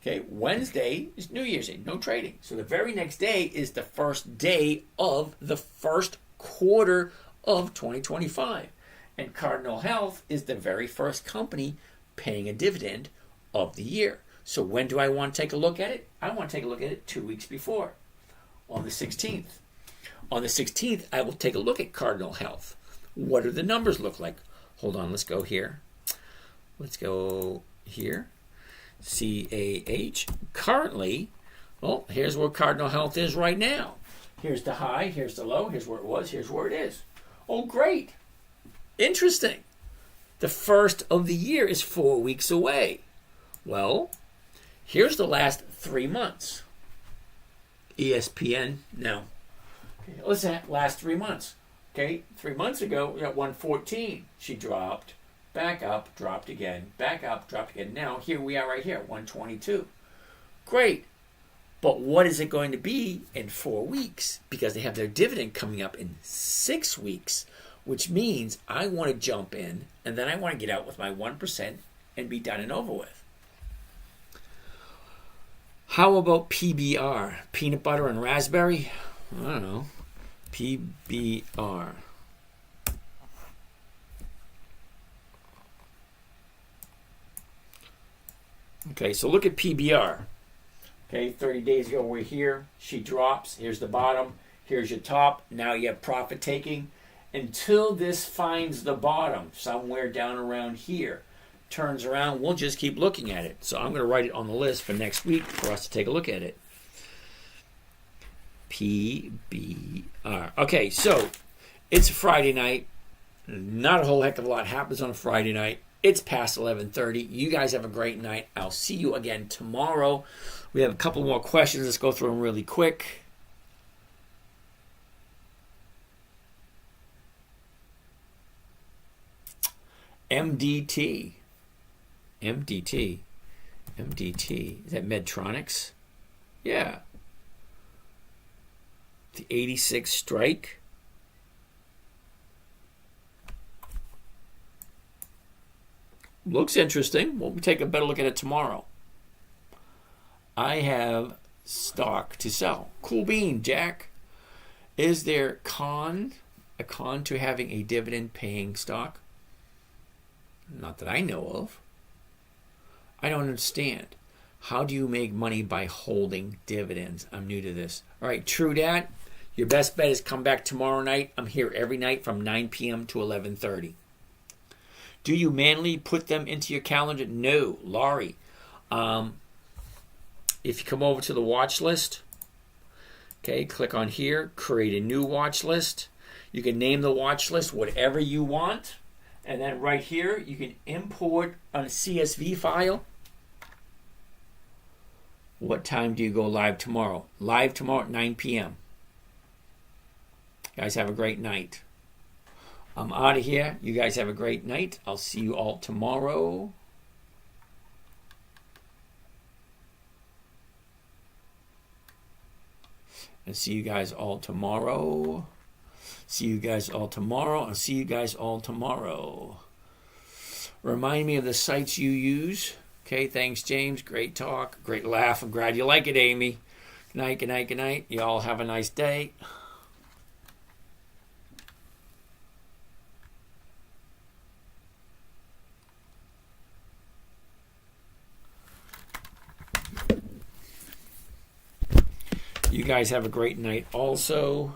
Okay, Wednesday is New Year's Day, no trading. So the very next day is the first day of the first quarter of 2025. And Cardinal Health is the very first company paying a dividend of the year. So when do I want to take a look at it? I want to take a look at it 2 weeks before, on the 16th. On the 16th, I will take a look at Cardinal Health. What do the numbers look like? Hold on, let's go here. Let's go here. CAH. Currently, well, here's where Cardinal Health is right now. Here's the high, here's the low, here's where it was, here's where it is. Oh, great. Interesting. The first of the year is 4 weeks away. Well, here's the last 3 months. ESPN, no. Okay, listen, last 3 months. Okay, 3 months ago, we got 114. She dropped, back up, dropped again, back up, dropped again. Now, here we are right here, 122. Great. But what is it going to be in 4 weeks? Because they have their dividend coming up in 6 weeks, which means I want to jump in, and then I want to get out with my 1% and be done and over with. How about PBR, peanut butter and raspberry? I don't know. PBR. Okay, so look at PBR. Okay, 30 days ago we're here. She drops. Here's the bottom. Here's your top. Now you have profit taking. Until this finds the bottom, somewhere down around here, turns around, we'll just keep looking at it. So I'm going to write it on the list for next week for us to take a look at it. PBR. Okay, so it's a Friday night. Not a whole heck of a lot happens on a Friday night. It's past 11:30. You guys have a great night. I'll see you again tomorrow. We have a couple more questions. Let's go through them really quick. MDT. MDT. MDT. Is that Medtronics? Yeah. The 86 strike. Looks interesting. We'll take a better look at it tomorrow. I have stock to sell. Cool bean, Jack. Is there a con to having a dividend paying stock? Not that I know of. I don't understand. How do you make money by holding dividends? I'm new to this. All right, true that. Your best bet is come back tomorrow night. I'm here every night from 9 p.m. to 11:30. Do you manually put them into your calendar? No, Laurie. If you come over to the watch list, okay, click on here, create a new watch list. You can name the watch list whatever you want. And then right here, you can import on a CSV file. What time do you go live tomorrow? Live tomorrow at 9 p.m. Guys, have a great night. I'm out of here. You guys have a great night. I'll see you all tomorrow. And see you guys all tomorrow. See you guys all tomorrow. I'll see you guys all tomorrow. Remind me of the sites you use. Okay, thanks, James. Great talk. Great laugh. I'm glad you like it, Amy. Good night, good night, good night. You all have a nice day. You guys have a great night also.